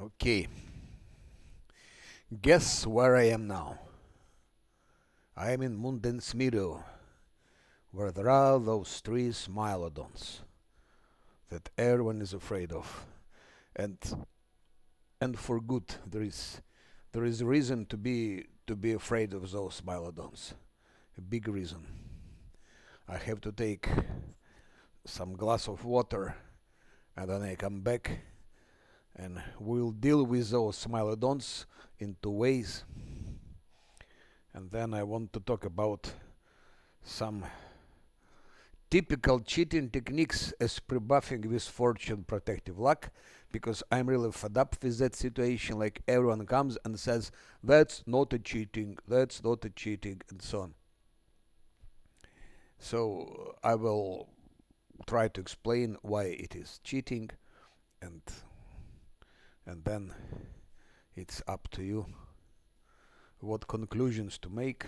Okay, guess where I am now? I am in Munden's meadow, where there are those three smilodons that everyone is afraid of, and and for good. There is reason to be afraid of those smilodons. A big reason. I have to take some glass of water, and then I come back, and we'll deal with those smilodons in two ways. And then I want to talk about some typical cheating techniques as pre-buffing with fortune protective luck, because I'm really fed up with that situation. Like, everyone comes and says that's not a cheating, and so on. So I will try to explain why it is cheating, and then it's up to you what conclusions to make.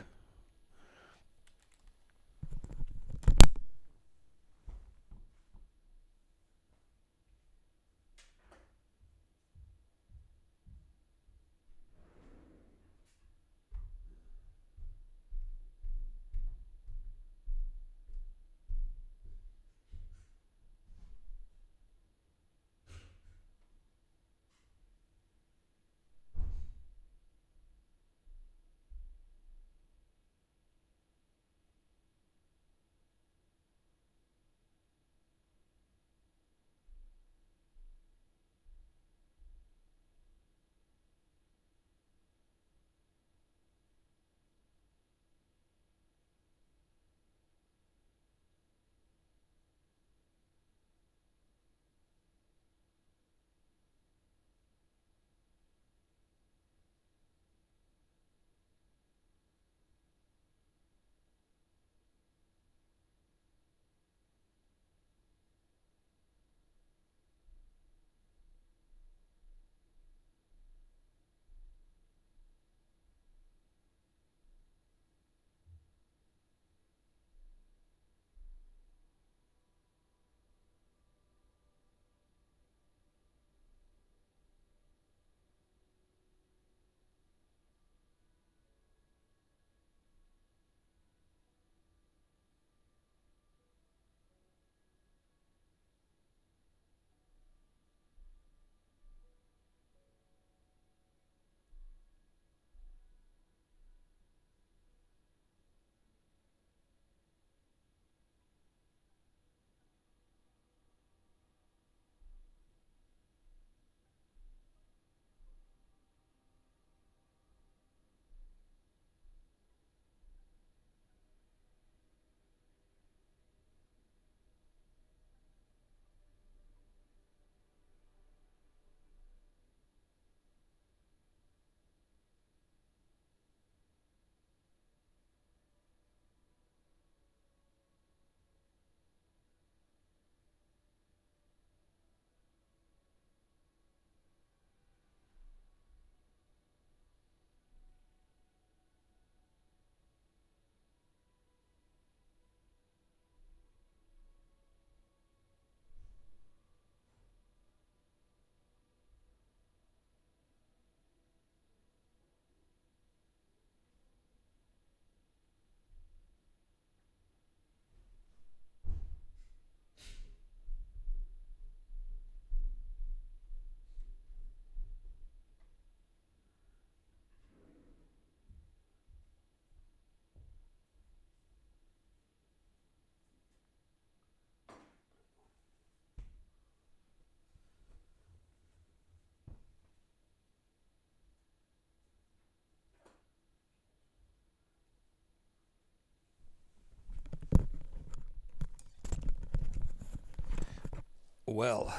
Well,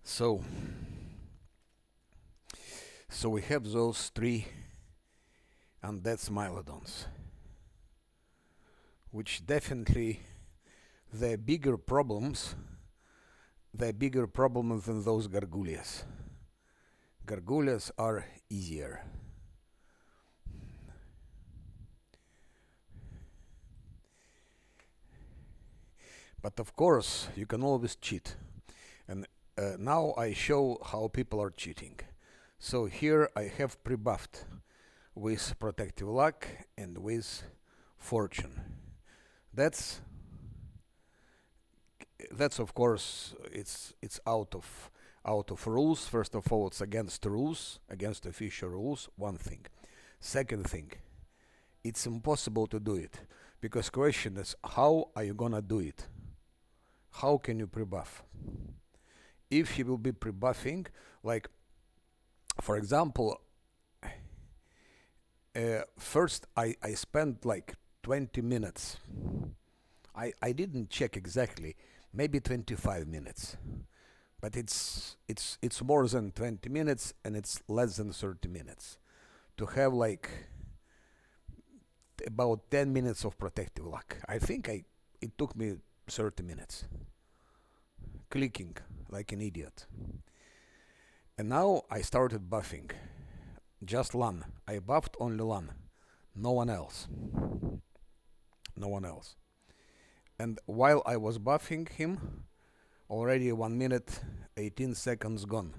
so we have those three undead smilodons, which definitely they're bigger problems. They're bigger problems than those gargouillas. Gargouillas are easier. But of course, you can always cheat. And now I show how people are cheating. So here I have pre-buffed with protective luck and with fortune. That's of course it's out of rules. First of all, it's against rules, against official rules. One thing. Second thing, it's impossible to do it because question is how are you gonna do it? How can you pre-buff? If you will be pre-buffing, like for example, first I spent like 20 minutes. I didn't check exactly, maybe 25 minutes, but it's more than 20 minutes and it's less than 30 minutes to have like about 10 minutes of protective luck. I think it took me 30 minutes clicking like an idiot. And now I started buffing. Just Lan. I buffed only Lan. No one else. No one else. And while I was buffing him, already 1 minute 18 seconds gone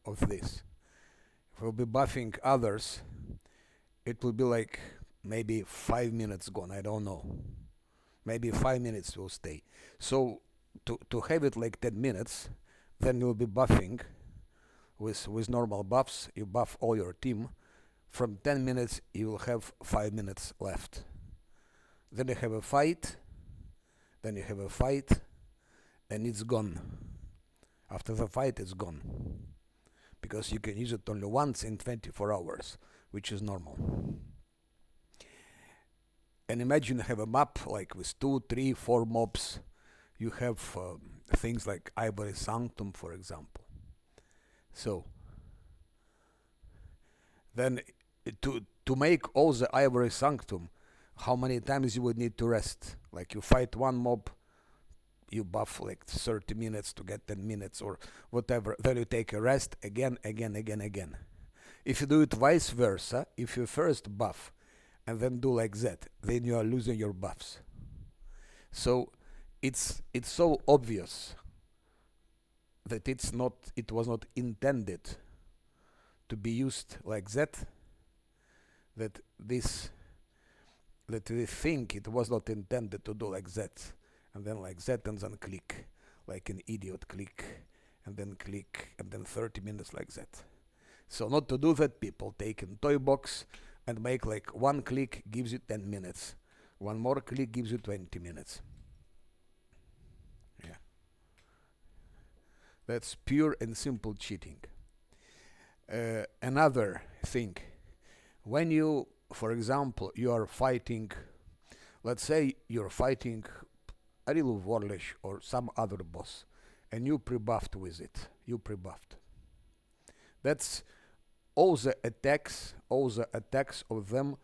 of this. If we'll be buffing others, it will be like maybe 5 minutes gone. I don't know. Maybe 5 minutes will stay. So to have it like 10 minutes, then you'll be buffing with normal buffs. You buff all your team. From 10 minutes, you will have 5 minutes left. Then you have a fight. Then you have a fight. And it's gone. After the fight, it's gone. Because you can use it only once in 24 hours, which is normal. And imagine you have a map like with 2, 3, 4 mobs. You have things like Ivory Sanctum, for example. So then to make all the Ivory Sanctum, how many times you would need to rest? Like you fight one mob, you buff like 30 minutes to get 10 minutes or whatever. Then you take a rest again. If you do it vice versa, if you first buff and then do like that, then you are losing your buffs. So it's so obvious that it was not intended to be used like that, that we think it was not intended to do like that, and then like that, and then click like an idiot, click and then 30 minutes like that. So not to do that, people take in toy box and make like one click gives you 10 minutes, one more click gives you 20 minutes. Yeah, that's pure and simple cheating. Another thing, when you, for example, you are fighting, let's say you're fighting Arilu Warlish or some other boss, and you pre-buffed with it. You pre-buffed. That's all the attacks of them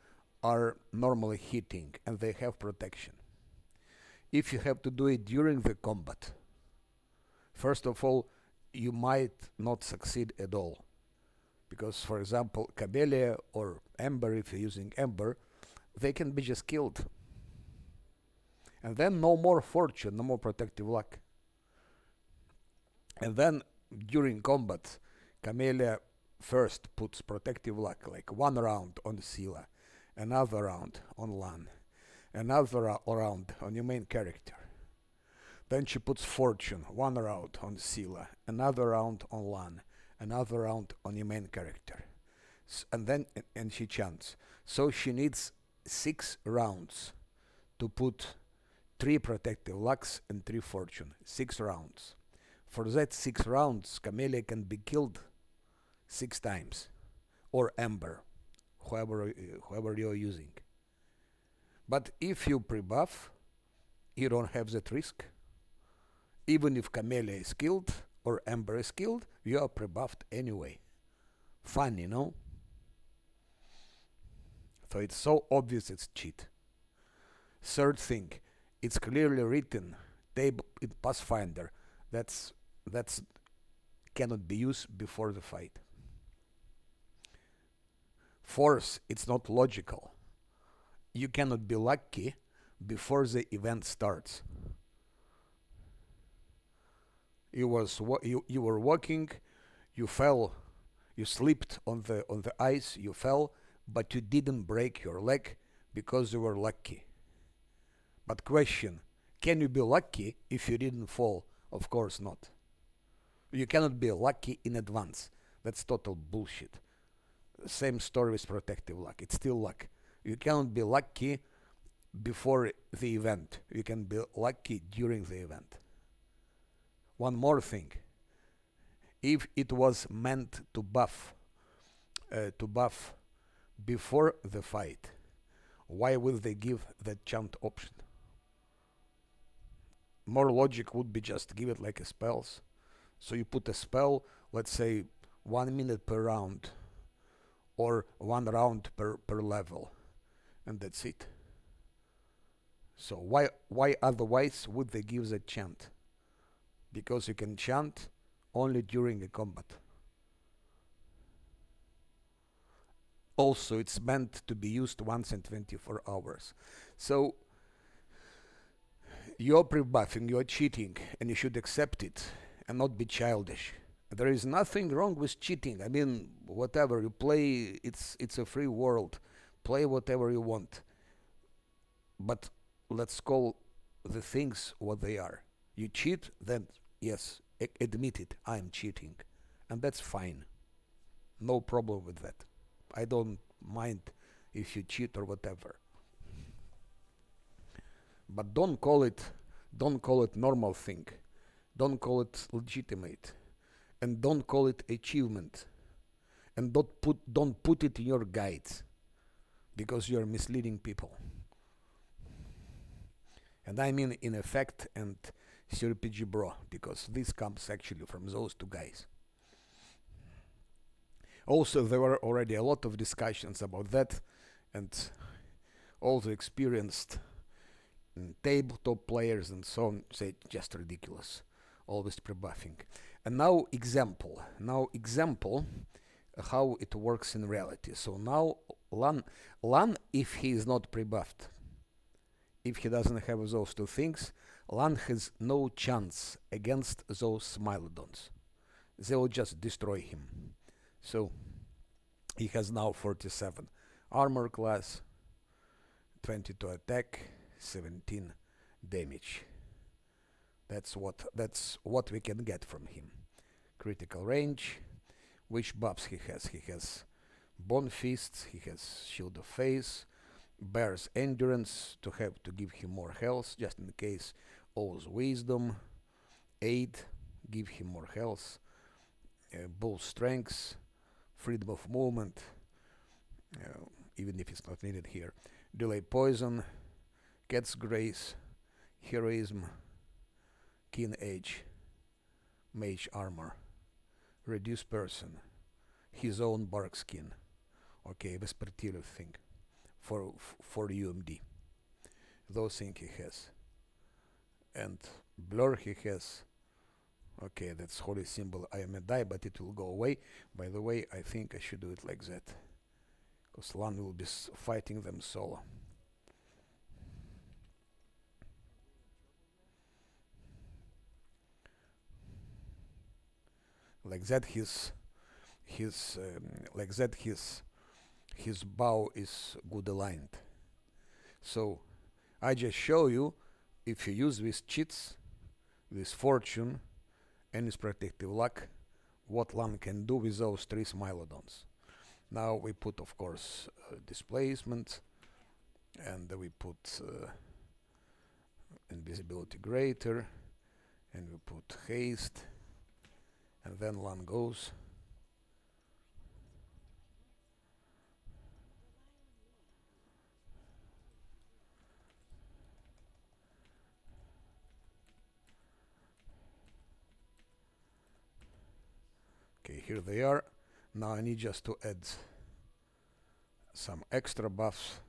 are normally hitting, and they have protection. If you have to do it during the combat, first of all, you might not succeed at all. Because, for example, Cabelia or Ember, if you're using Ember, they can be just killed. And then no more fortune, no more protective luck. And then during combat, Camellia first puts protective luck, like one round on Scylla, another round on Lan, another round on your main character. Then she puts fortune, one round on Scylla, another round on Lan, another round on your main character, and she chants. So she needs 6 rounds to put 3 protective lucks and 3 fortune. 6 rounds. For that 6 rounds, Camellia can be killed 6 times, or Ember, whoever you're using. But if you pre-buff, you don't have that risk. Even if Camellia is killed or Ember is killed, you are pre-buffed anyway. Fun, you know? So it's so obvious it's cheat. Third thing, it's clearly written table in Pathfinder that's cannot be used before the fight. Fourth, it's not logical. You cannot be lucky before the event starts. You were walking, you fell, you slipped on the ice, you fell, but you didn't break your leg because you were lucky. But question, can you be lucky if you didn't fall? Of course not. You cannot be lucky in advance. That's total bullshit. Same story with protective luck. It's still luck. You cannot be lucky before the event. You can be lucky during the event. One more thing. If it was meant to buff before the fight, why would they give that chant option? More logic would be just give it like a spells. So you put a spell, let's say 1 minute per round, or 1 round per level, and that's it. So why otherwise would they give the chant? Because you can chant only during a combat. Also, it's meant to be used once in 24 hours. So you're pre-buffing, you're cheating, and you should accept it and not be childish. There is nothing wrong with cheating. I mean, whatever you play, it's a free world. Play whatever you want. But let's call the things what they are. You cheat, then yes, admit it, I'm cheating. And that's fine. No problem with that. I don't mind if you cheat or whatever. But don't call it normal thing. Don't call it legitimate. And don't call it achievement. And don't put it in your guides, because you're misleading people. And I mean in effect and CRPG bro, because this comes actually from those two guys. Also, there were already a lot of discussions about that, and all the experienced tabletop players and so on say just ridiculous, always pre-buffing. And now example how it works in reality. So now Lan, if he is not pre-buffed, if he doesn't have those two things, Lan has no chance against those Smilodons. They will just destroy him. So he has now 47 armor class, 22 attack, 17 damage. That's what we can get from him. Critical range. Which buffs he has? He has Bone Fists, he has Shield of Faith, Bear's Endurance to give him more health, just in case. Owl's Wisdom, Aid, give him more health, Bull Strength, Freedom of Movement, even if it's not needed here. Delay Poison, Cat's Grace, Heroism, Keen Edge, Mage Armor, Reduce Person, his own bark skin. Okay, this particular thing for UMD. Those things he has. And Blur he has. Okay, that's holy symbol. I am a die, but it will go away. By the way, I think I should do it like that, because Lan will be fighting them solo. Like that, his bow is good aligned. So I just show you, if you use these cheats, this fortune and his protective luck, what Lan can do with those 3 Smilodons. Now we put, of course, displacement, and we put invisibility greater, and we put haste, and then Lan goes. Okay, here they are. Now I need just to add some extra buffs,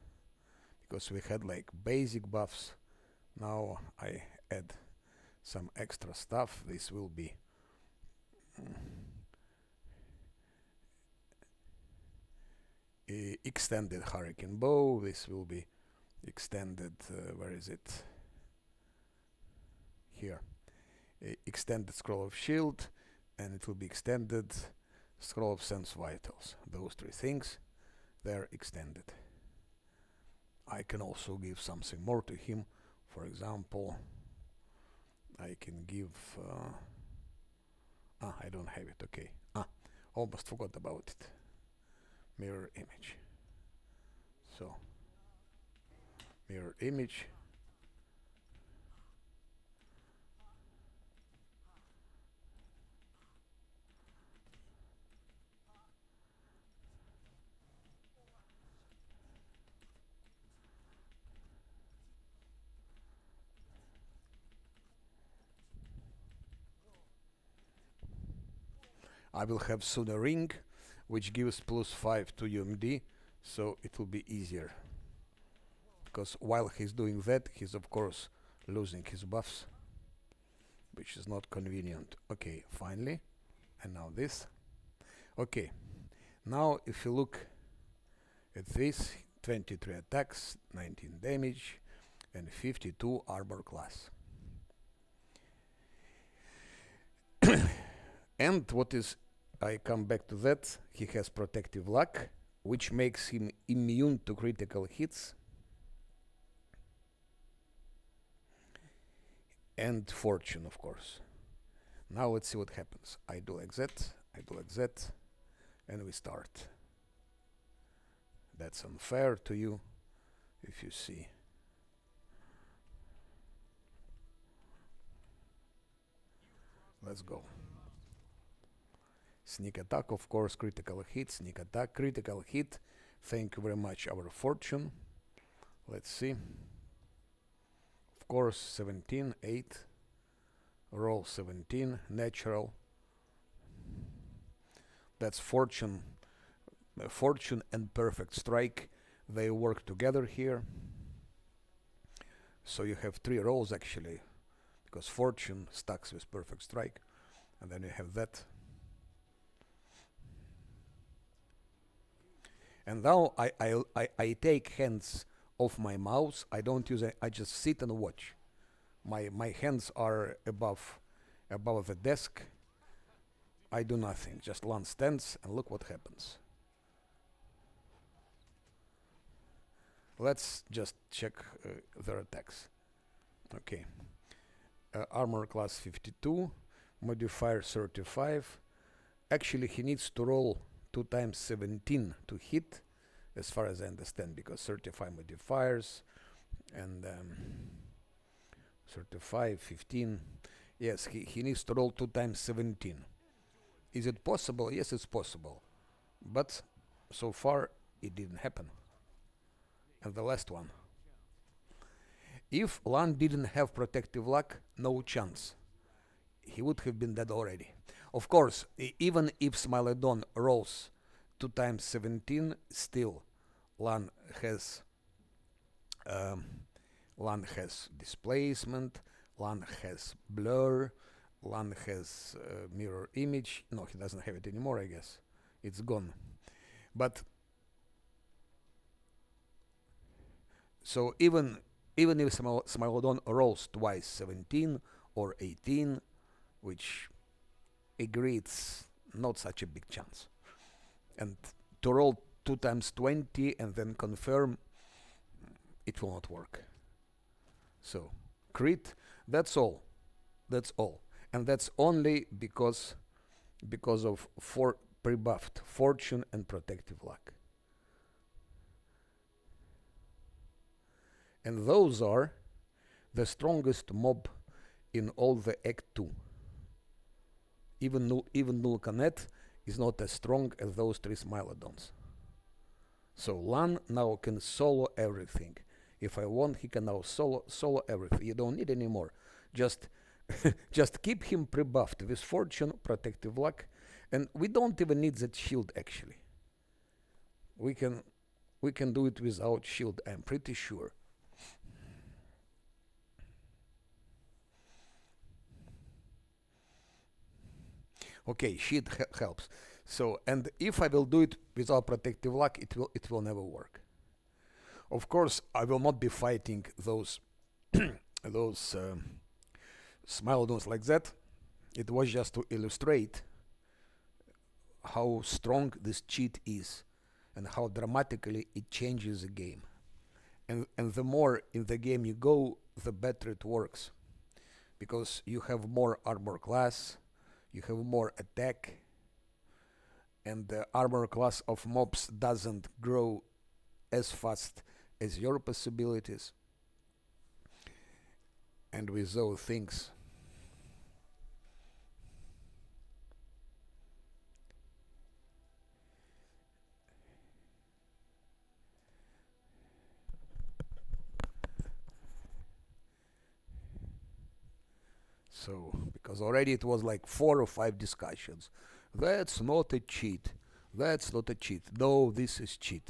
because we had like basic buffs. Now I add some extra stuff. This will be extended Hurricane Bow. This will be extended, where is it? Here. extended scroll of shield, and it will be extended scroll of sense vitals. Those three things, they're extended. I can also give something more to him. For example, I can give I don't have it. Okay. Almost forgot about it. Mirror image. So mirror image. I will have soon a ring which gives +5 to UMD, so it will be easier. Because while he's doing that, he's of course losing his buffs, which is not convenient. Okay, finally. And now this. Okay, now if you look at this, 23 attacks, 19 damage, and 52 armor class. And what is, I come back to that, he has protective luck, which makes him immune to critical hits, and fortune, of course. Now let's see what happens. I do like that, I do like that, and we start. That's unfair to you, if you see. Let's go. Sneak attack, of course, critical hit, sneak attack, critical hit. Thank you very much, our fortune. Let's see. Of course, 17, 8. Roll 17, natural. That's fortune. Fortune and perfect strike. They work together here. So you have 3 rolls actually, because fortune stacks with perfect strike. And then you have that. And now I take hands off my mouse. I don't use it. I just sit and watch. My hands are above the desk. I do nothing. Just Lan stands and look what happens. Let's just check their attacks. Okay. Armor class 52, modifier 35. Actually, he needs to roll 2 times 17 to hit, as far as I understand, because 35 modifiers and 35, 15. Yes, he needs to roll 2 times 17. Is it possible? Yes, it's possible. But so far, it didn't happen. And the last one. If Lan didn't have protective luck, no chance. He would have been dead already. Of course, even if Smilodon rolls 2 times 17, still Lan has displacement, Lan has blur, Lan has mirror image. No, he doesn't have it anymore, I guess. It's gone. But so even if Smilodon rolls twice 17 or 18, which agree it's not such a big chance. And to roll 2 times 20 and then confirm, it will not work. So crit, that's all. That's all. And that's only because of 4 pre-buffed fortune and protective luck. And those are the strongest mob in all the Act 2. Even Nulkanet is not as strong as those 3 Smilodons. So Lan now can solo everything. If I want, he can now solo everything. You don't need any more. Just keep him pre-buffed with fortune, protective luck, and we don't even need that shield actually. We can do it without shield, I'm pretty sure. Okay, shield helps. So, and if I will do it without protective luck, it will never work. Of course, I will not be fighting those Smilodons like that. It was just to illustrate how strong this cheat is and how dramatically it changes the game. And the more in the game you go, the better it works because you have more armor class, you have more attack, and the armor class of mobs doesn't grow as fast as your possibilities. And with those things, so because already it was like 4 or 5 discussions. That's not a cheat. That's not a cheat. No, this is cheat.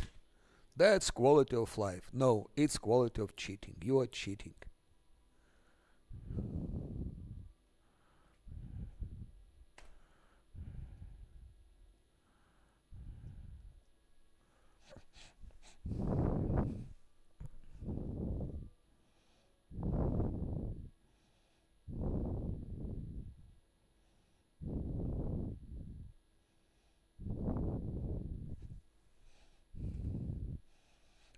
That's quality of life. No, it's quality of cheating. You are cheating.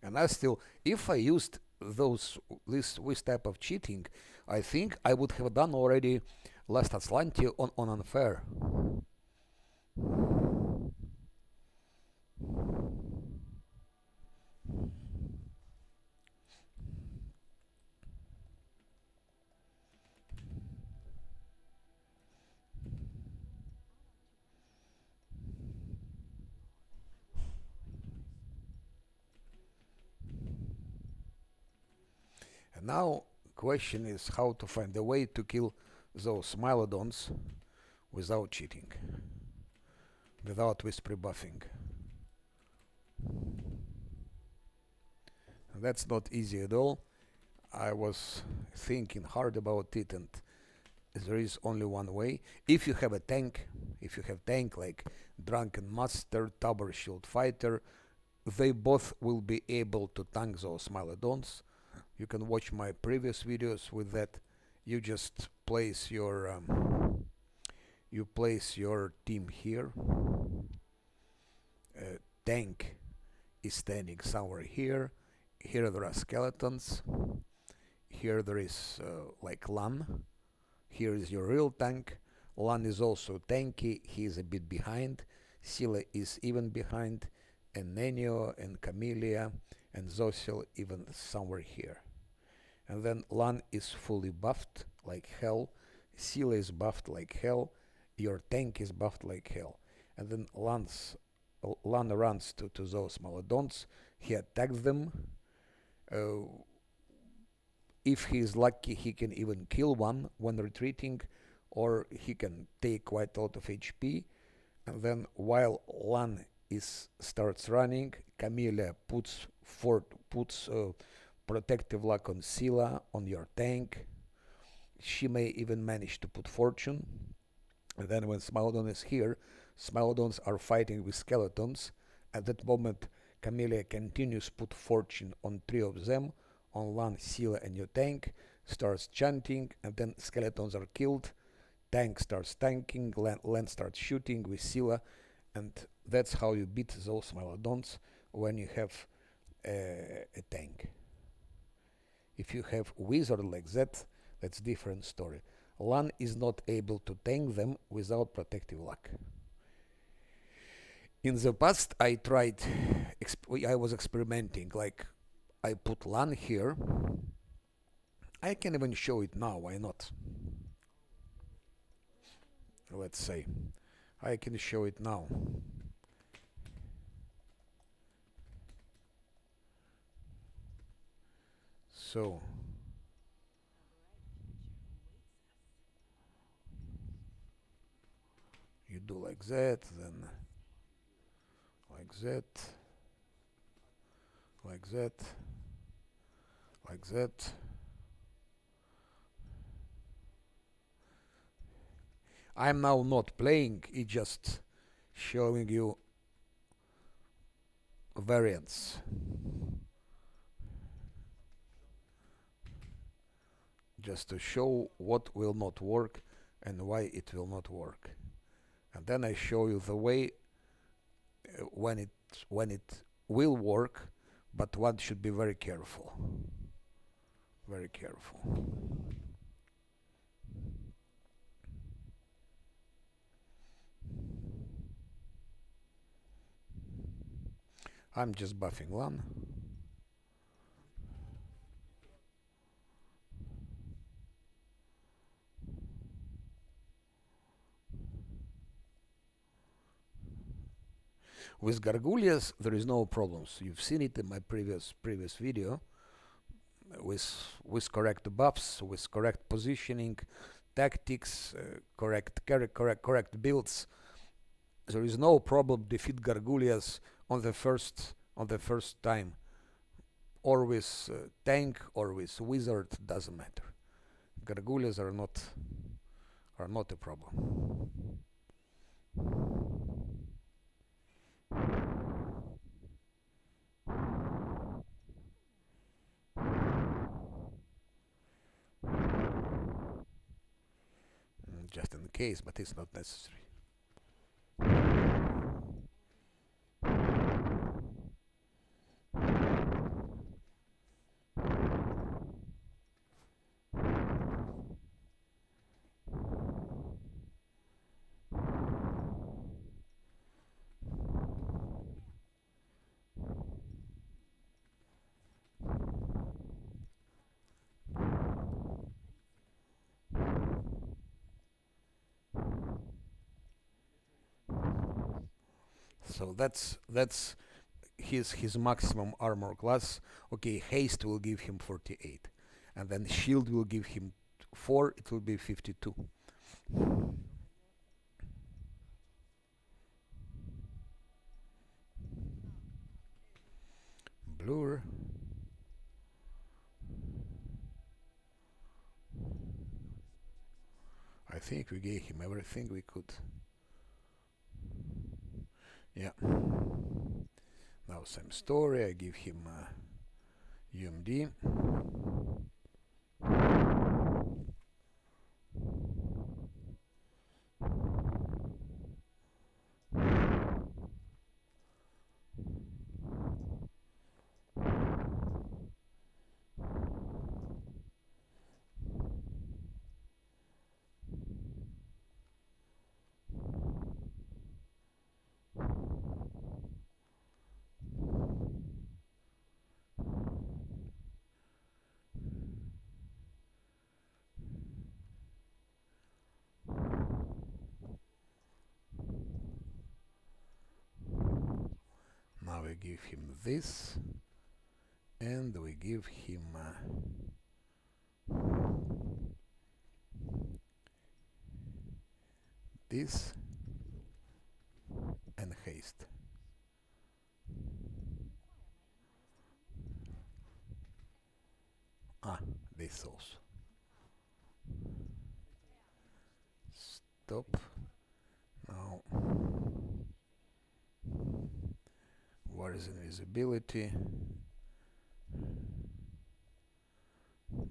And I still, if I used this type of cheating, I think I would have done already Last Atlanti on unfair. And now question is how to find a way to kill those Smilodons without cheating, without whisper buffing. And that's not easy at all. I was thinking hard about it, and there is only one way. If you have a tank, if you have tank like Drunken Master, Tabor Shield Fighter, they both will be able to tank those Smilodons. You can watch my previous videos with that. You just place your team here. Tank is standing somewhere here. Here there are skeletons. Here there is like Lan. Here is your real tank. Lan is also tanky. He is a bit behind. Scylla is even behind. And Nenio and Camellia and Zosil even somewhere here. And then Lan is fully buffed like hell. Scylla is buffed like hell. Your tank is buffed like hell. And then Lan runs to those Smilodons. He attacks them. If he is lucky, he can even kill one when retreating, or he can take quite a lot of HP. And then while Lan starts running, Camellia puts protective lock on Scylla, on your tank. She may even manage to put fortune. And then when Smilodon is here, Smilodons are fighting with skeletons. At that moment, Camellia continues put fortune on 3 of them, on Lan, Scylla, and your tank, starts chanting, and then skeletons are killed. Tank starts tanking, Lan starts shooting with Scylla, and that's how you beat those Smilodons when you have a tank. If you have wizard like that, that's different story. Lan is not able to tank them without protective luck. In the past, I was experimenting, like I put Lan here. I can even show it now, why not? Let's say, I can show it now. So, you do like that, then like that, like that, like that. I'm now not playing, it's just showing you variants. just to show what will not work and why it will not work. And then I show you the way when it will work, but one should be very careful. Very careful. I'm just buffing LAN. With Gargullias, there is no problems. You've seen it in my previous video. With correct buffs, with correct positioning, tactics, correct builds, there is no problem defeat Gargullias on the first time, or with tank or with wizard, doesn't matter. Gargullias are not a problem. Just in case, but it's not necessary. So that's his maximum armor class. Okay, haste will give him 48, and then shield will give him 4. It will be 52. Blur. I think we gave him everything we could. Yeah. Now same story. I give him UMD. Now we give him this, and we give him this and haste. This also. Stop. Now, where is invisibility?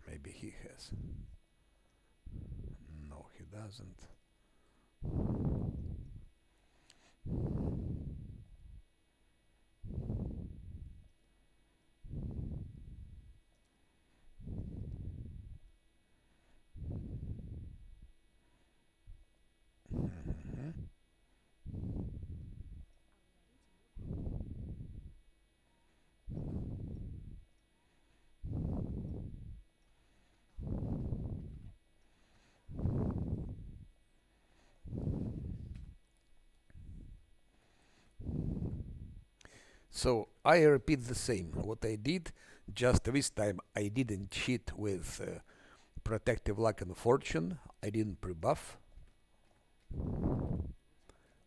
Maybe he has. No, he doesn't. So I repeat the same. What I did, just this time I didn't cheat with protective luck and fortune. I didn't pre-buff.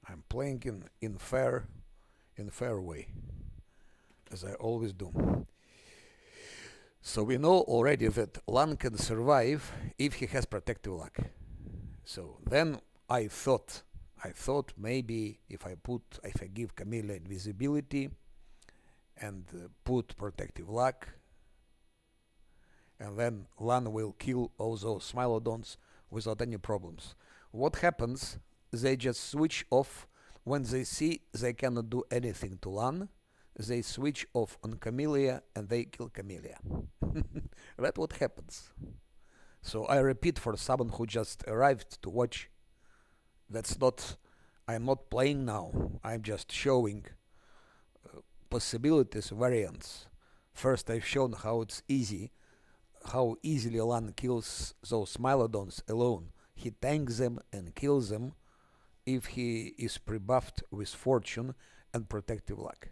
I'm playing in fair way, as I always do. So we know already that Lan can survive if he has protective luck. So then I thought maybe if I give Camilla invisibility and put protective luck, and then Lan will kill all those Smilodons without any problems. What happens? They just switch off when they see they cannot do anything to Lan. They switch off on Camellia and they kill Camellia. That's what happens. So I repeat for someone who just arrived to watch, that's not, I'm not playing now, I'm just showing possibilities, variants. First I've shown how it's easy, how easily Lan kills those Smilodons alone. He tanks them and kills them if he is pre-buffed with Fortune and Protective Luck.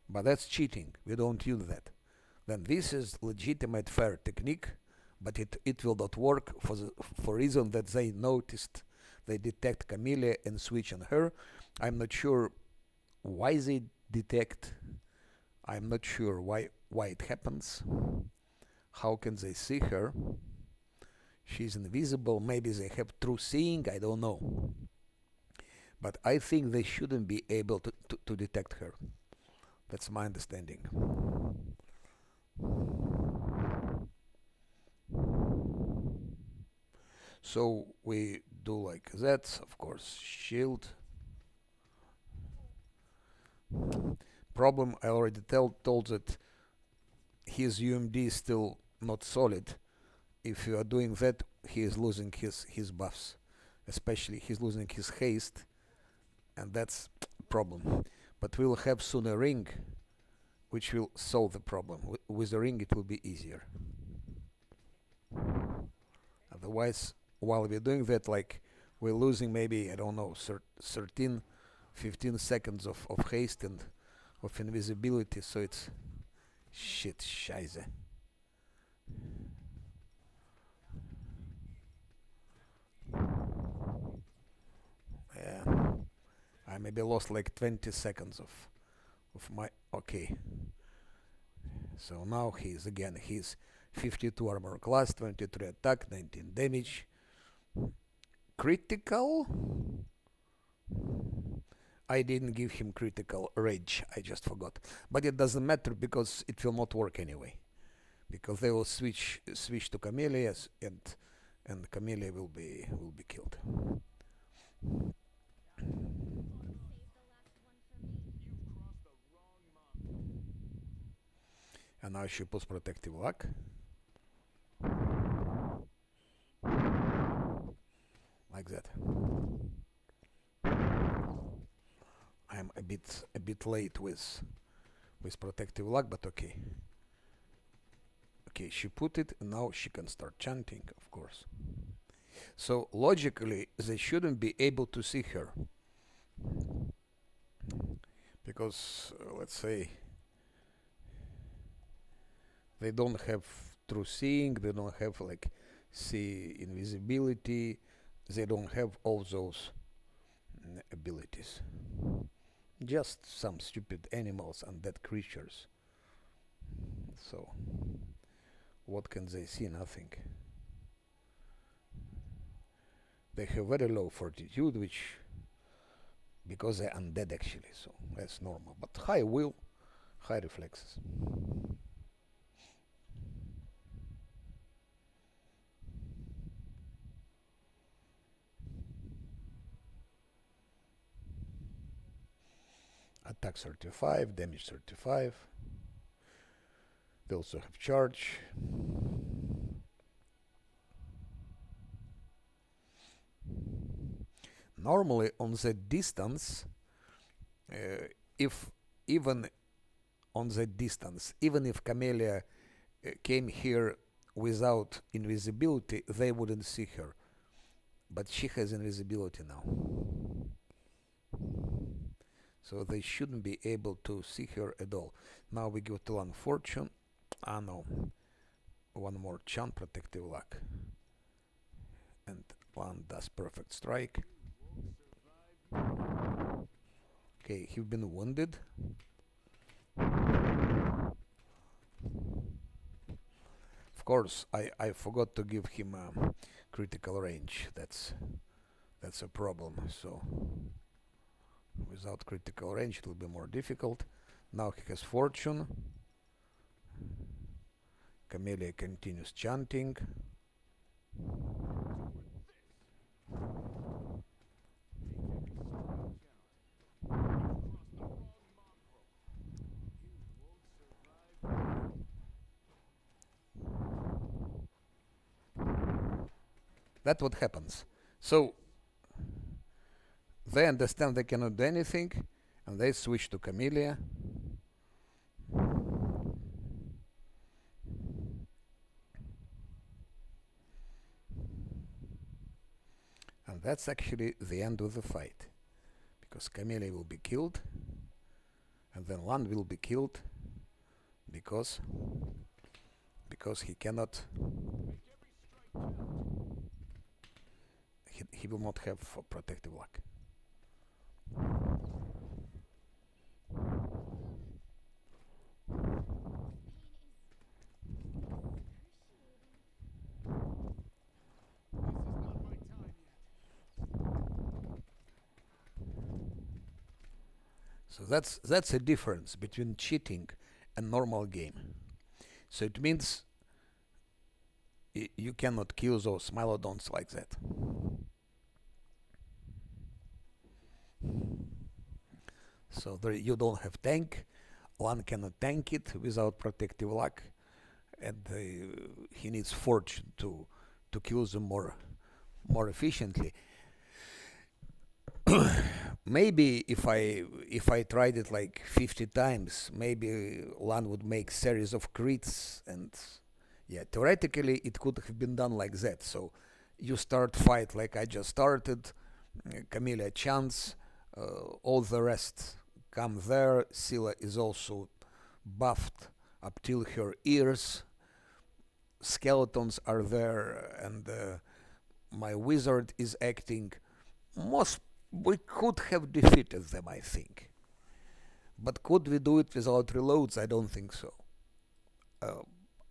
But that's cheating, we don't use that. Then this is legitimate fair technique, but it will not work for reason that they noticed, they detect Camellia and switch on her. I'm not sure why they detect, I'm not sure why it happens. How can they see her? She's invisible, maybe they have true seeing, I don't know. But I think they shouldn't be able to detect her. That's my understanding. So we do like that, of course, shield. Problem, I already told that his UMD is still not solid. If you are doing that, he is losing his buffs. Especially he's losing his haste, and that's a problem. But we'll have soon a ring, which will solve the problem. With the ring it will be easier. Otherwise, while we're doing that, like, we're losing maybe, I don't know, 13, 15 seconds of haste and of invisibility, so it's shit, scheiße. Yeah, I maybe lost like 20 seconds of my, okay. So now he's 52 armor class, 23 attack, 19 damage. Critical? I didn't give him critical rage, I just forgot. But it doesn't matter because it will not work anyway. Because they will switch to Camellias and Camellia will be killed. And now she puts Protective Luck. Like that. I'm a bit late with Protective Luck, but okay. Okay, she put it, and now she can start chanting, of course. So logically, they shouldn't be able to see her. Because, let's say, they don't have true seeing, they don't have like see invisibility, they don't have all those abilities. Just some stupid animals and dead creatures. So, what can they see? Nothing. They have very low fortitude, which, because they're undead actually, so that's normal. But high will, high reflexes. Attack 35, damage 35. They also have charge. Normally on the distance, if even on the distance, even if Camellia came here without invisibility, they wouldn't see her. But she has invisibility now. So they shouldn't be able to see her at all. Now we give to Lan Fortune. Ah no. One more chant, Protective Luck. And Lan does Perfect Strike. Okay, he's been wounded. Of course, I forgot to give him critical range. That's a problem. So without critical range, it will be more difficult. Now he has Fortune. Camellia continues chanting. That's what happens. So they understand they cannot do anything, and they switch to Camellia. And that's actually the end of the fight, because Camellia will be killed, and then Land will be killed because he cannot, he will not have protective luck. So that's a difference between cheating and normal game. So it means you cannot kill those Smilodons like that. So there you don't have tank. One cannot tank it without protective luck, and he needs fortune to kill them more efficiently. Maybe if I tried it like 50 times, maybe Lan would make series of crits, and yeah, theoretically it could have been done like that. So you start fight like I just started, Camellia chance, all the rest come there. Scylla is also buffed up till her ears. Skeletons are there, and my wizard is acting. Most we could have defeated them, I think. But could we do it without reloads? I don't think so.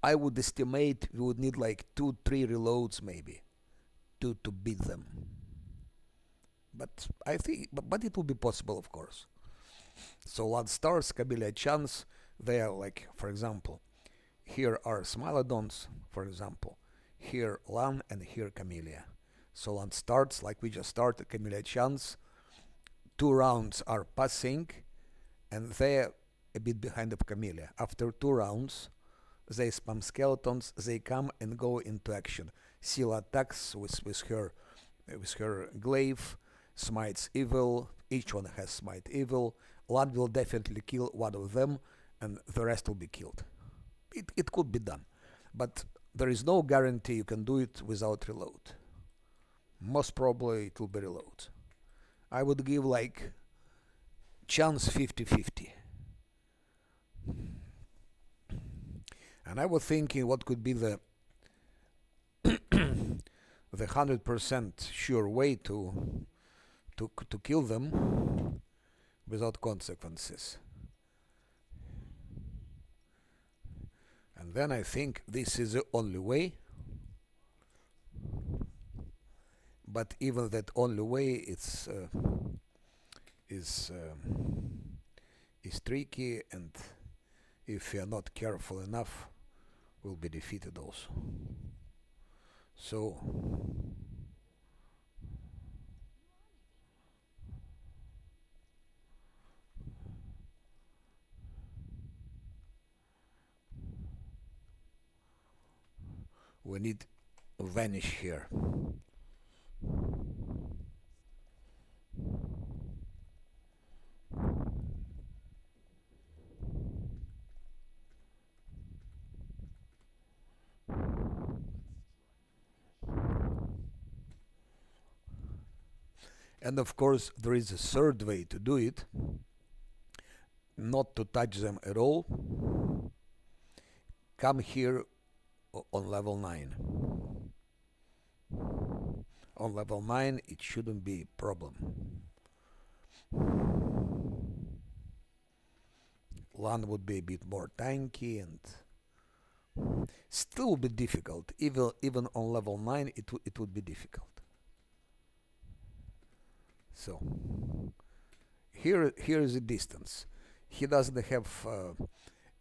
I would estimate we would need like 2-3 reloads maybe to beat them. But I think, but it would be possible, of course. So Land stars, Camellia chance. They are like, for example, here are Smilodons, for example. Here Lan and here Camellia. So Land starts like we just started, Camellia chance. 2 rounds are passing, and they're a bit behind of Camellia. After 2 rounds, they spam skeletons, they come and go into action. Scylla attacks with her glaive, smites evil, each one has smite evil. Land will definitely kill one of them, and the rest will be killed. It could be done, but there is no guarantee you can do it without reload. Most probably it will be reload. I would give like chance 50-50. And I was thinking what could be the 100% sure way to kill them without consequences. And then I think this is the only way. But even that only way is tricky, and if you are not careful enough, will be defeated also. So we need vanish here. And of course there is a third way to do it, not to touch them at all. Come here on level 9. On level 9 it shouldn't be a problem. Lan would be a bit more tanky, and still be difficult. Even on level 9 it would be difficult. So here is the distance. He doesn't have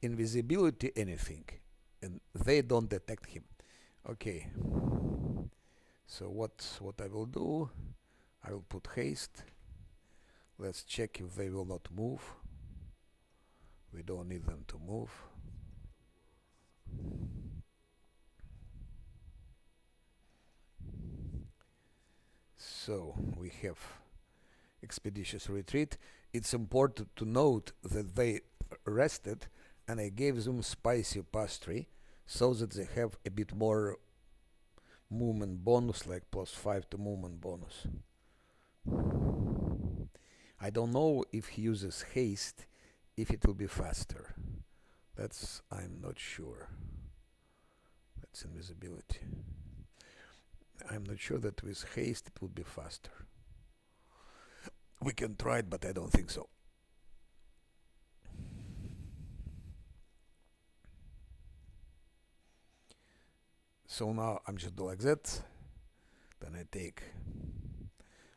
invisibility anything. and they don't detect him. Okay, so what I will do, I will put haste. Let's check if they will not move. We don't need them to move. So we have expeditious retreat. It's important to note that they rested and I gave them spicy pastry so that they have a bit more movement bonus, like +5 to movement bonus. I don't know if he uses haste, if it will be faster. That's, I'm not sure. That's invisibility. I'm not sure that with haste it would be faster. We can try it, but I don't think so. So now I'm just do like that. Then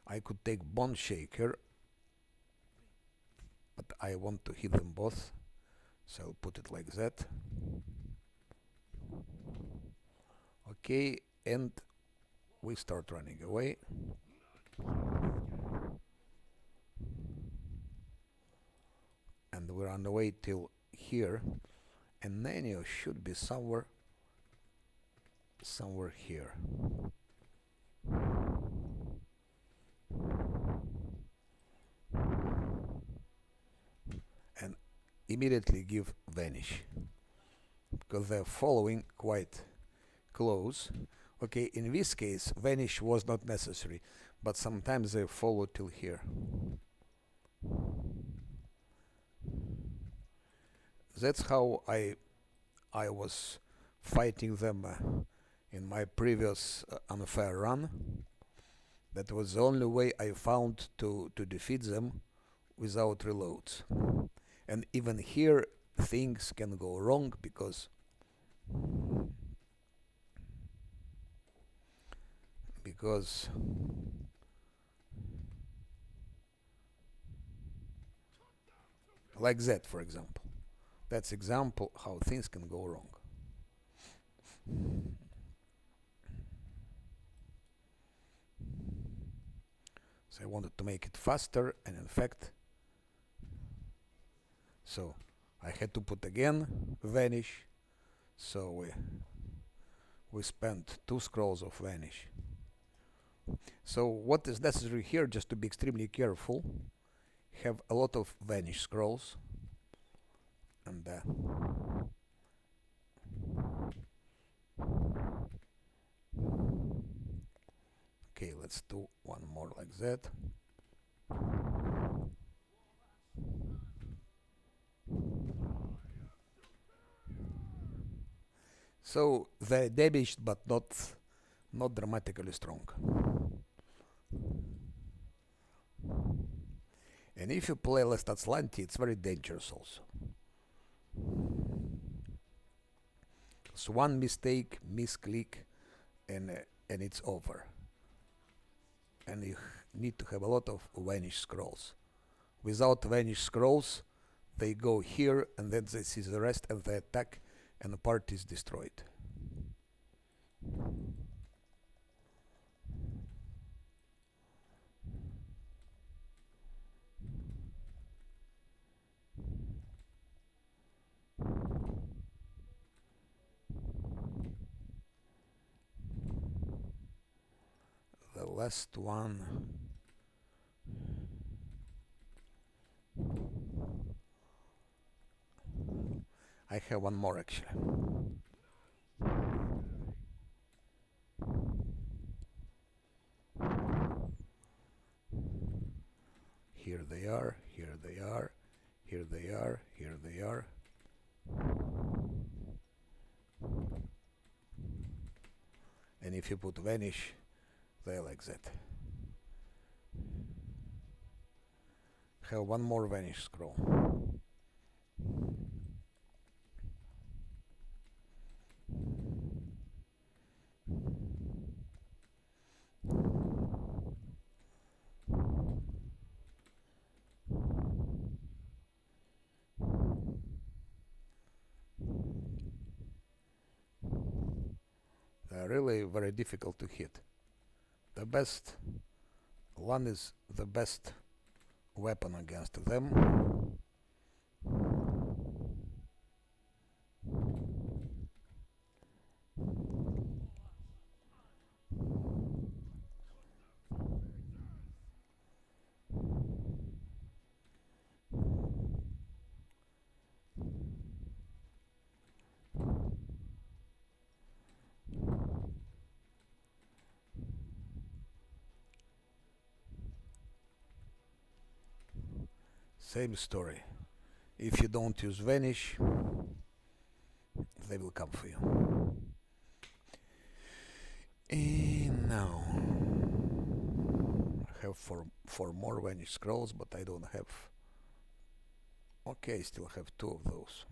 I could take Bone Shaker, but I want to hit them both. So I'll put it like that. Okay, and we start running away. And we're on the way till here. And Nanio should be somewhere here. And immediately give Vanish, because they're following quite close. Okay, in this case Vanish was not necessary, but sometimes they follow till here. That's how I was fighting them in my previous unfair run. That was the only way I found to defeat them without reloads. And even here things can go wrong because like that, for example. That's example how things can go wrong. So I wanted to make it faster, and in fact, so I had to put again Vanish. So we spent 2 scrolls of Vanish. So what is necessary here, just to be extremely careful, have a lot of Vanish scrolls, and okay, let's do one more like that. So they're damaged, but not dramatically strong. And if you play Lestat Slanty, it's very dangerous also. So one mistake, misclick, and it's over. And you need to have a lot of Vanish scrolls. Without Vanish scrolls, they go here and then they see the rest and they attack and the party is destroyed. The last one. I have one more actually. Here they are, here they are, here they are, here they are. And if you put Vanish, they're like that. Have one more Vanish scroll. really very difficult to hit. The best one is the best weapon against them. Same story. If you don't use Vanish, they will come for you. And now I have four more Vanish scrolls, but I don't have. Okay, I still have 2 of those.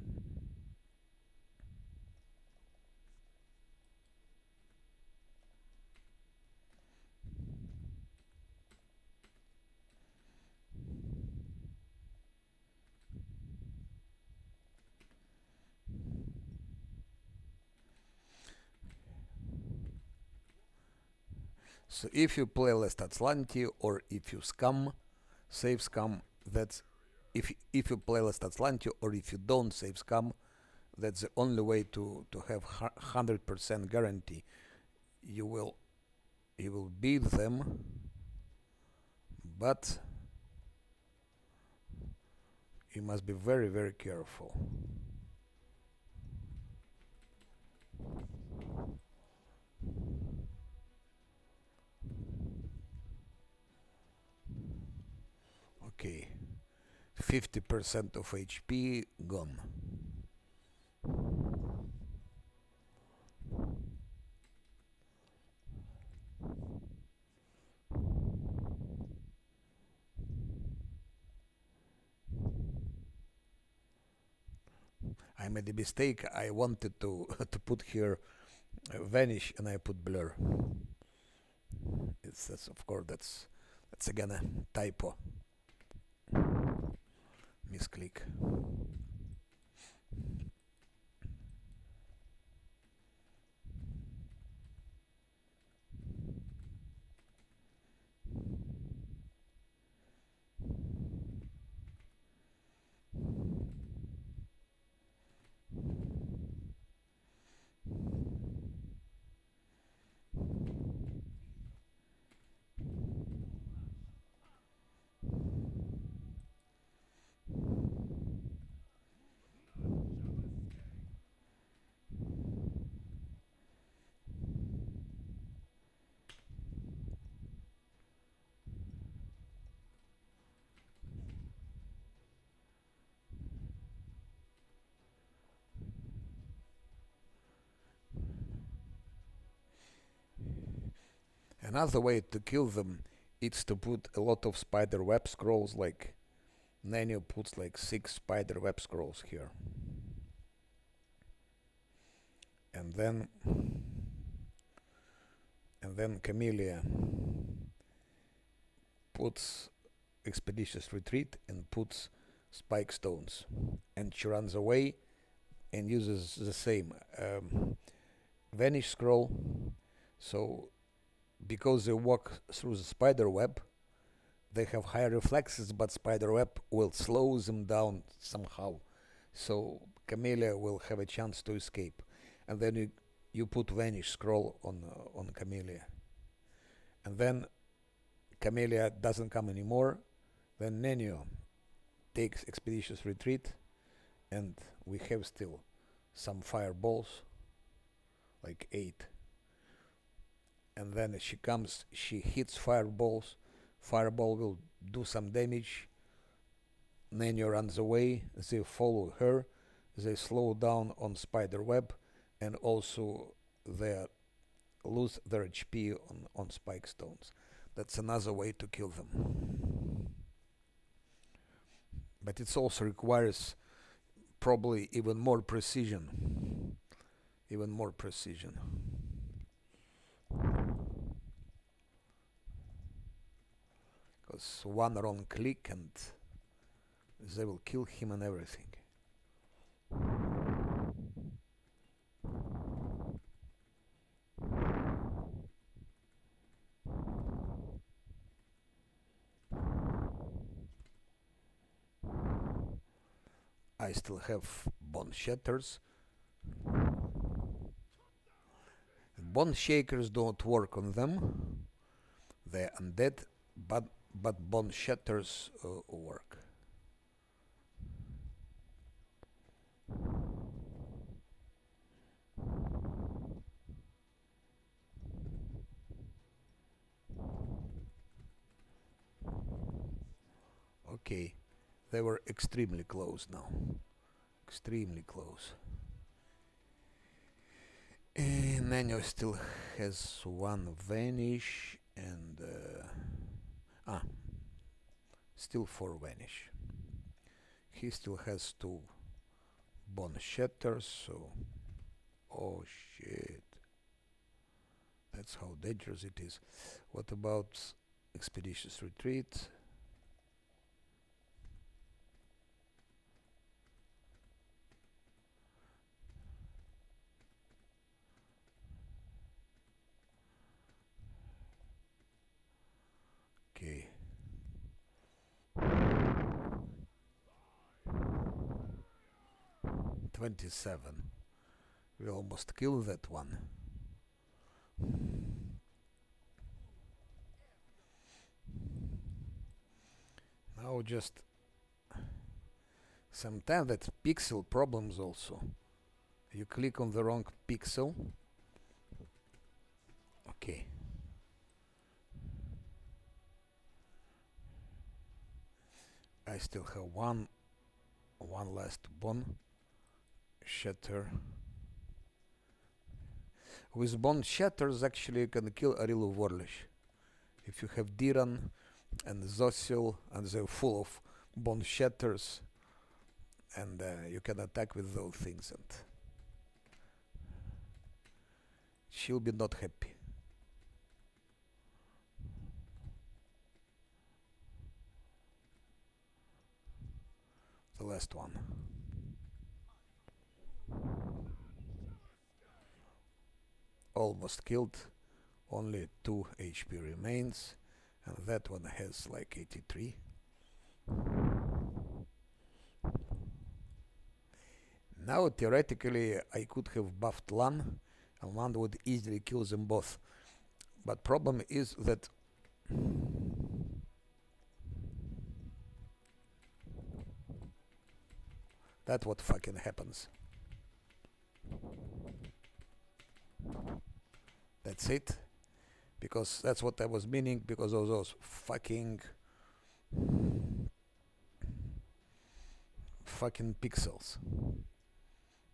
So if you play Last Atlanti or if you scam, save scam, that's if you play Last Atlanti or if you don't save scam, that's the only way to have 100% guarantee you will beat them, but you must be very, very careful. Okay, 50% of HP gone. I made a mistake. I wanted to to put here Vanish and I put Blur. That's of course that's again a typo. Misclick. Another way to kill them is to put a lot of spider web scrolls, like Nanio puts like 6 spider web scrolls here. And then Camellia puts Expeditious Retreat and puts Spike Stones. And she runs away and uses the same Vanish Scroll. So because they walk through the spider web, they have higher reflexes, but spider web will slow them down somehow. So Camellia will have a chance to escape. And then you put Vanish Scroll on Camellia. And then Camellia doesn't come anymore. Then Nenio takes Expeditious Retreat, and we have still some fireballs, like 8. And then she comes, she hits fireballs. Fireball will do some damage. Nenio runs away. They follow her. They slow down on spider web, and also they lose their HP on spike stones. That's another way to kill them. But it also requires probably even more precision. Even more precision. Because one wrong click and they will kill him and everything. I still have bone shatters. Bone shakers don't work on them. They're undead, but bone shatters work. Okay, they were extremely close now. Extremely close. And Nanyo still has one vanish and still 4 vanish. He still has 2 bone shatters, so oh shit. That's how dangerous it is. What about expeditious retreat? Okay. $27. We almost killed that one. Now just sometimes that's pixel problems also. You click on the wrong pixel. Okay. I still have one last bone shatter. With bone shatters actually you can kill a real warlish. If you have Diran and Zosil and they're full of bone shatters, and you can attack with those things, and she'll be not happy. The last one. Almost killed. Only 2 HP remains, and that one has like 83. Now theoretically I could have buffed Lan, and Lan would easily kill them both. But problem is that that's what fucking happens. That's it. Because that's what I was meaning, because of those fucking pixels.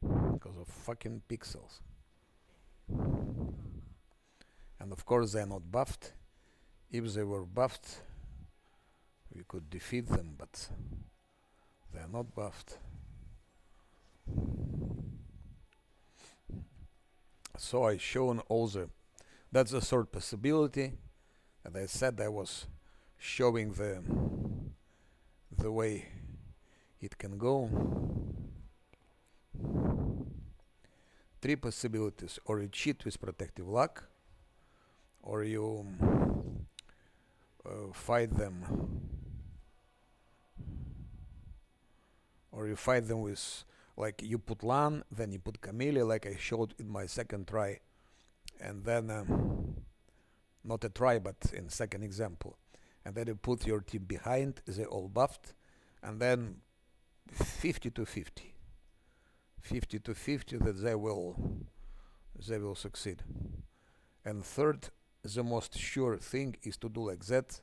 Because of fucking pixels. And of course they're not buffed. If they were buffed, we could defeat them, but they're not buffed. So I shown all the, that's the third possibility. As I said, I was showing the way it can go. 3 possibilities: or you cheat with protective luck, or you fight them, with, like, you put Lan, then you put Camellia, like I showed in my second try, and then not a try but in second example, and then you put your team behind, they all buffed, and then 50 to 50 that they will succeed. And third, the most sure thing is to do like that,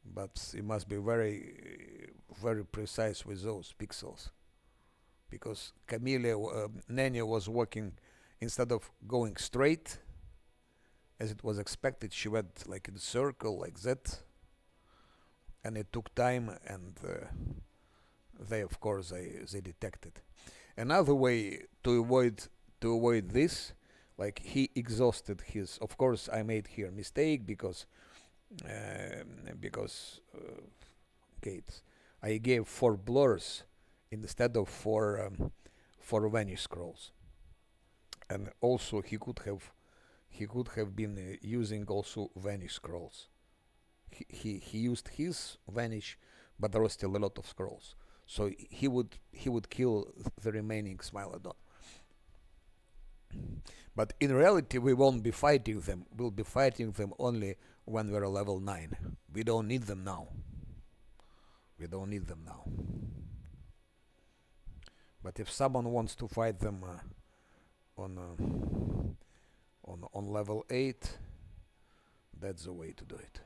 but you must be very precise with those pixels, because Camellia Nanya was working, instead of going straight as it was expected, she went like in a circle like that, and it took time, and they of course they detected. Another way to avoid this, like, he exhausted his, of course I made here mistake because Gates, I gave 4 blurs instead of 4 vanish scrolls, and also he could have been using also vanish scrolls. He used his vanish, but there was still a lot of scrolls. So he would kill the remaining Smilodon. But in reality, we won't be fighting them. We'll be fighting them only when we're level 9. We don't need them now. We don't need them now. But if someone wants to fight them on level 8, that's the way to do it.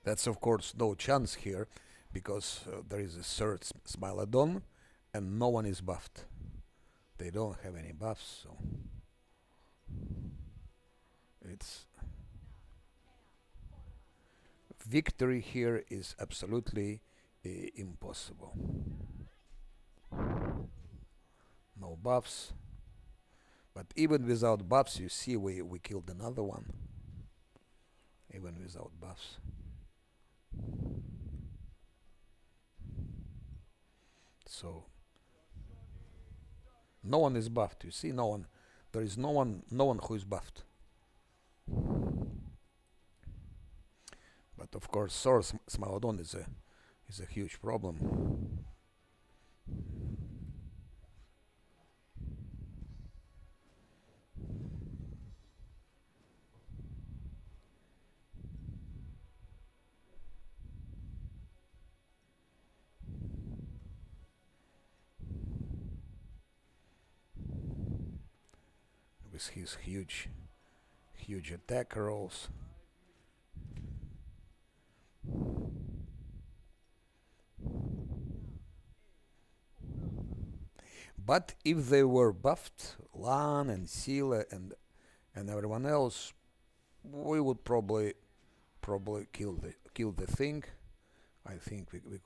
That's of course no chance here, because there is a third Smilodon and no one is buffed. They don't have any buffs, so it's victory here is absolutely impossible. No buffs, but even without buffs, you see we killed another one. Even without buffs. So no one is buffed. You see, no one. There is no one who is buffed. But of course, Source Smilodon is a huge problem. With his huge attack rolls. But if they were buffed, Lan and Sila and everyone else, we would probably kill the thing. I think we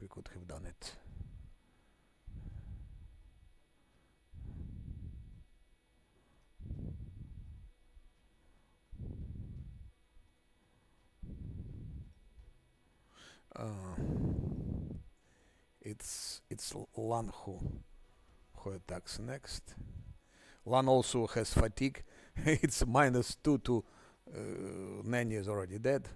could have done it. It's Lan who attacks next. Lan also has fatigue. It's -2 to Nanny is already dead.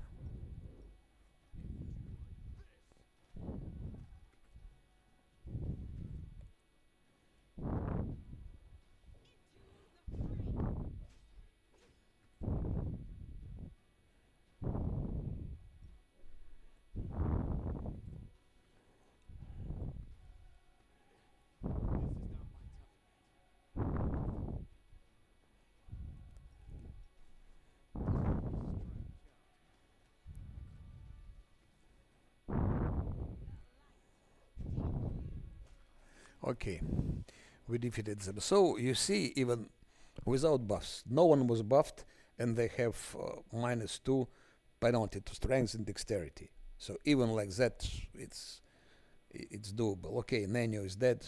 Okay, we defeated them. So you see, even without buffs, no one was buffed, and they have -2 penalty to strength and dexterity. So even like that, it's doable. Okay, Nenio is dead.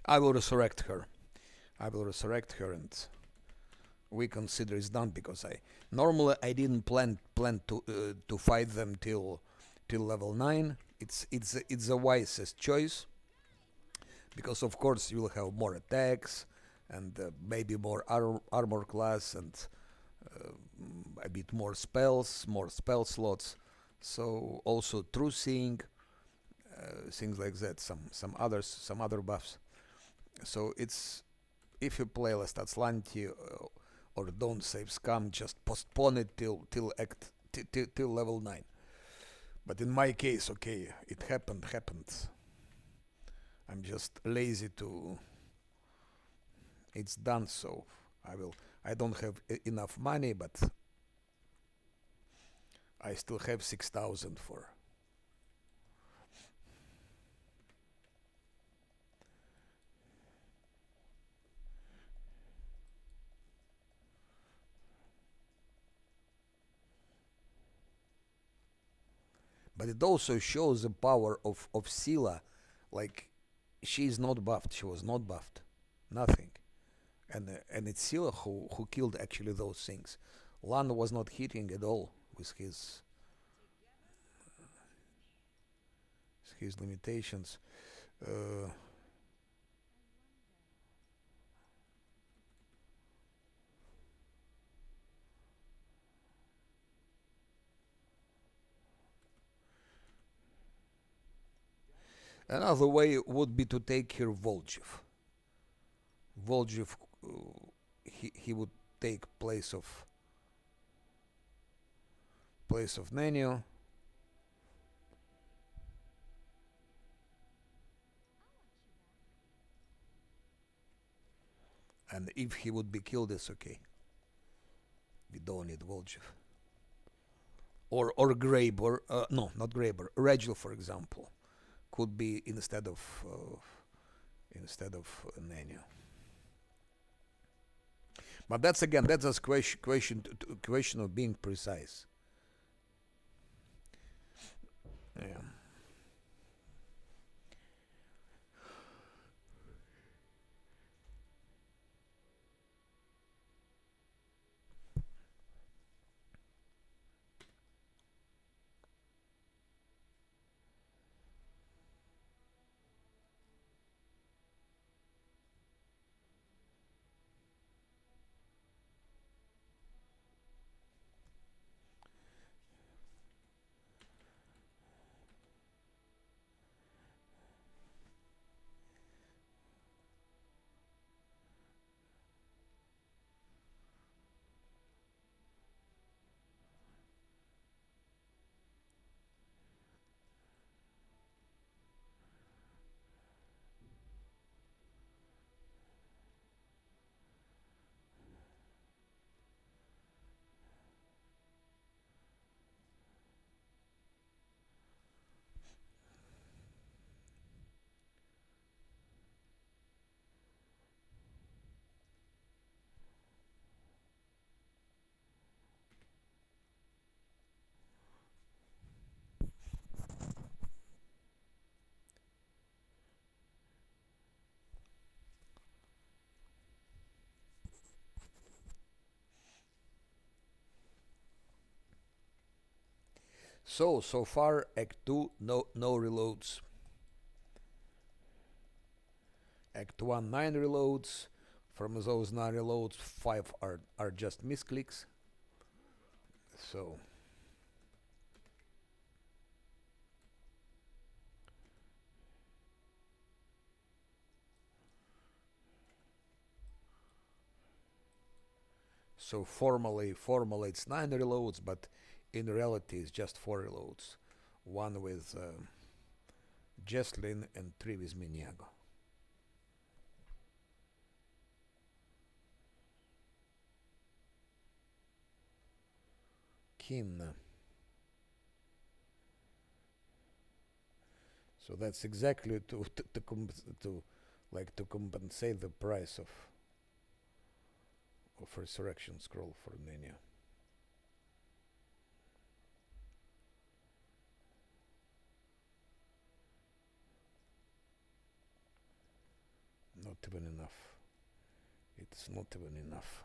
I will resurrect her. And we consider it's done, because I normally I didn't plan to fight them till level 9. It's the wisest choice, because of course you will have more attacks and maybe more armor class and a bit more spell slots. So also truthing, things like that. Some other buffs. So it's, if you play Lestat Slanti or don't Savescam, just postpone it till level 9. But in my case, okay, it happened. I'm just lazy to. It's done, so I don't have enough money, but I still have 6,000 for. But it also shows the power of Scylla. Like, she's not buffed. She was not buffed. Nothing. And it's Scylla who killed actually those things. Lan was not hitting at all with his limitations. Uh, Another way would be to take here Voljev. Voljev, he would take place of Nenio. And if he would be killed, it's okay. We don't need Voljev. Or Graber, no, not Graber. Regil, for example, could be instead of Nenio. But that's a question of being precise. Yeah. So far, Act 2, no reloads. Act 1, 9 reloads. From those 9 reloads, 5 are just misclicks. So formally it's 9 reloads, but in reality it's just 4 reloads. 1 with Jesslyn and 3 with Miniago. Kin. So that's exactly to compensate the price of Resurrection Scroll for Nenia. Not even enough. It's not even enough.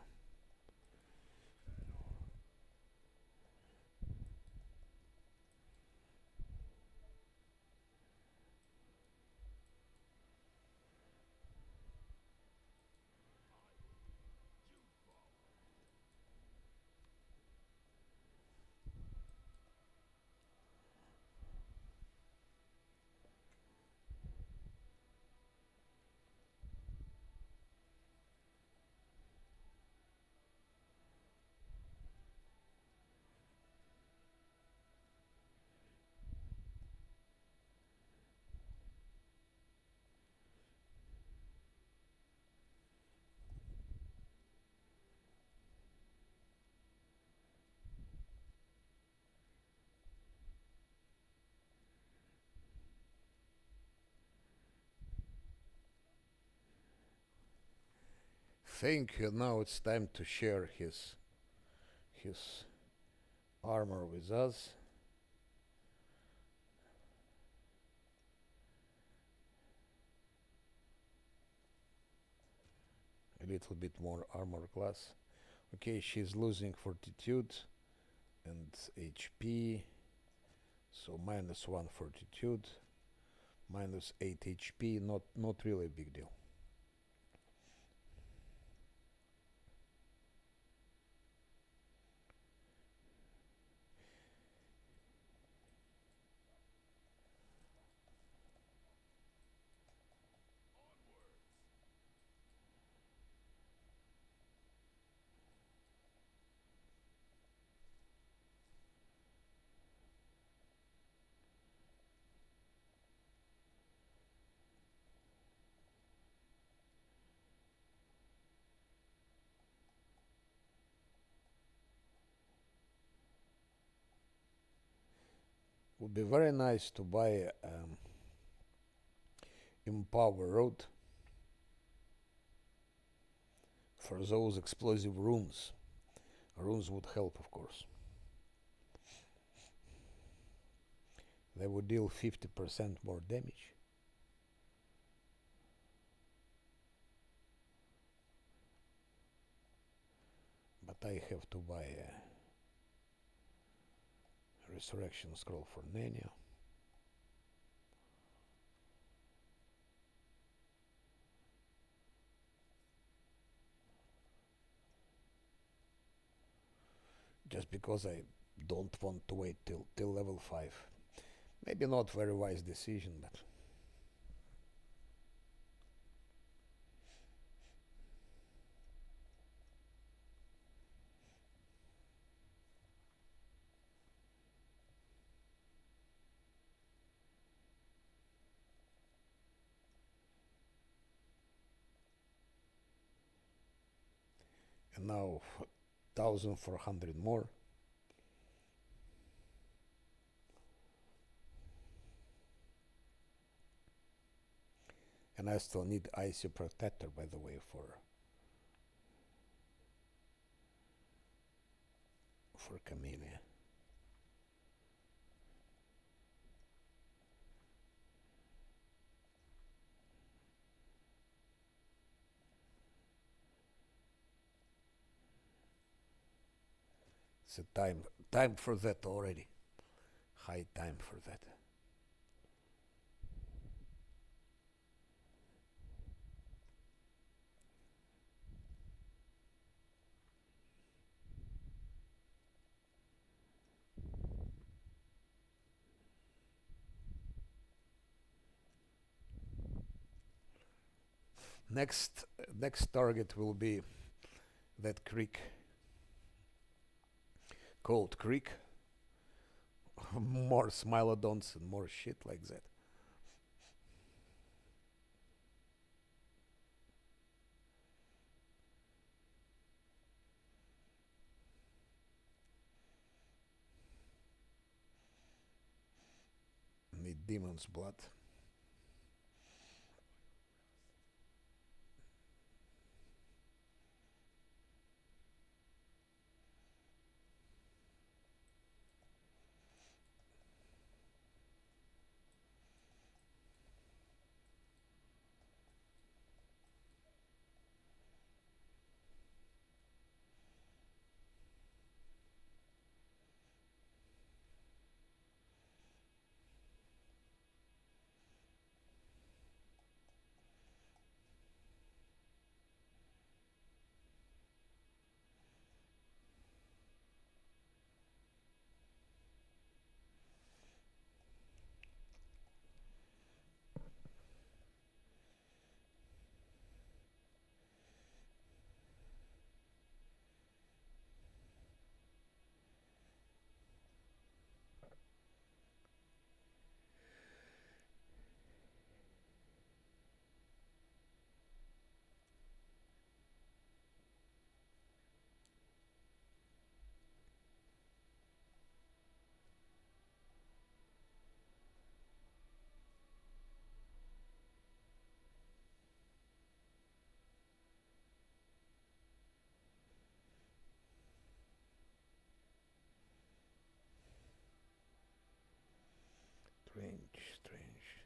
Think now it's time to share his armor with us. little bit more armor class. Okay, she's losing fortitude and HP, so -1 fortitude, -8 HP, not really a big deal. Would be very nice to buy Empower Road for those explosive rooms. Runes would help, of course. They would deal 50% more damage. But I have to buy a Resurrection Scroll for Nania. Just because I don't want to wait till level 5. Maybe not very wise decision, but and now 1400 more. And I still need Icy Protector, by the way, for Camellia. It's a time for that already. High time for that. Next target will be that creek, Cold Creek. More Smilodons and more shit like that. Need Demon's Blood. Strange.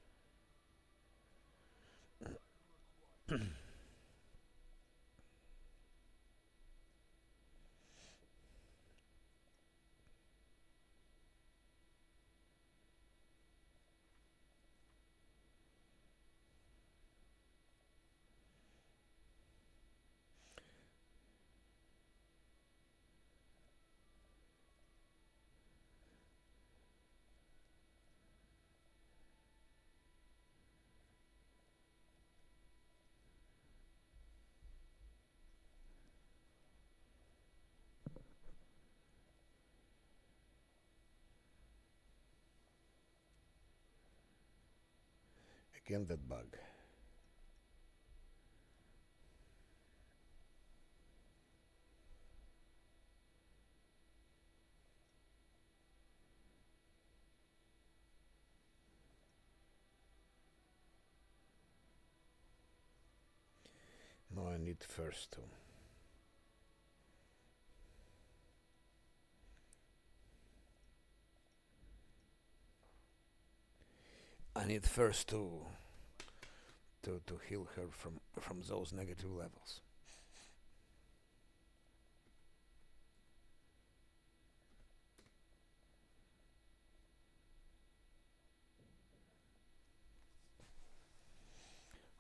Again that bug. No, I need first to. I need first to heal her from those negative levels.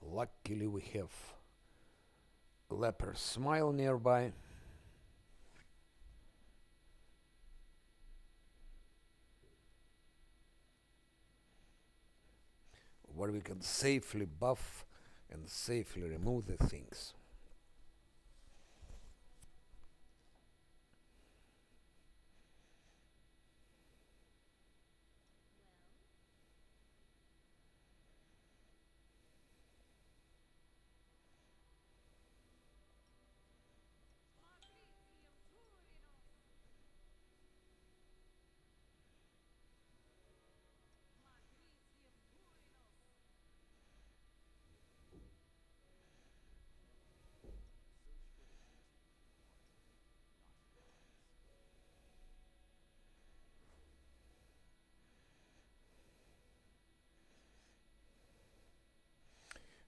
Luckily we have Leper Smile nearby. Where we can safely buff and safely remove the things.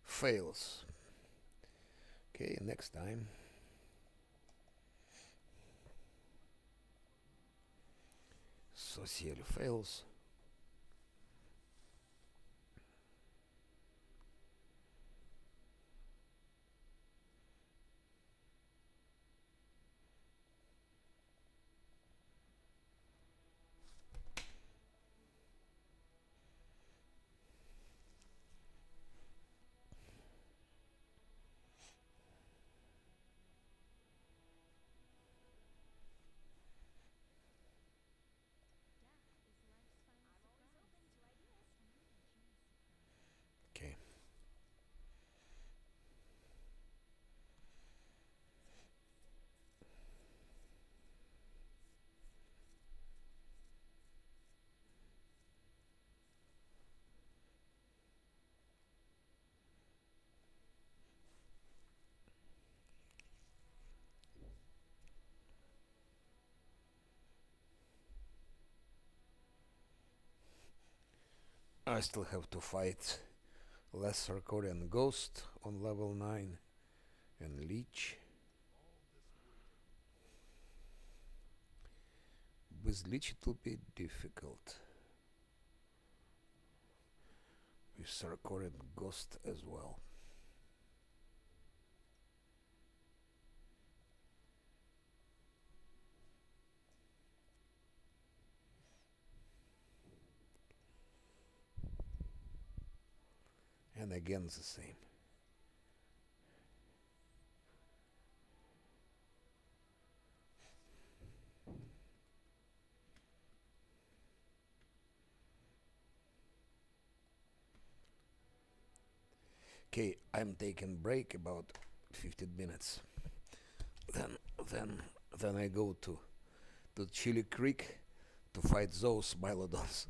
Fails. Okay, next time. Social fails. Okay. I still have to fight Lesser Korean Ghost on level 9 and Leech. With Leech it will be difficult. With Sarkoran Ghost as well. And again the same. Okay, I'm taking break about 15 minutes. Then then I go to Chili Creek to fight those Mylodons.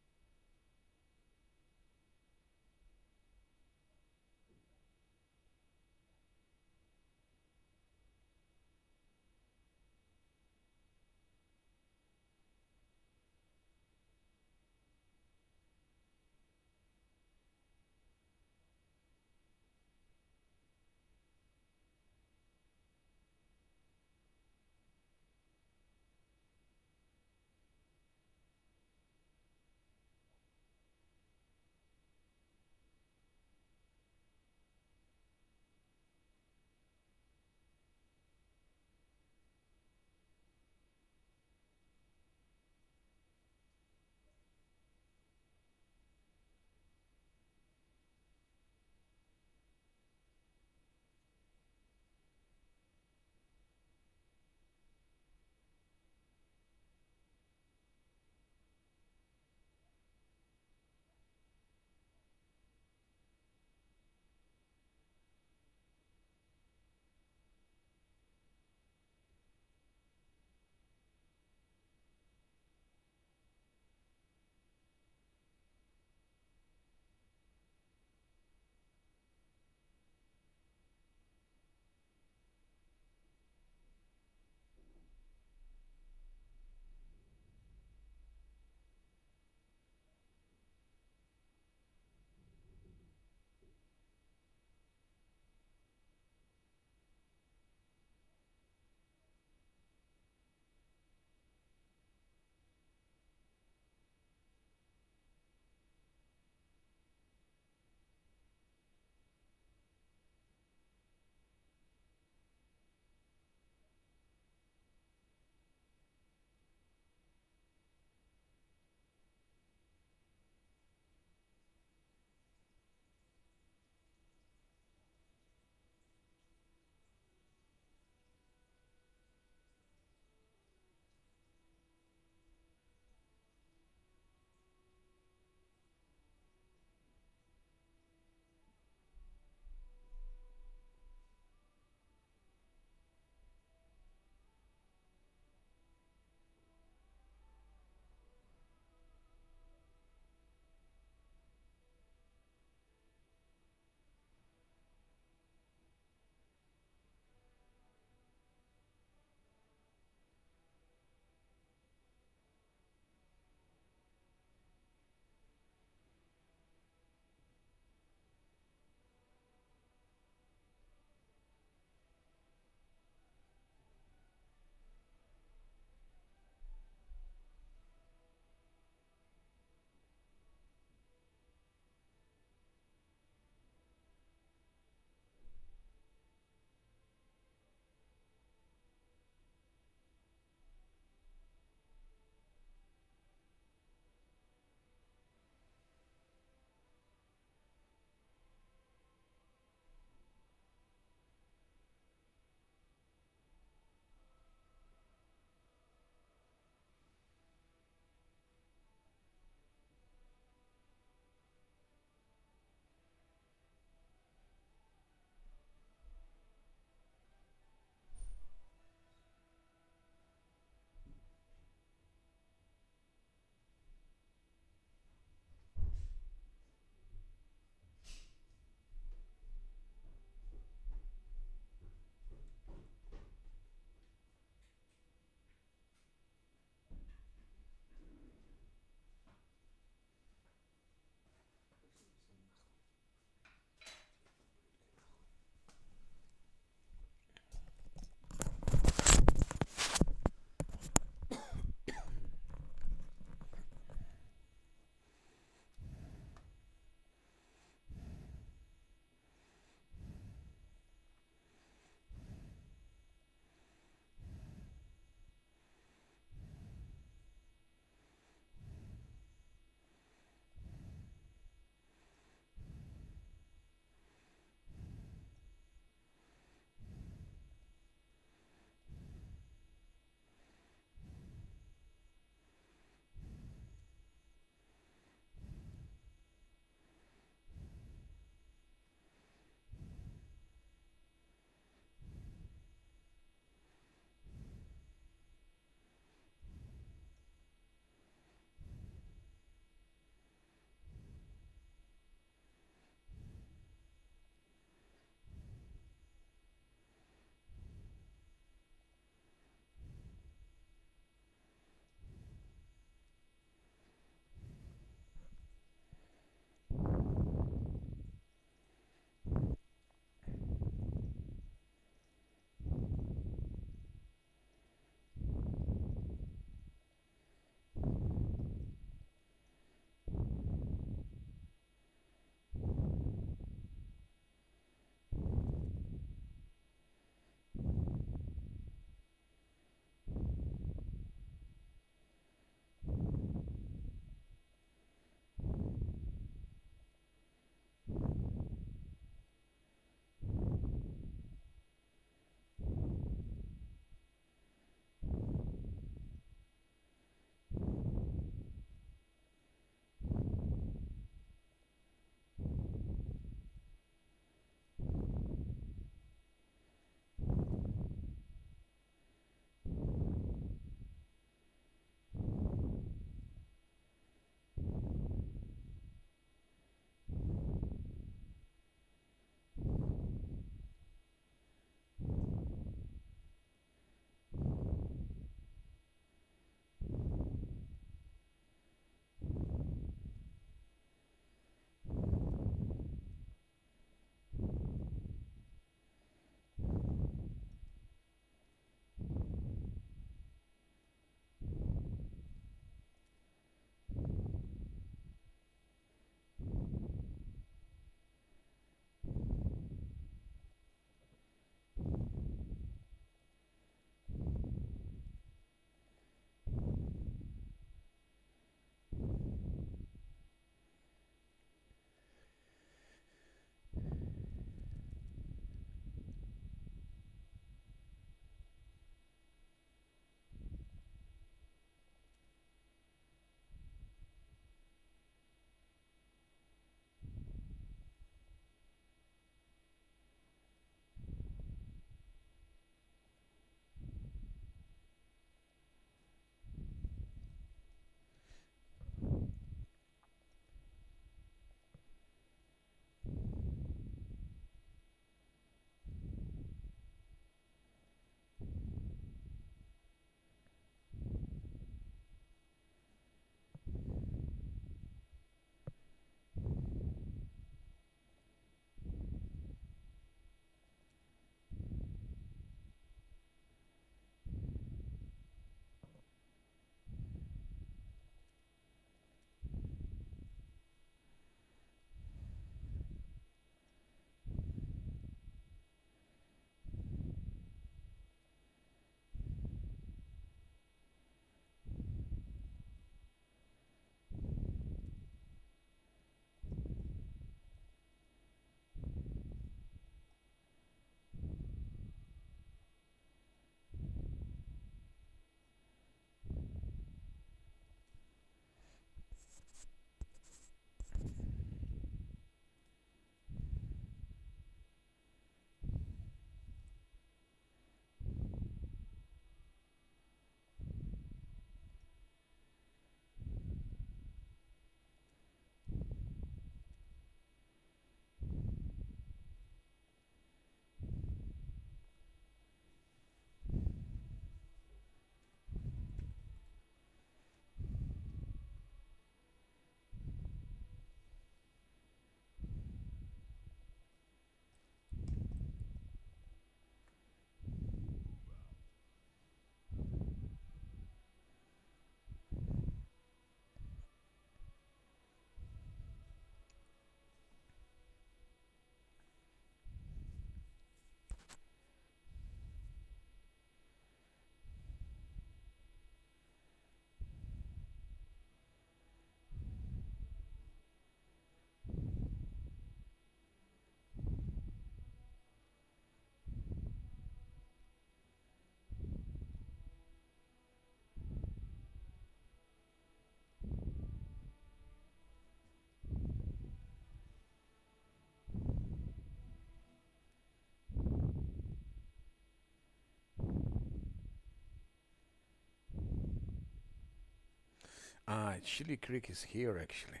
Ah, Chili Creek is here actually.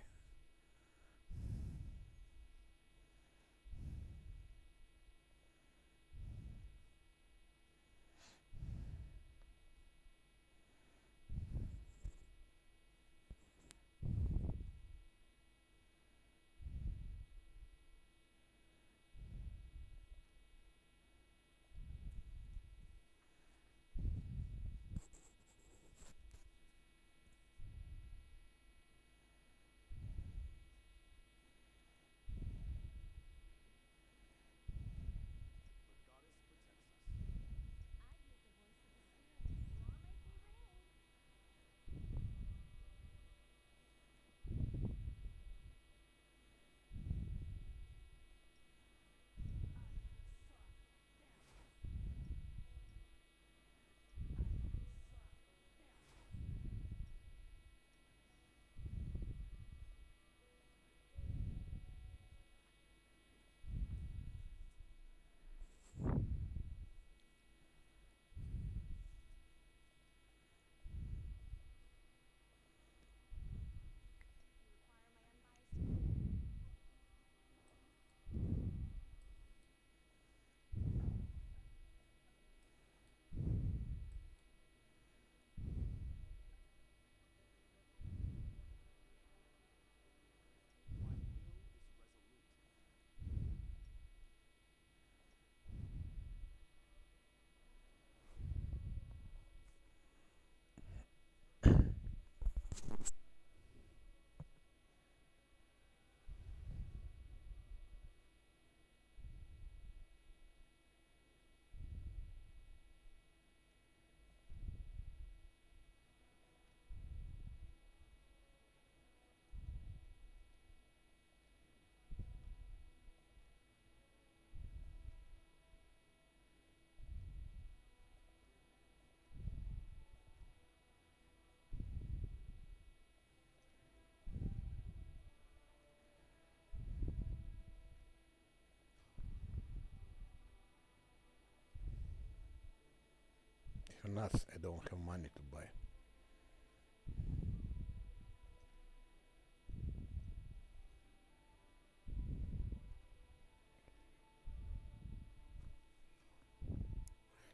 You're nuts. I don't have money to buy.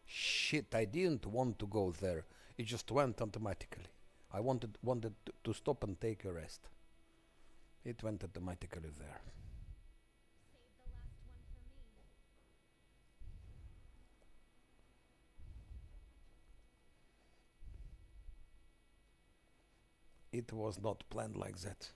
Shit, I didn't want to go there. It just went automatically. I wanted to stop and take a rest. It went automatically there. It was not planned like that.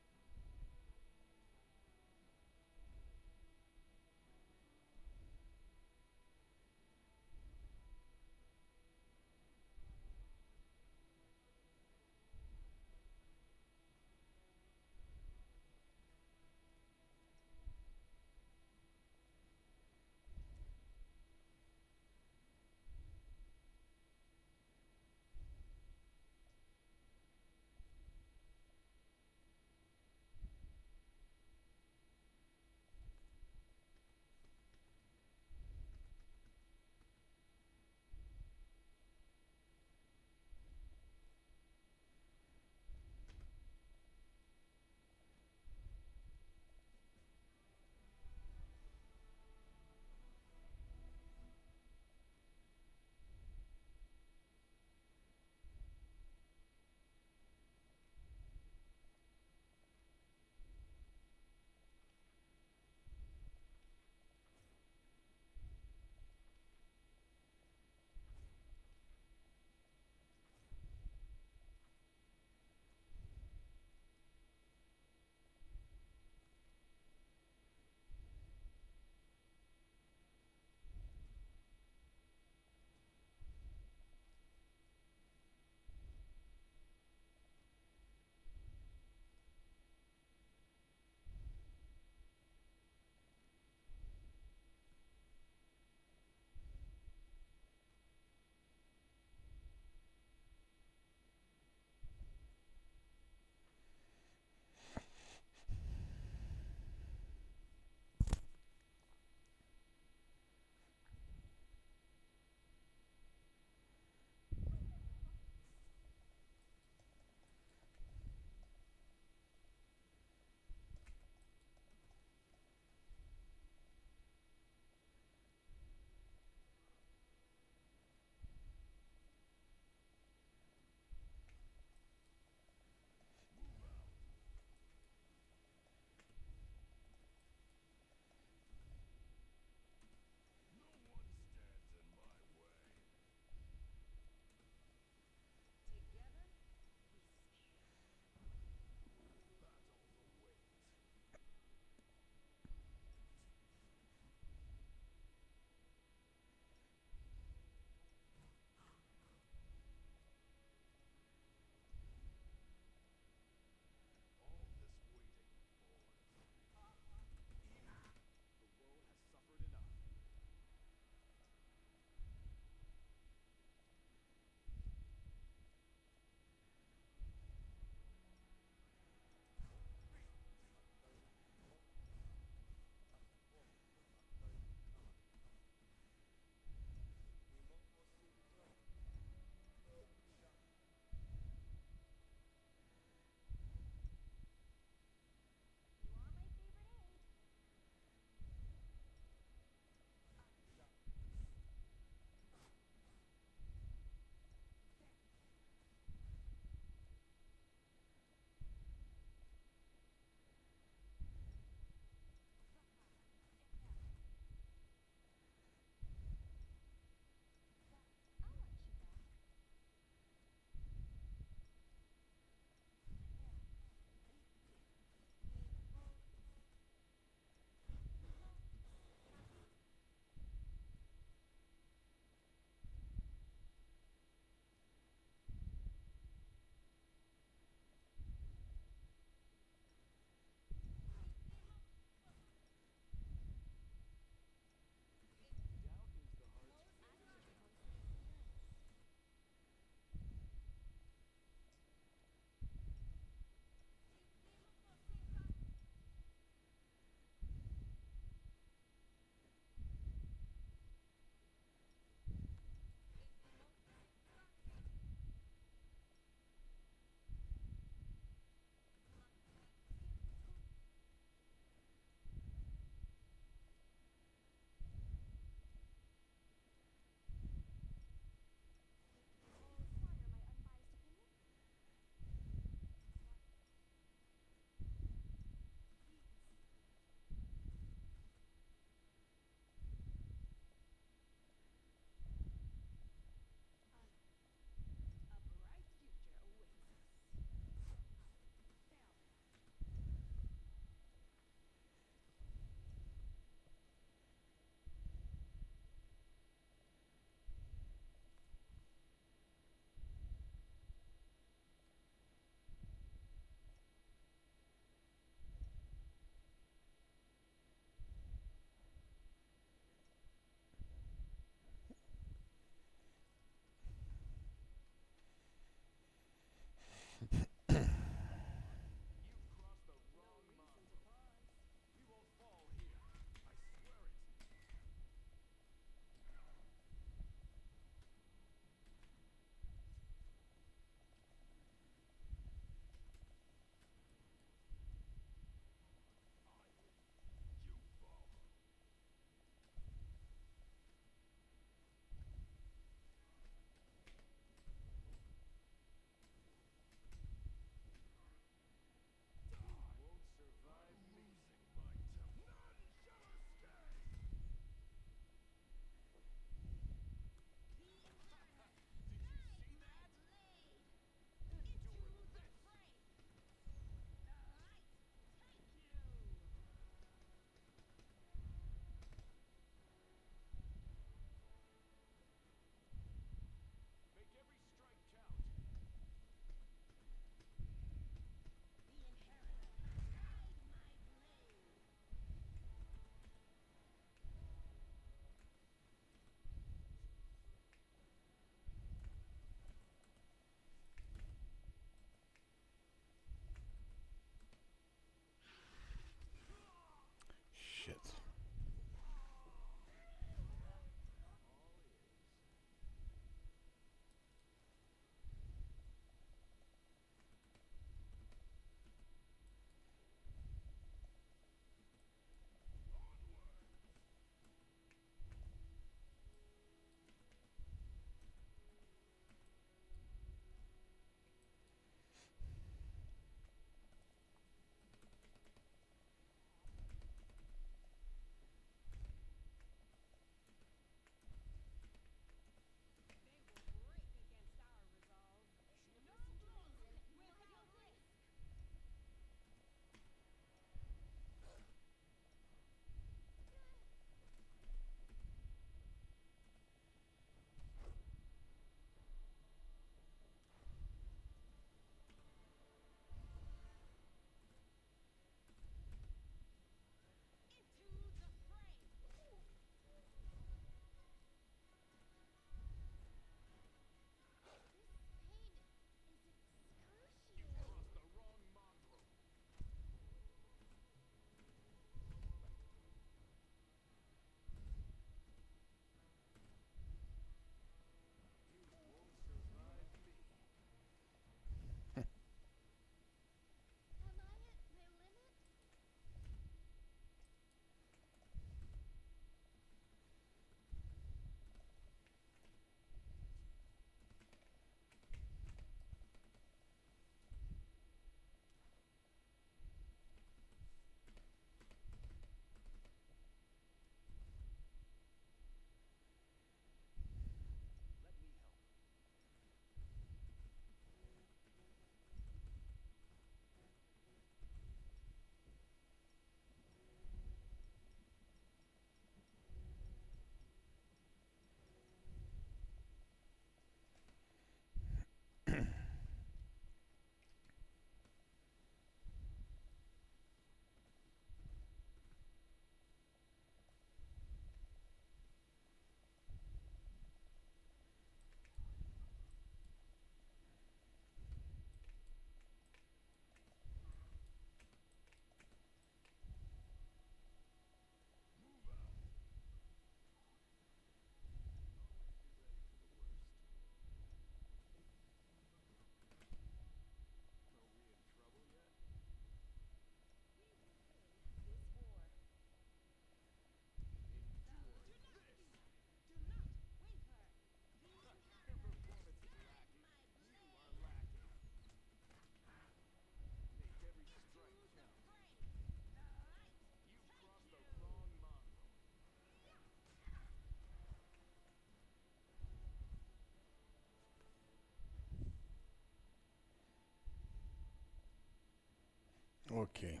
Okay.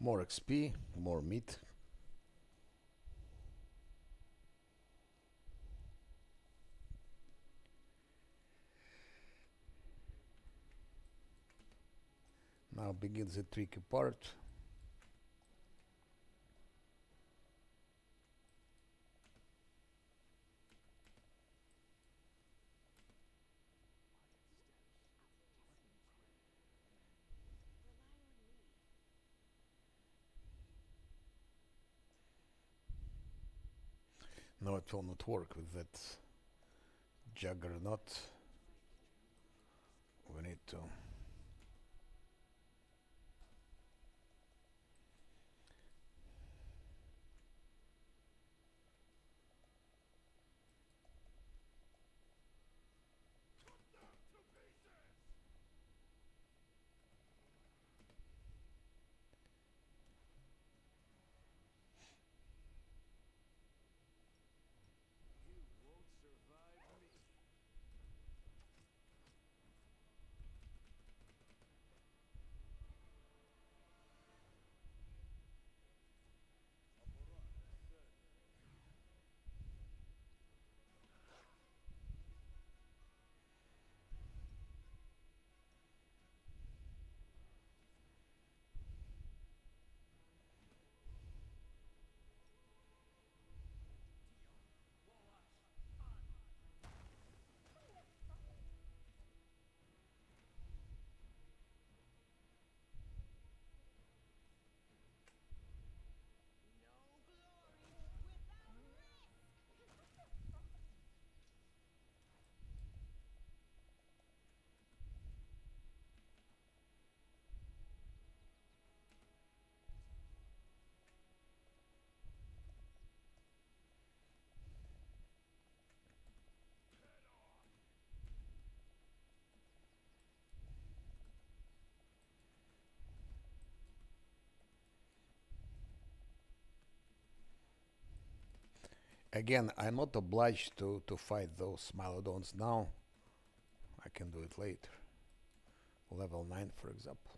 More XP, more meat. Now begins the tricky part. No, it will not work with that juggernaut. We need to. Again, I'm not obliged to fight those Smilodons now. I can do it later. Level 9, for example.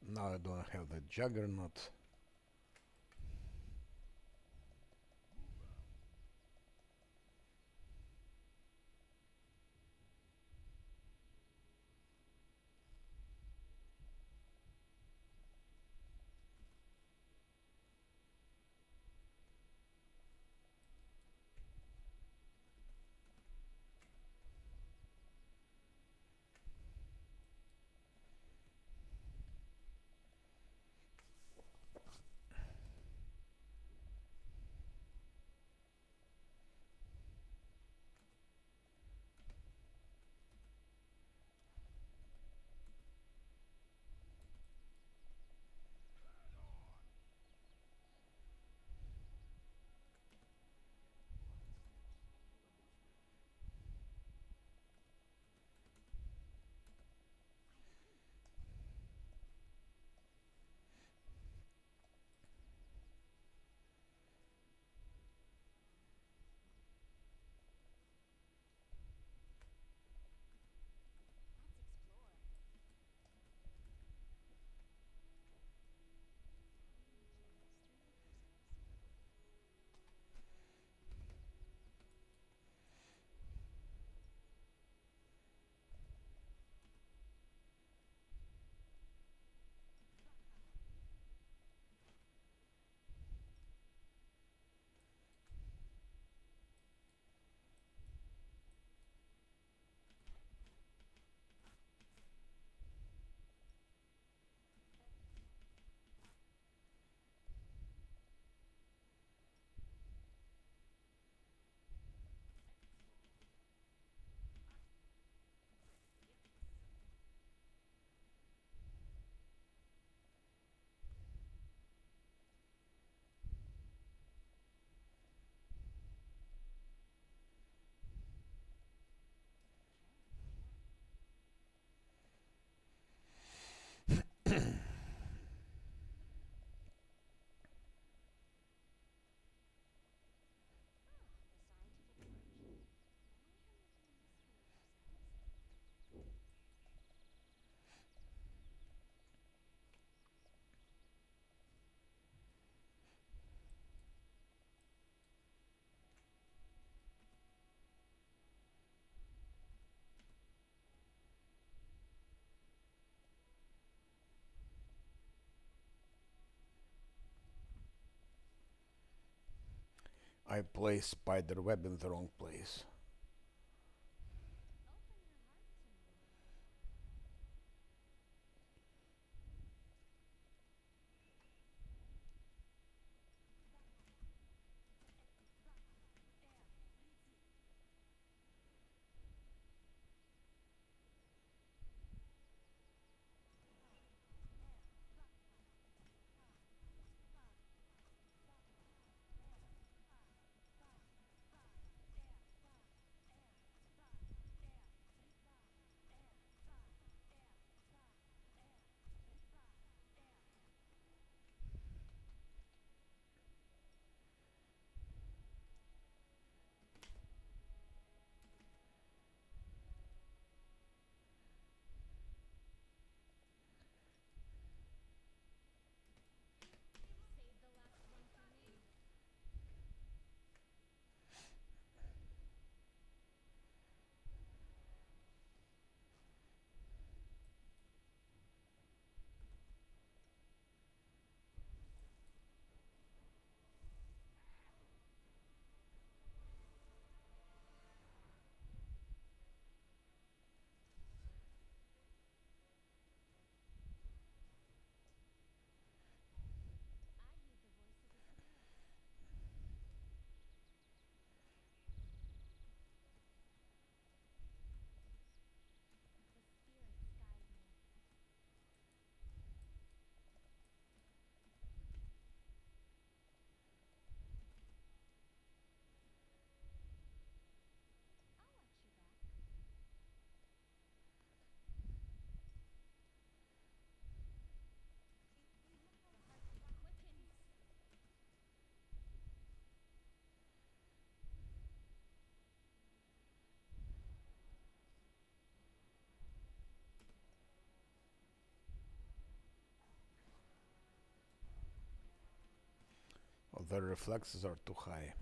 Now I don't have the juggernaut. I placed spider web in the wrong place. Oh, their reflexes are too high.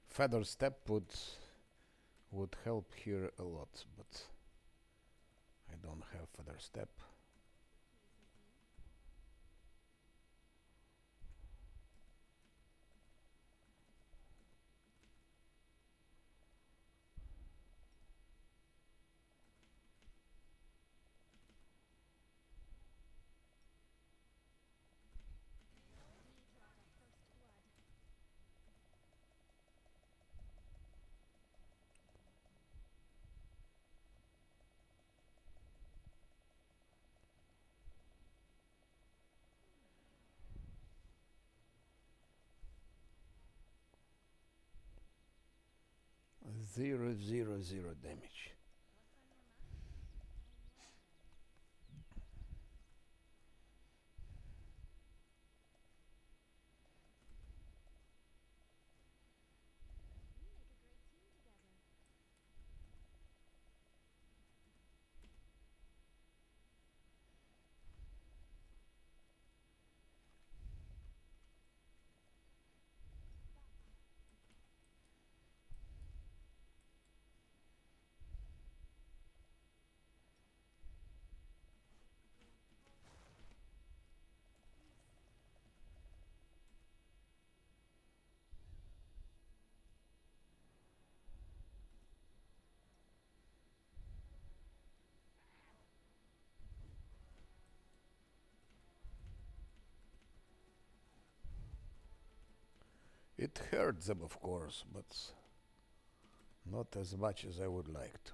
Feather step would help here a lot, but I don't have feather step. Zero, zero, zero damage. It hurts them, of course, but not as much as I would like to.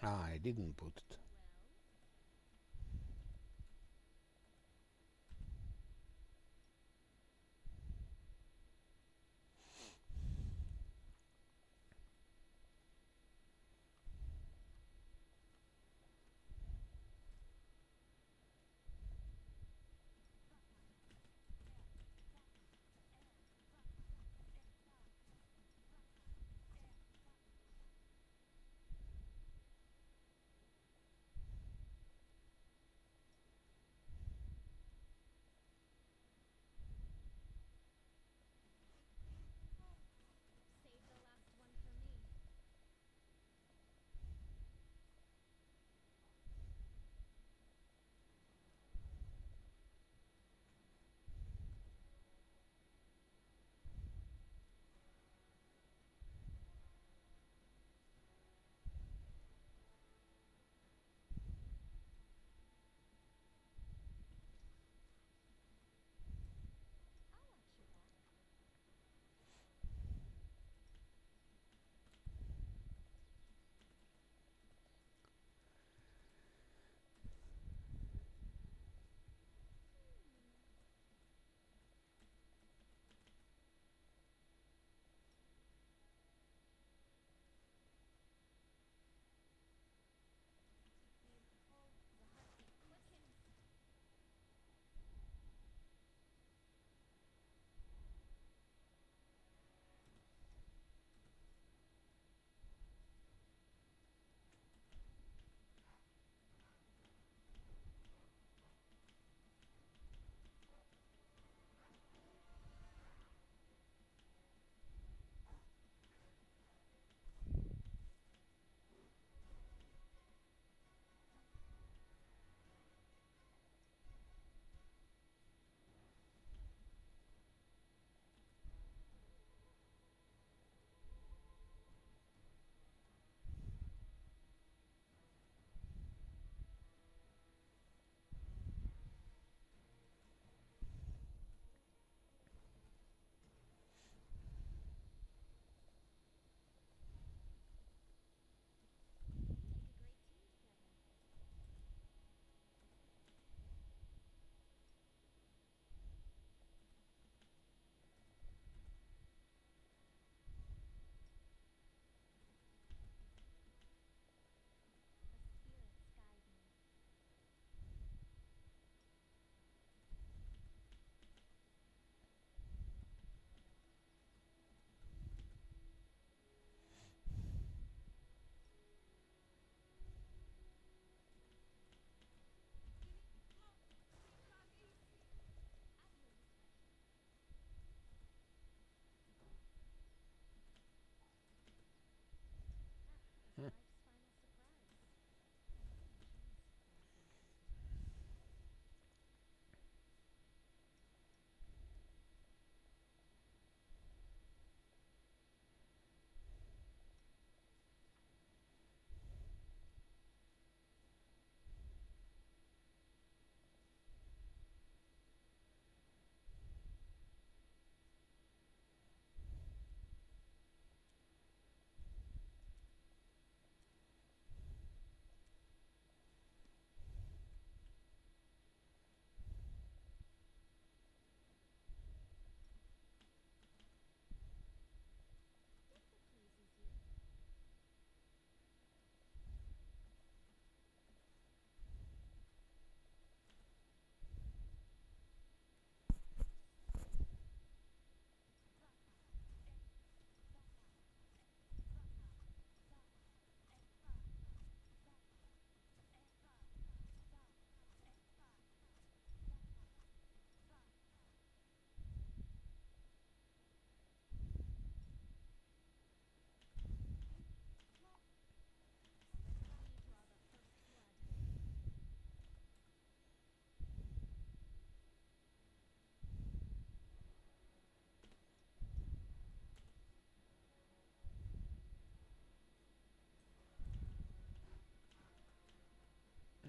Ah, I didn't put it.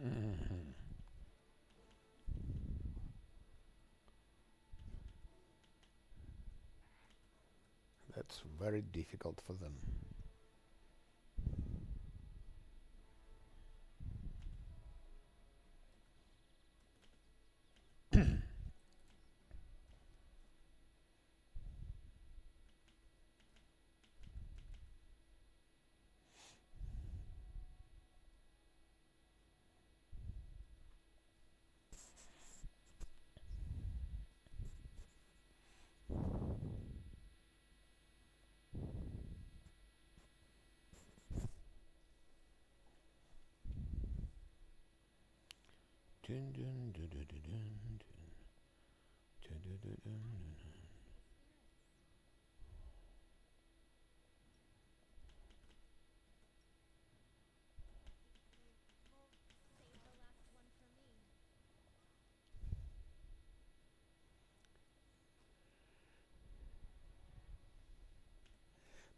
Mhm. That's very difficult for them.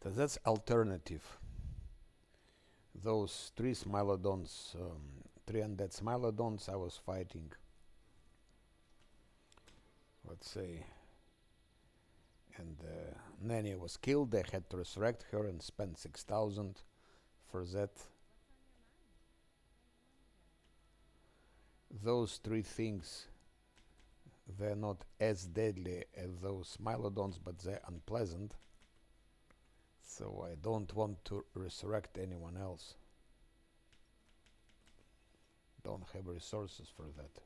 So that's alternative. Those three smilodons, three undead smilodons I was fighting. Let's say, and Nanny was killed. They had to resurrect her and spend 6,000 for that. Those three things, they're not as deadly as those smilodons, but they're unpleasant. So I don't want to resurrect anyone else. Don't have resources for that.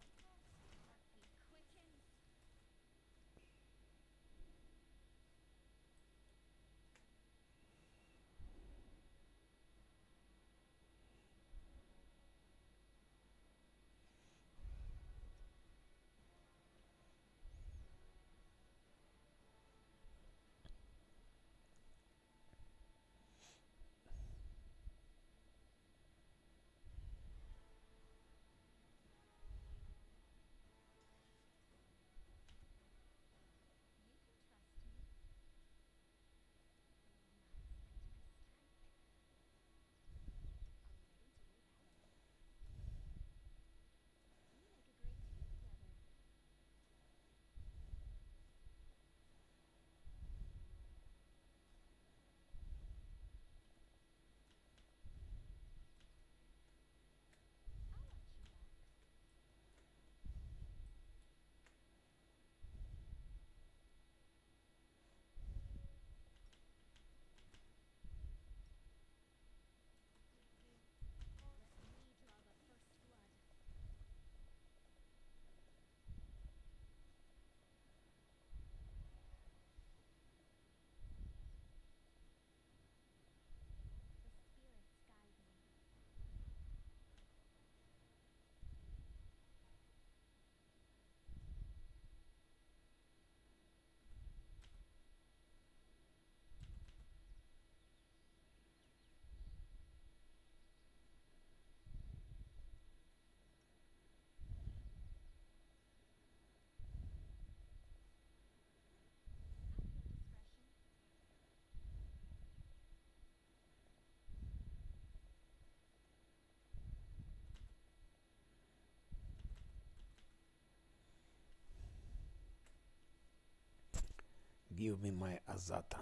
Give me my Azata.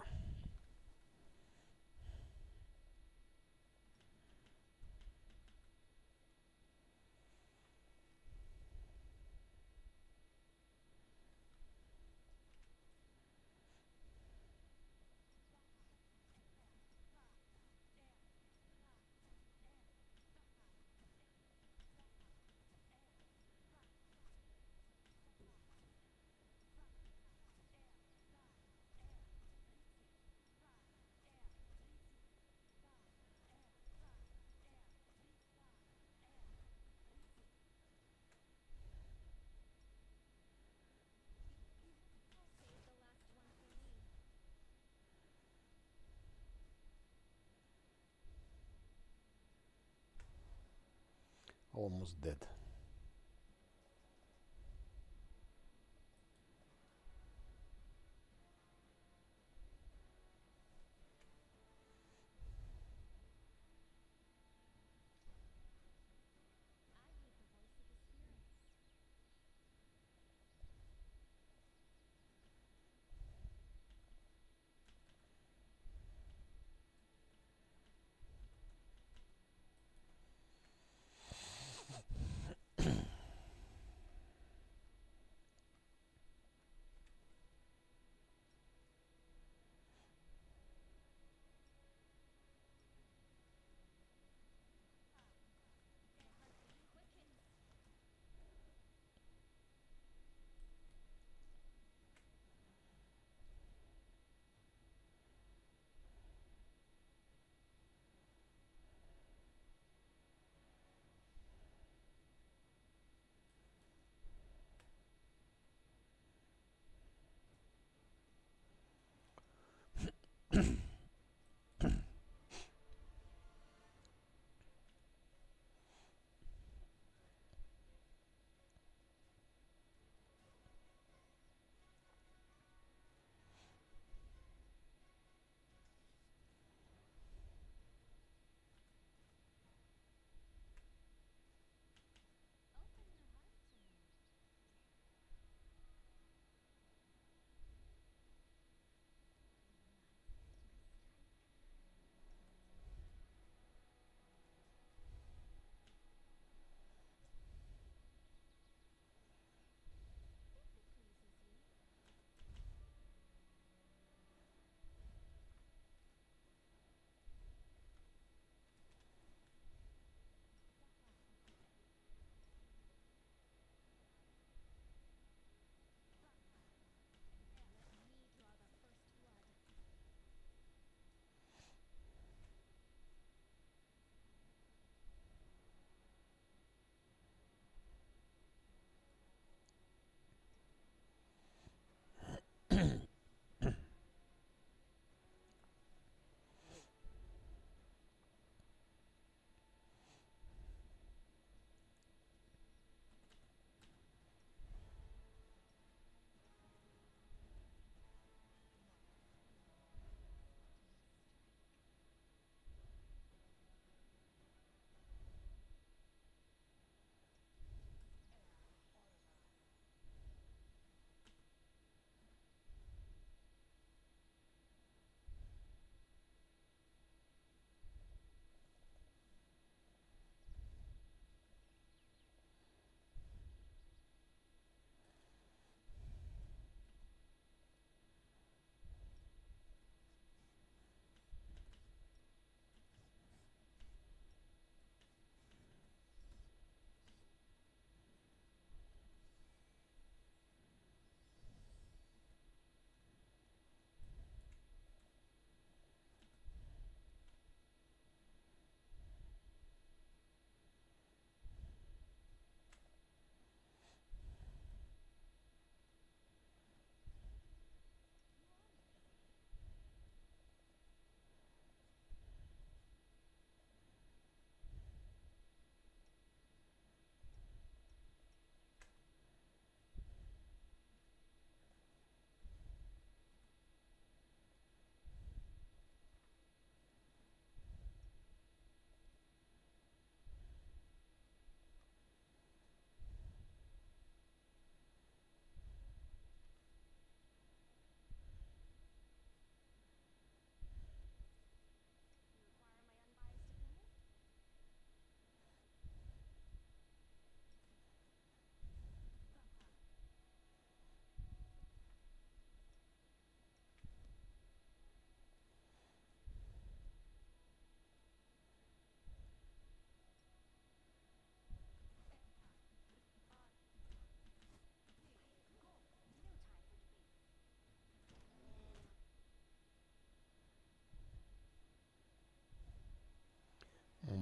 Almost dead.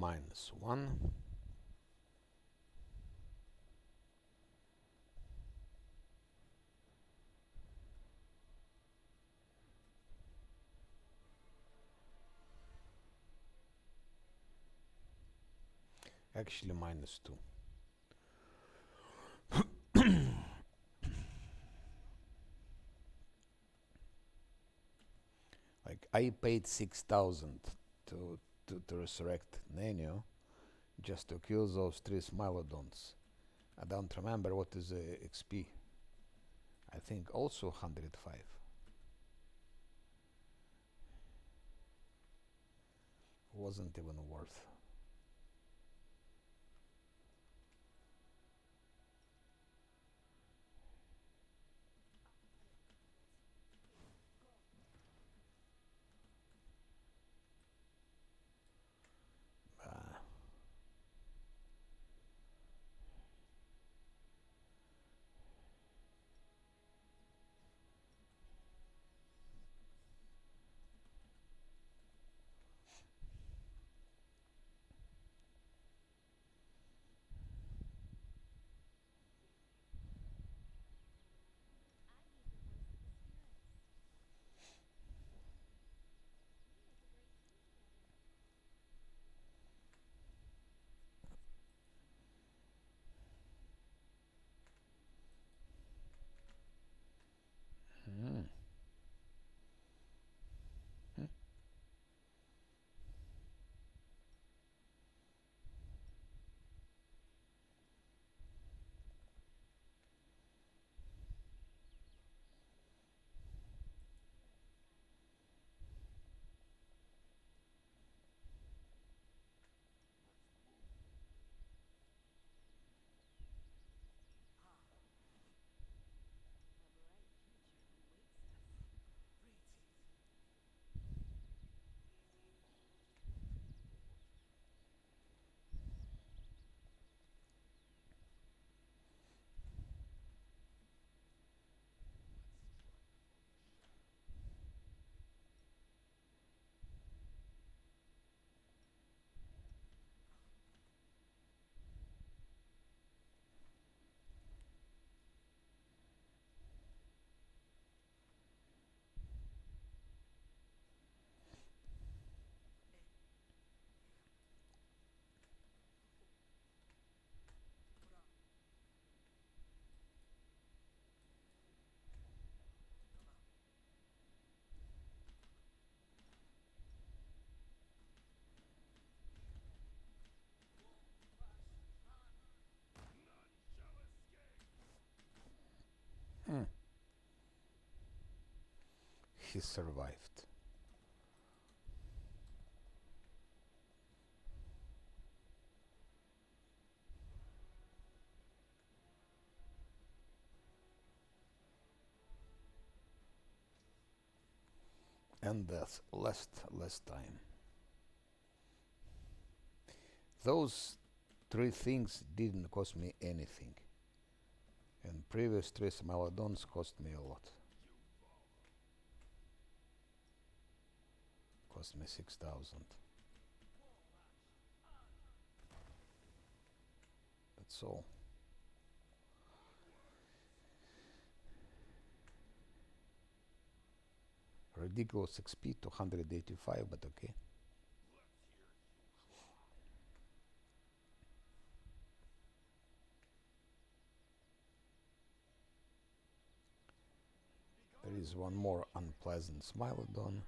-1. Actually -2. Like I paid 6,000 to resurrect Nenio just to kill those 3 Smilodons. I don't remember what is the XP. I think also 105. Wasn't even worth. Mm. Hmm. Hmm. He survived. And that's less time. Those 3 things didn't cost me anything. And previous 3 Smilodons cost me a lot. Cost me 6,000. That's all. Ridiculous XP, 285, but okay. There is one more unpleasant Smilodon.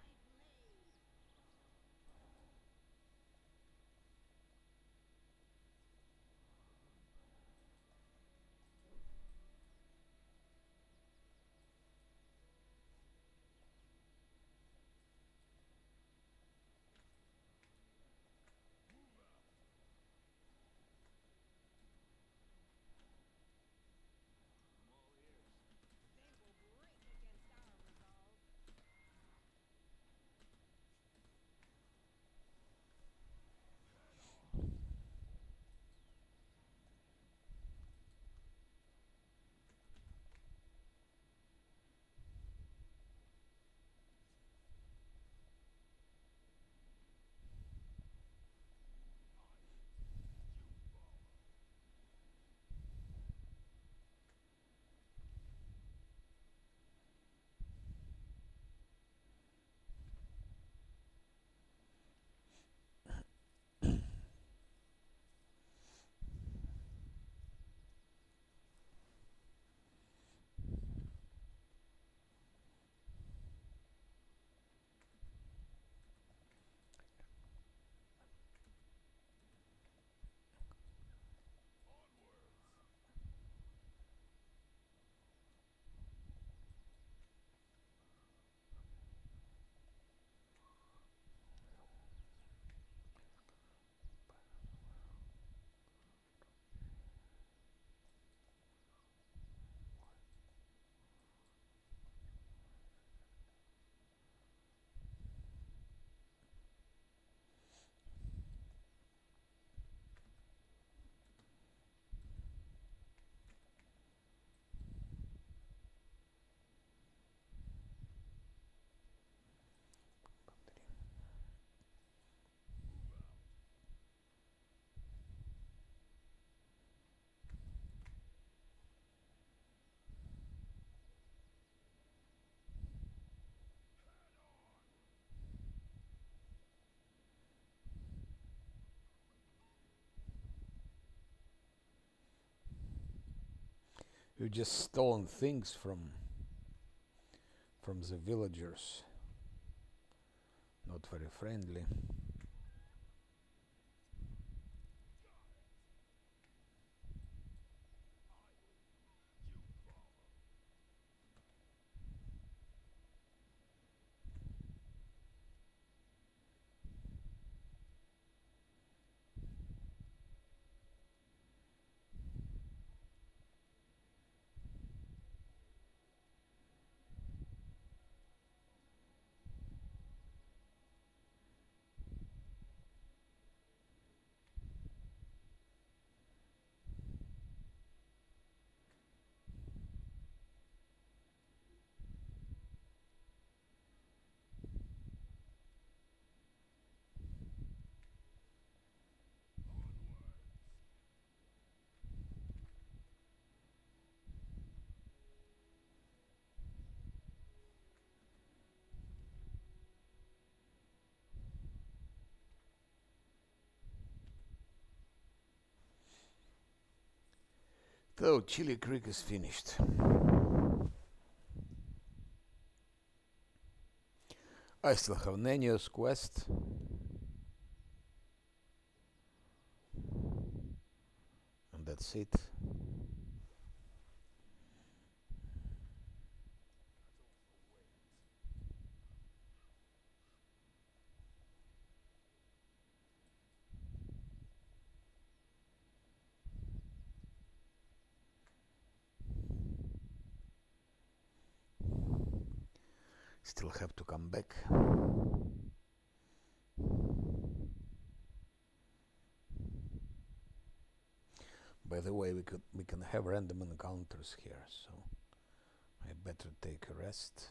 You just stolen things from the villagers. Not very friendly. So Chili Creek is finished. I still have Nenio's quest. And that's it. Still have to come back. By the way, we can have random encounters here, so I better take a rest.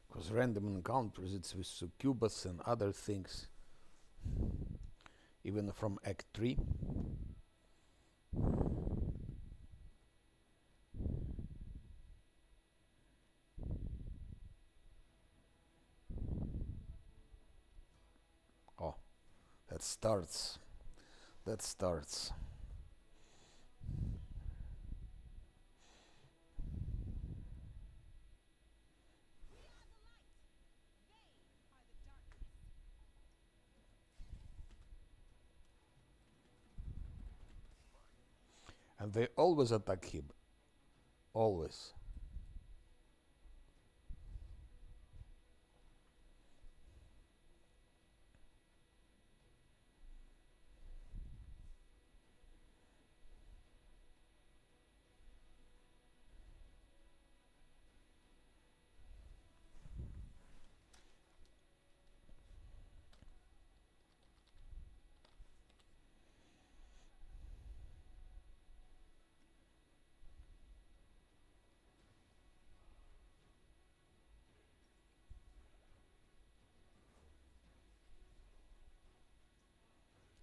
Because random encounters, it's with succubus and other things. Even from Act 3. Oh, that starts. That starts. And they always attack him. Always.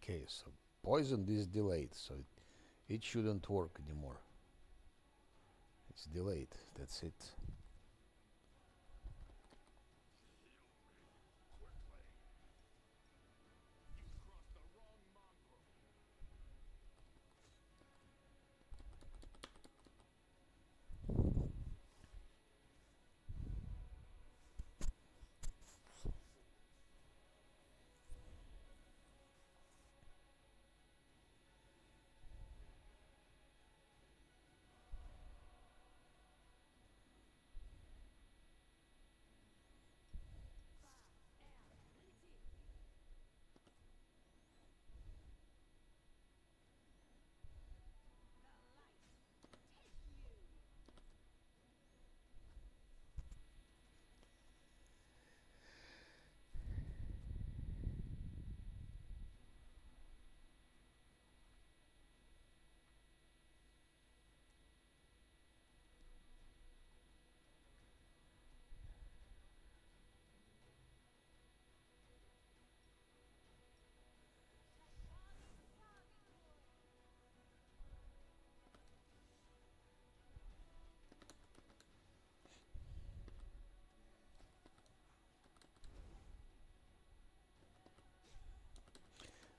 Okay, so poison is delayed, so it shouldn't work anymore. It's delayed, that's it.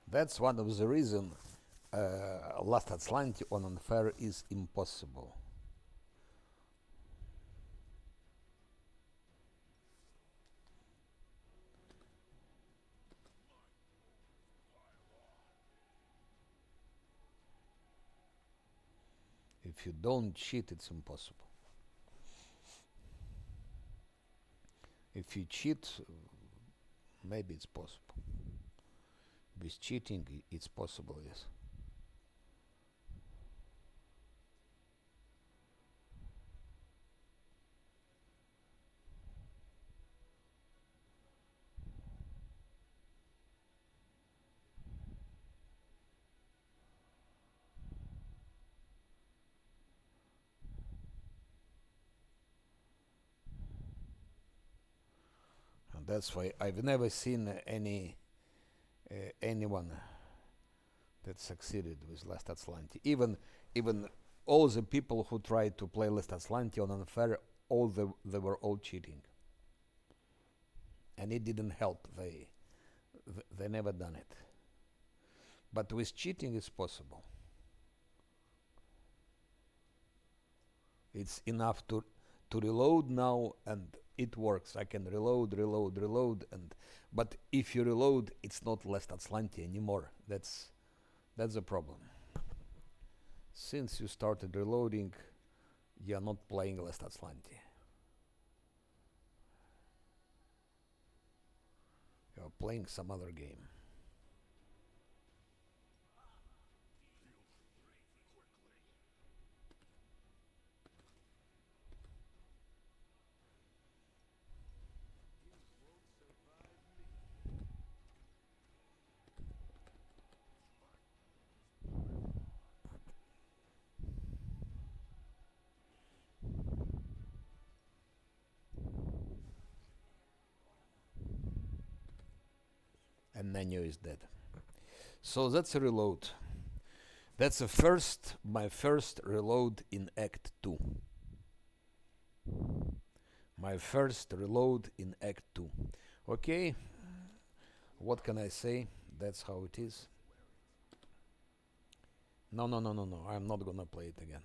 That's one of the reasons Last Atlantic on unfair is impossible. If you don't cheat, it's impossible. If you cheat, maybe it's possible. With cheating, it's possible, yes. And that's why I've never seen anyone that succeeded with Last Atlantic. Even all the people who tried to play Last Atlantic on unfair, they were all cheating, and it didn't help. They never done it. But with cheating, it's possible. It's enough to reload now, and it works. I can reload, and but if you reload, it's not Last Atlantic anymore. That's the problem. Since you started reloading, you're not playing Last Atlantic. You're playing some other game. And Nano is dead. So that's a reload. That's my first reload in Act 2. My first reload in Act 2. Okay, what can I say? That's how it is. No, I'm not gonna play it again.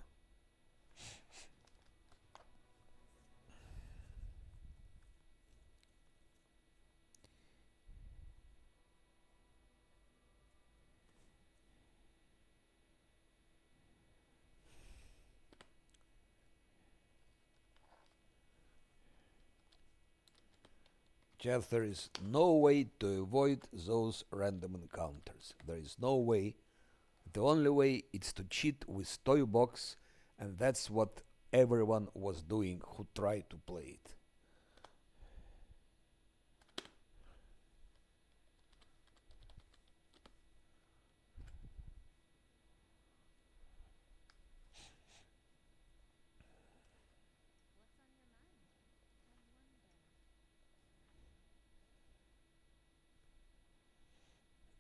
Just there is no way to avoid those random encounters. There is no way. The only way is to cheat with toy box, and that's what everyone was doing who tried to play it.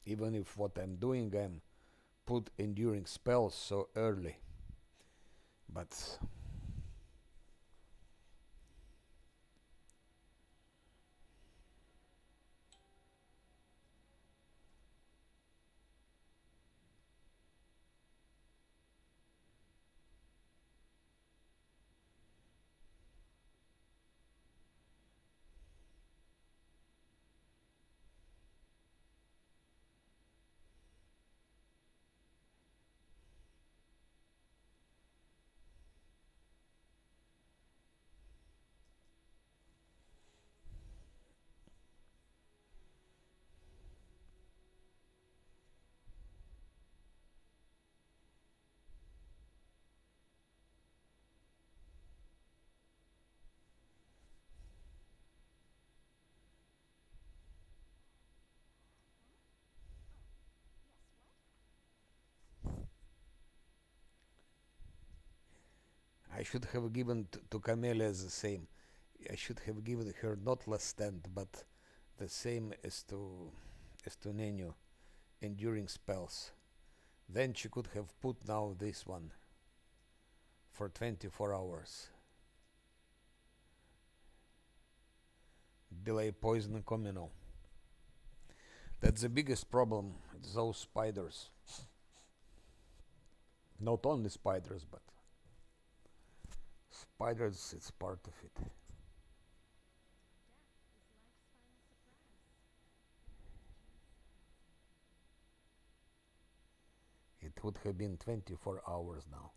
Even if what I'm doing, I'm put enduring spells so early. But I should have given to Camelia the same. I should have given her not last stand, but the same as to Neno, enduring spells. Then she could have put now this one for 24 hours. Delay poison communal. That's the biggest problem. It's those spiders. Not only spiders, but spiders. It's part of it. It would have been 24 hours now.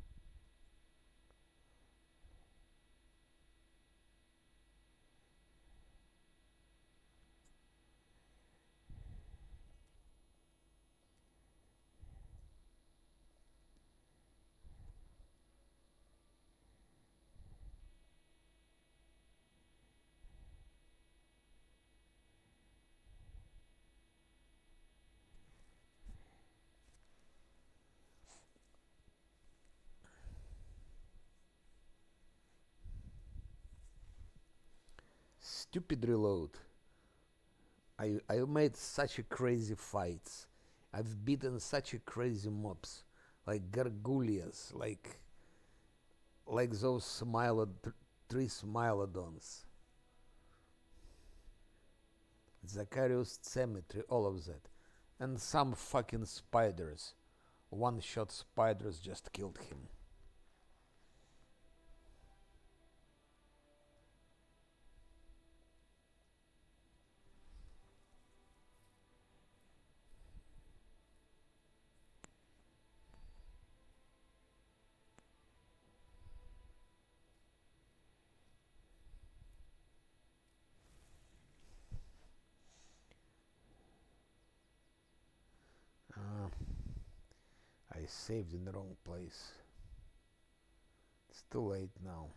Stupid reload. I made such a crazy fights. I've beaten such a crazy mobs, like gargoulias, like those three smilodons, Zacharias Cemetery, all of that, and some fucking spiders. One-shot spiders just killed him. Uh, I saved in the wrong place. It's too late now.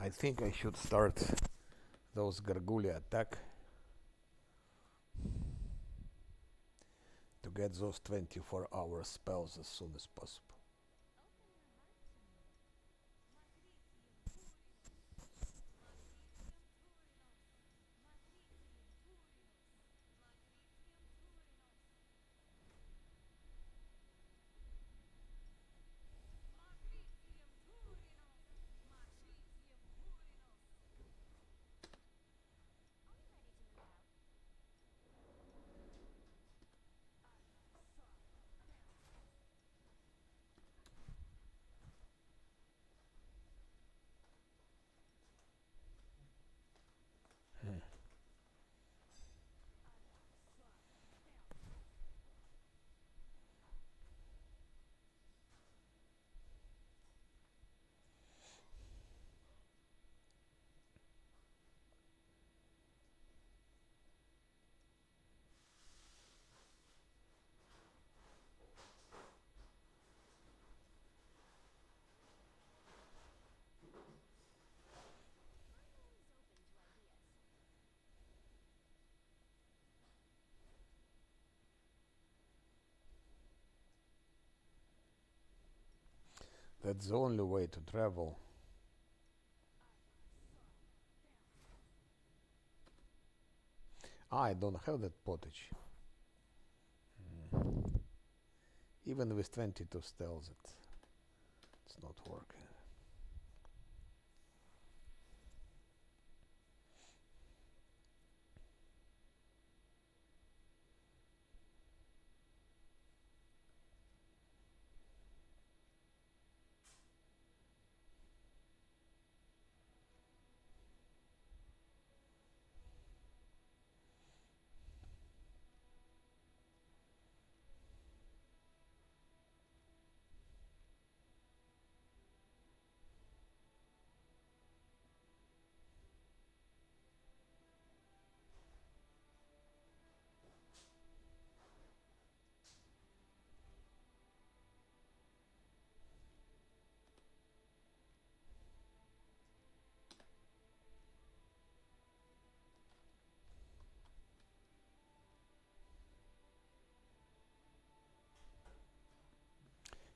I think I should start those Gargoulia attack to get those 24-hour spells as soon as possible. That's the only way to travel. I don't have that pottage. Even with 22 stells, it's not working.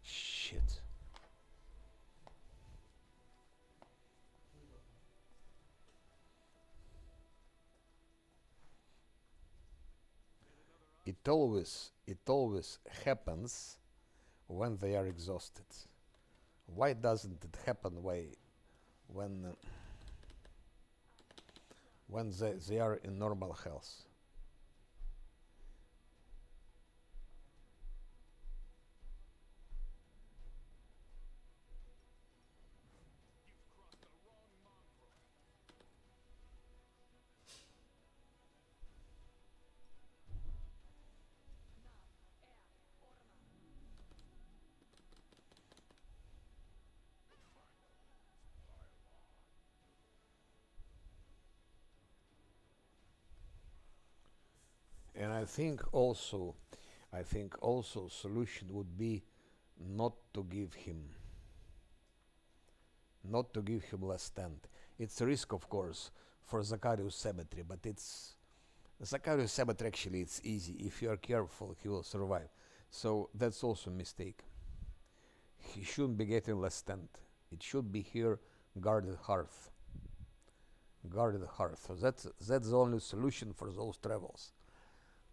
Shit. It always happens when they are exhausted. Why doesn't it happen when they are in normal health? And I think also solution would be not to give him not to give him less stand. It's a risk, of course, for Zacharias Cemetery, but it's Zacharias Cemetery. Actually, it's easy. If you are careful, he will survive. So that's also a mistake. He shouldn't be getting less stand. It should be here, guarded hearth. Guarded hearth. So that's the only solution for those travels.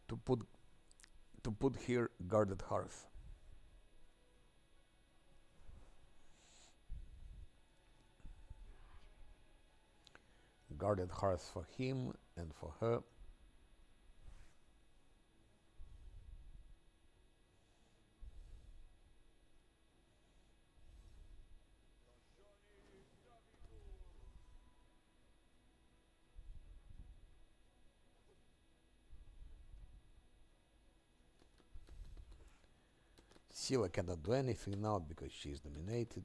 To put here guarded hearth. Guarded hearth for him and for her. Scylla cannot do anything now because she is dominated.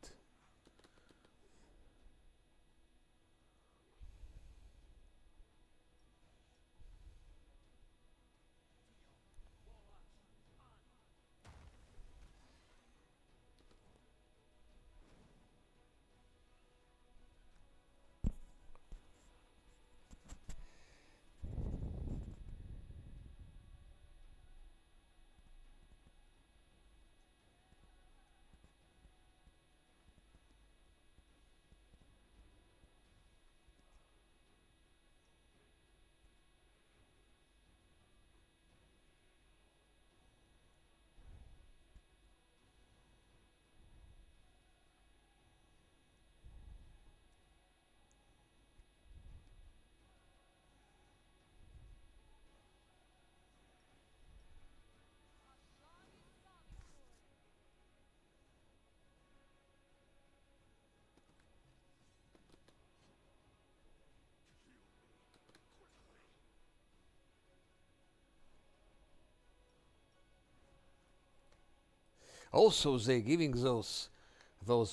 Also, they giving those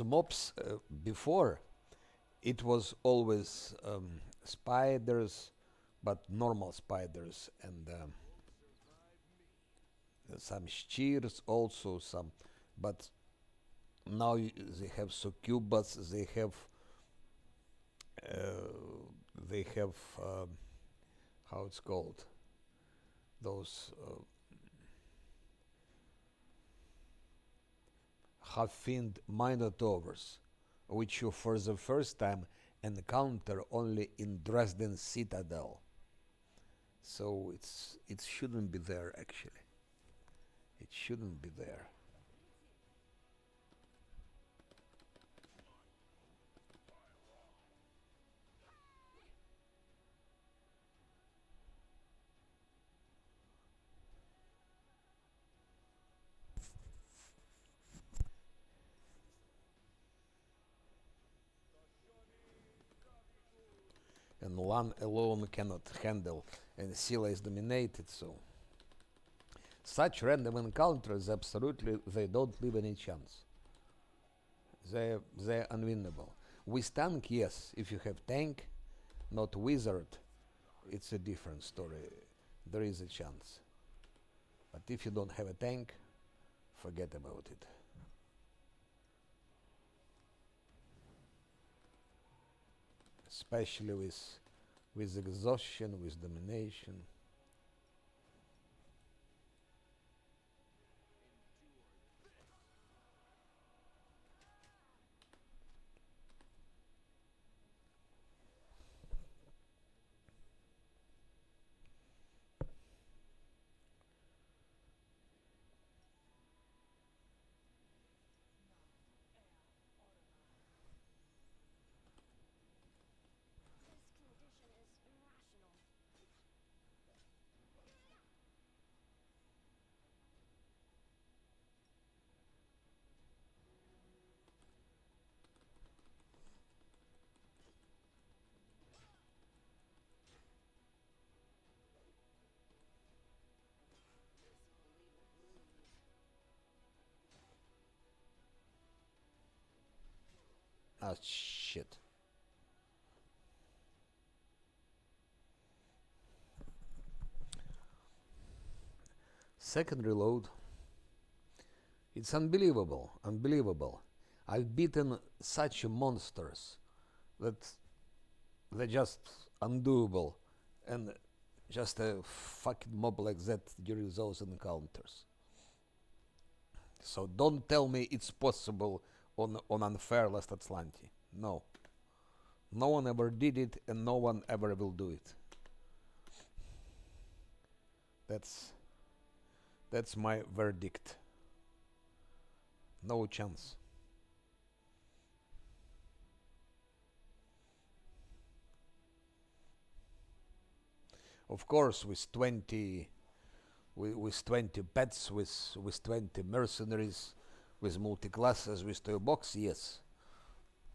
mobs before. It was always spiders, but normal spiders, and some shears also some. But now they have succubus. They have how it's called, those half-fiend minotaurs, which you for the first time encounter only in Dresden Citadel. So it shouldn't be there actually. It shouldn't be there. And one alone cannot handle, and Scylla is dominated, so such random encounters absolutely they don't leave any chance. They're unwinnable. With tank, yes, if you have tank, not wizard, it's a different story. There is a chance. But if you don't have a tank, forget about it. Especially with exhaustion, with domination. Ah, shit. Second reload. It's unbelievable, unbelievable. I've beaten such monsters that they're just undoable, and just a fucking mob like that during those encounters. So don't tell me it's possible on unfair Last Atlanti. No. No one ever did it, and no one ever will do it. That's that's my verdict. No chance. Of course, with 20 pets, with 20 mercenaries, with multi classes, with toy box, yes,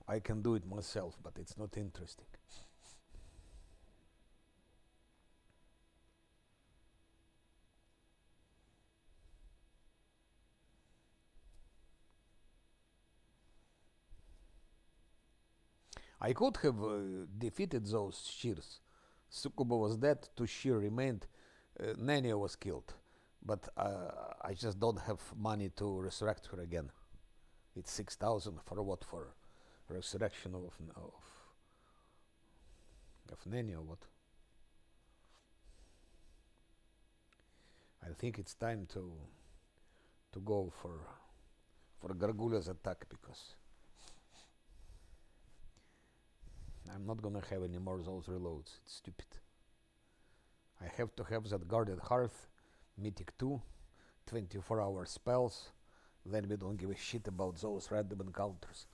I can do it myself, but it's not interesting. I could have defeated those shears. Sukuba was dead, two shear remained, Nania was killed. But I just don't have money to resurrect her again. It's 6,000 for what? For resurrection of Nania or what? I think it's time to go for Gargula's attack because I'm not gonna have any more of those reloads. It's stupid. I have to have that guarded hearth, mythic 2, 24-hour spells. Then we don't give a shit about those random encounters.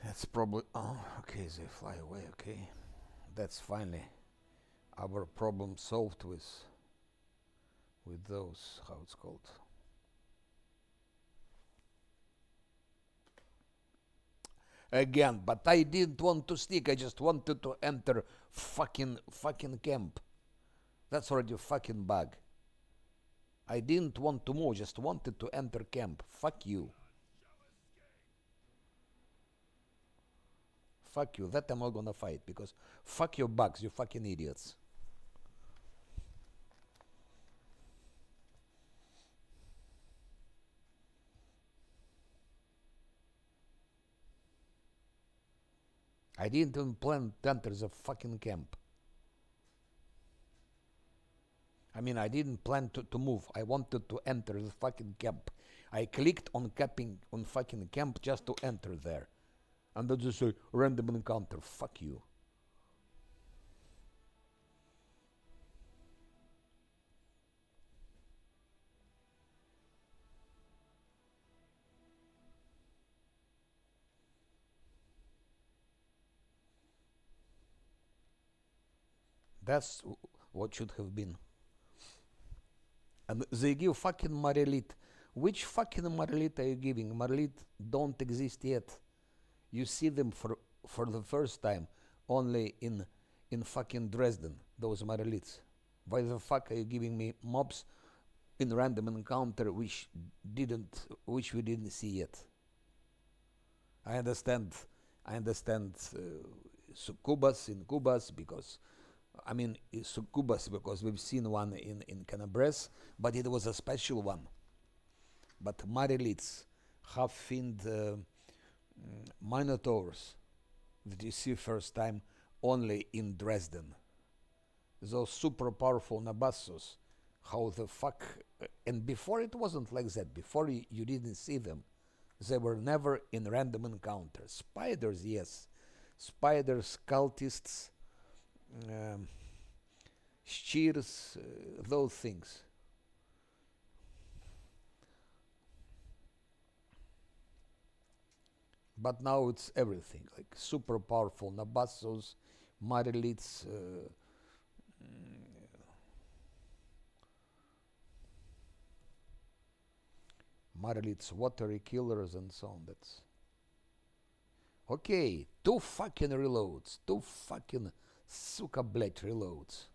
That's probably. Oh, okay, they fly away, okay. That's finally our problem solved with those, how it's called. Again, but I didn't want to sneak, I just wanted to enter fucking camp. That's already a fucking bug. I didn't want to move, just wanted to enter camp. Fuck you. Fuck you. That I'm not gonna fight because fuck your bugs, you fucking idiots. I didn't even plan to enter the fucking camp. I mean, I didn't plan to move. I wanted to enter the fucking camp. I clicked on camping on fucking camp just to enter there. And then just say random encounter. Fuck you. That's what should have been. And they give fucking Marelit. Which fucking Marelit are you giving? Marelit don't exist yet. You see them for the first time only in fucking Dresden. Those Marelits. Why the fuck are you giving me mobs in random encounter which we didn't see yet? I understand. I understand succubus in Cubas because I mean succubus because we've seen one in Canabres, but it was a special one. But Marelits have find minotaurs that you see first time only in Dresden. Those super powerful Nabassos. How the fuck? And before it wasn't like that. Before you didn't see them. They were never in random encounters. Spiders, yes. Spiders, cultists, um, shears, those things. But now it's everything. Like super powerful Nabassos, Marelites, Marelites, watery killers, and so on. That's okay. Two fucking reloads. Two fucking suka blech reloads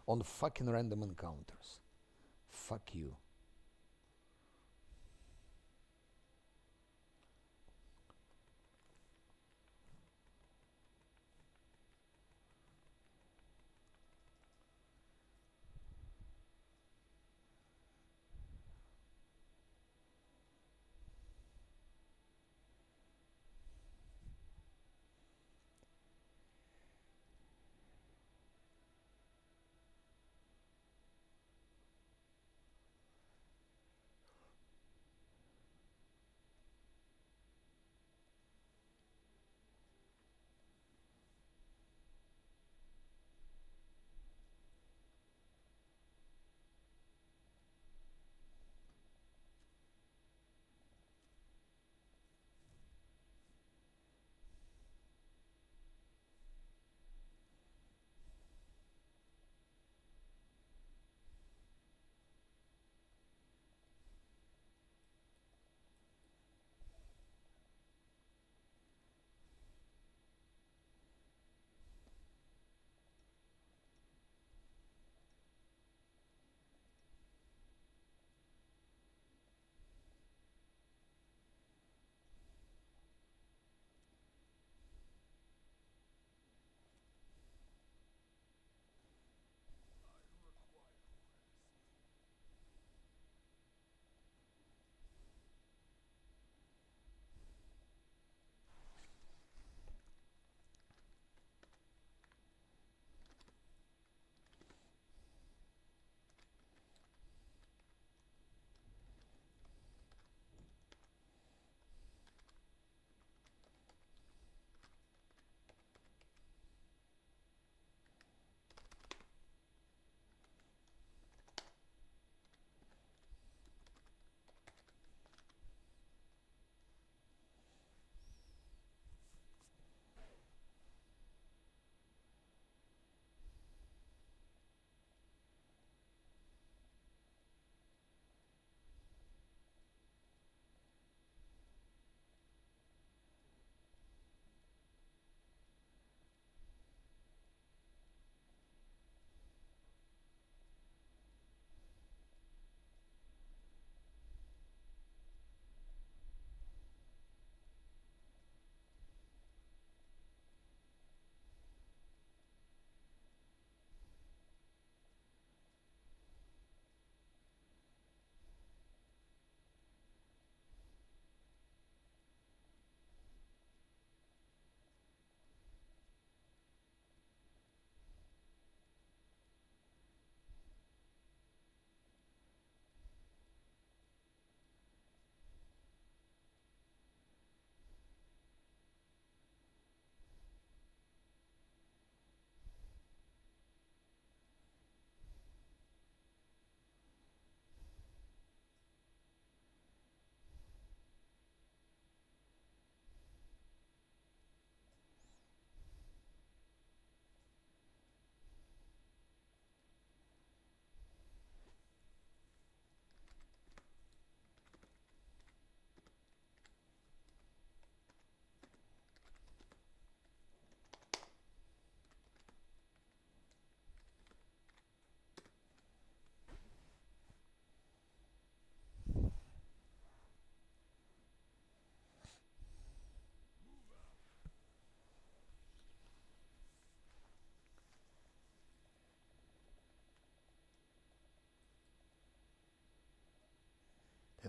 on fucking random encounters. Fuck you.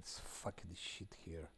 Let's fuck this shit here.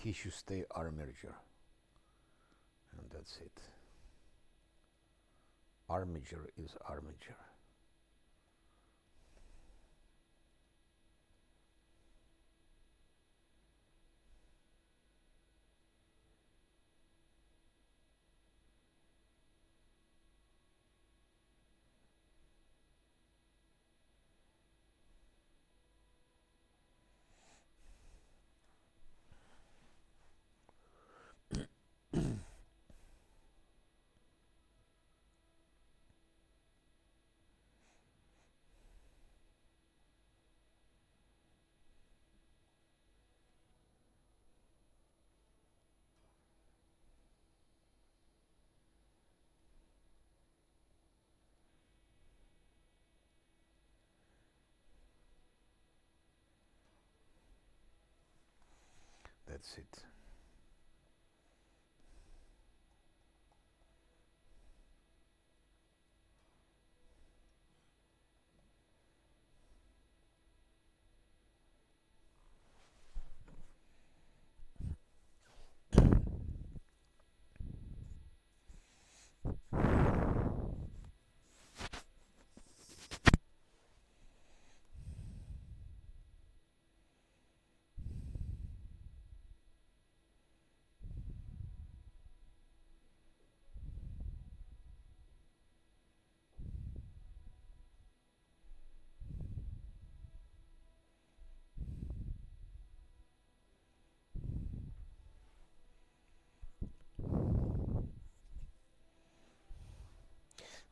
He should stay our manager. That's it. Armature is armature. That's it.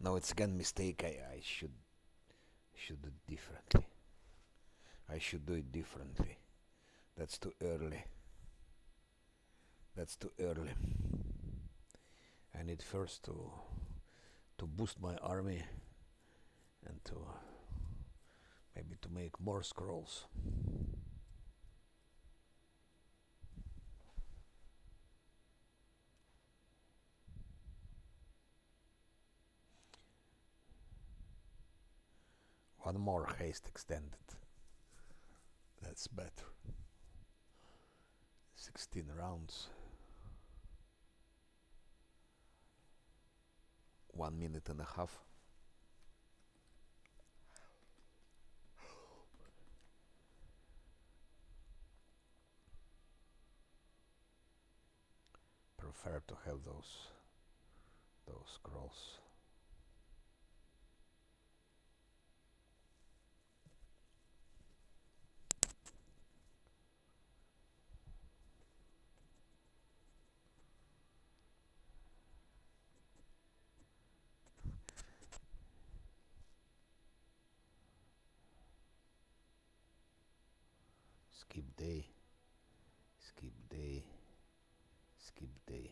No, it's again mistake. I should do it differently. I should do it differently. That's too early. That's too early. I need first to boost my army and to maybe to make more scrolls. One more haste extended. That's better. 16 rounds. 1 minute and a half. Prefer to have those scrolls. Skip day. Skip day. Skip day.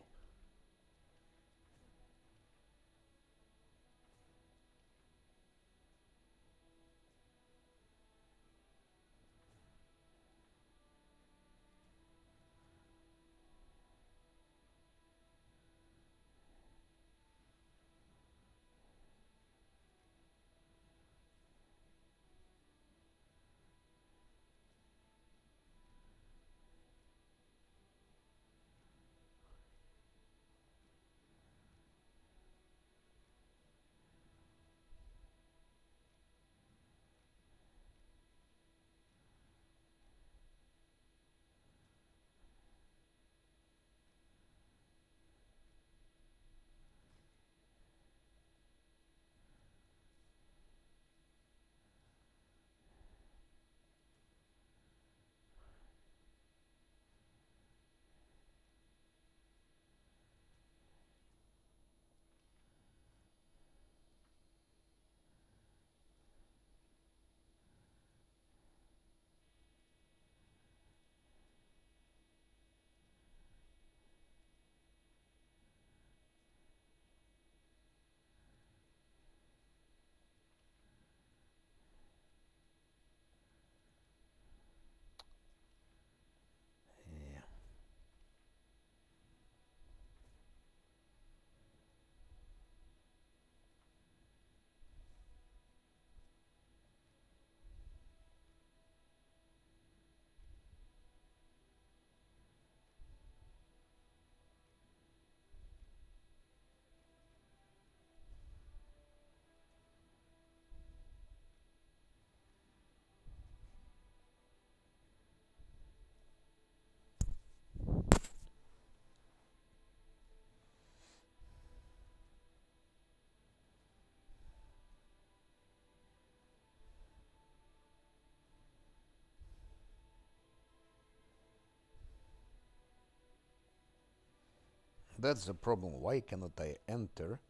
That's the problem. Why cannot I enter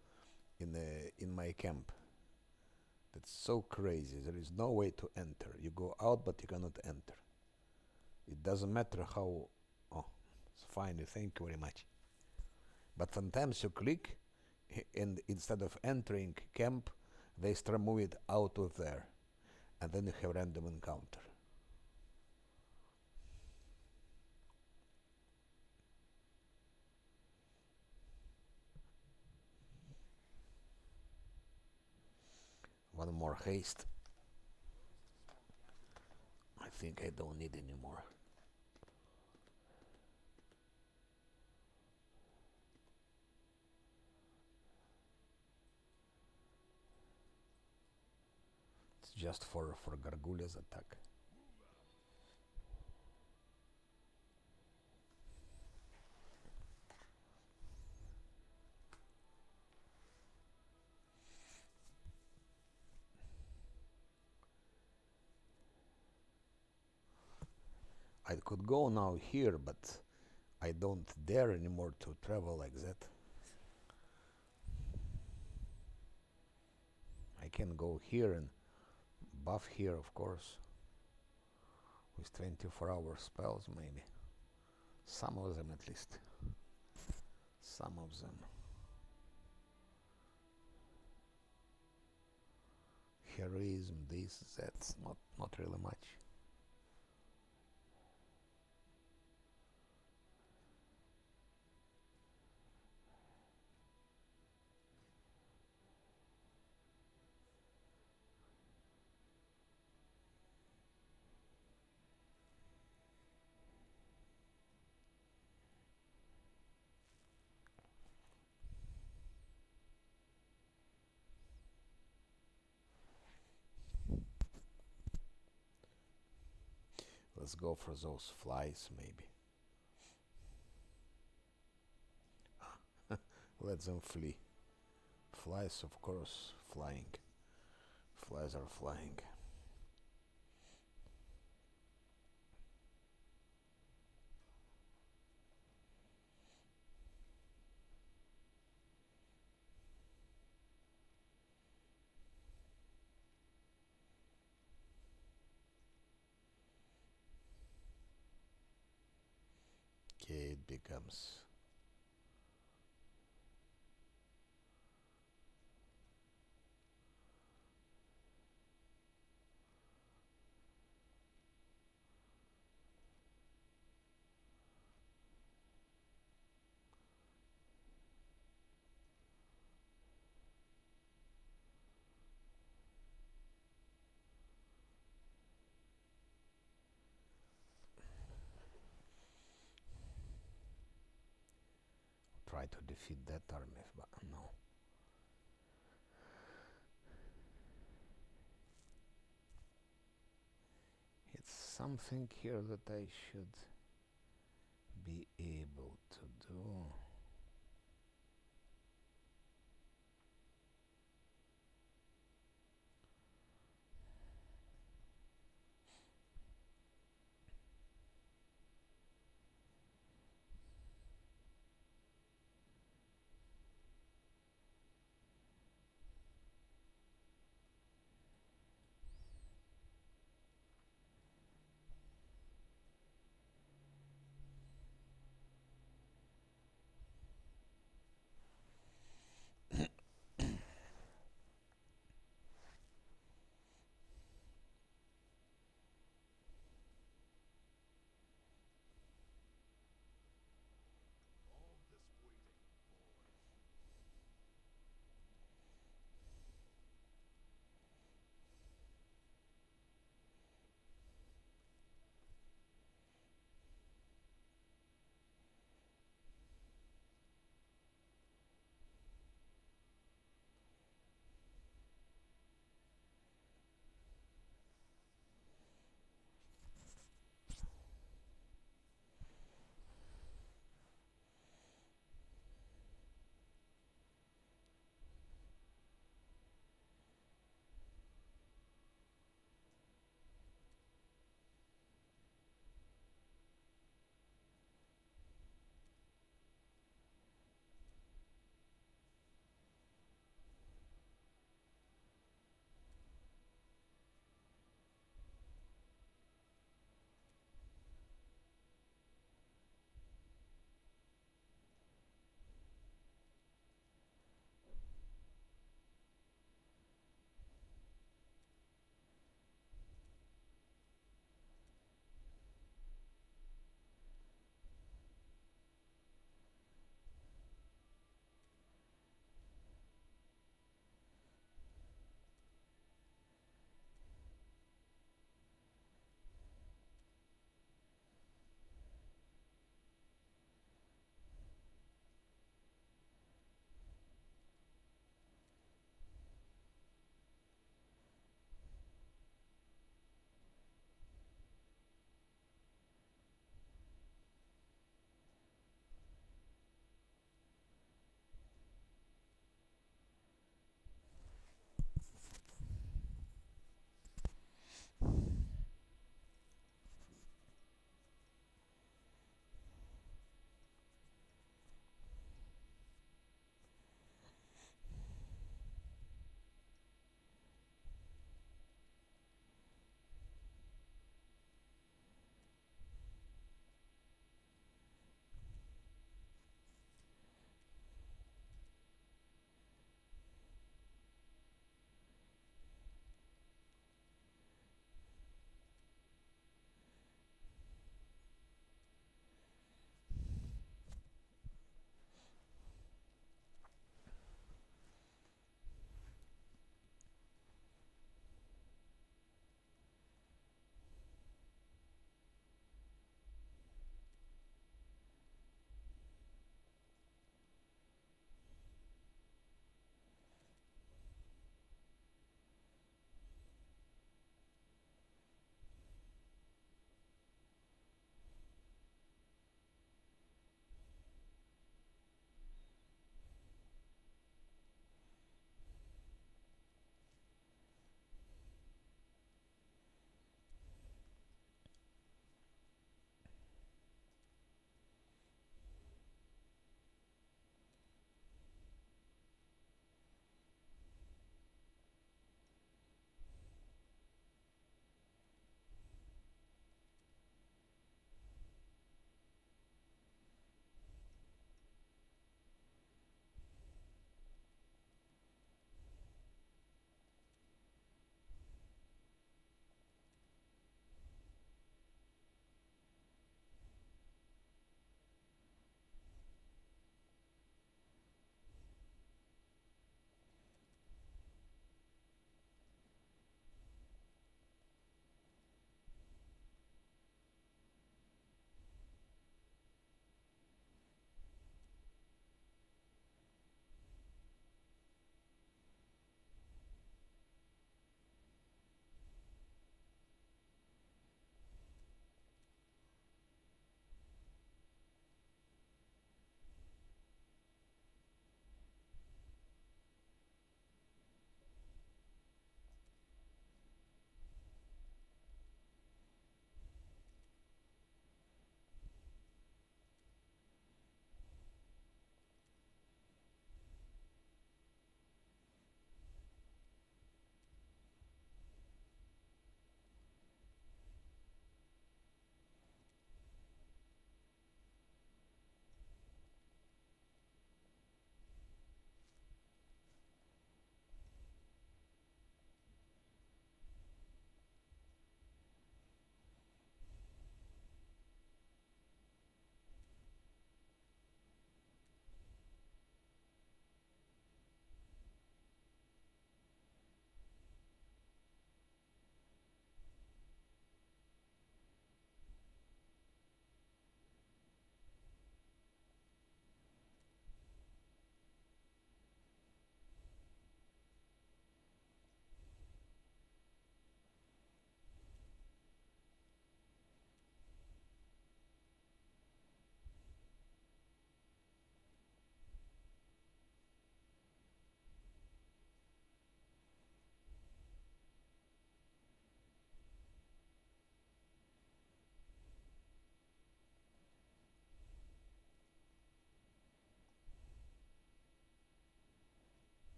in my camp? That's so crazy. There is no way to enter. You go out, but you cannot enter. It doesn't matter how. Oh, it's fine. Thank you very much. But sometimes you click, and instead of entering camp, they start moving out of there, and then you have random encounter. One more haste. I think I don't need any more. It's just for Gargulya's attack. I could go now here, but I don't dare anymore to travel like that. I can go here and buff here, of course, with 24-hour spells, maybe. Some of them, at least. Some of them. Heroism, this, that's not really much. Let's go for those flies, maybe. Let them flee. Flies, of course, flying. Flies are flying. Okay, it becomes try to defeat that army, but no. It's something here that I should be able to do.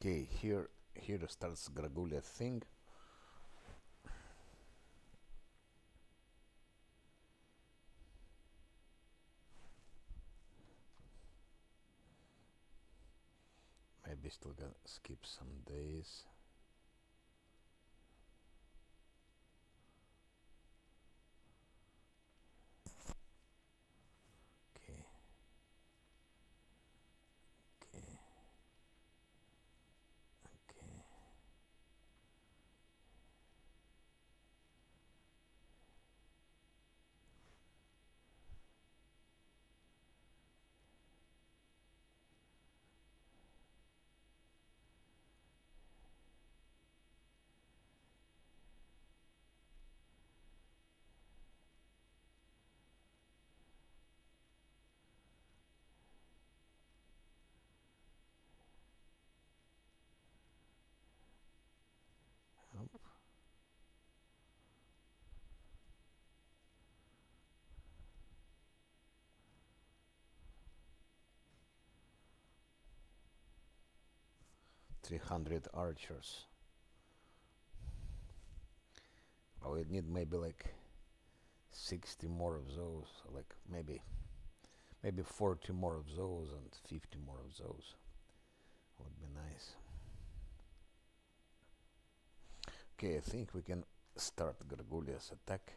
Okay, here starts Gragulia thing. Maybe still gonna skip some days. Okay. Okay. Okay. Yep. 300 archers. I would need maybe like 60 more of those, like maybe 40 more of those and 50 more of those would be nice. Okay, I think we can start Gargulia's attack.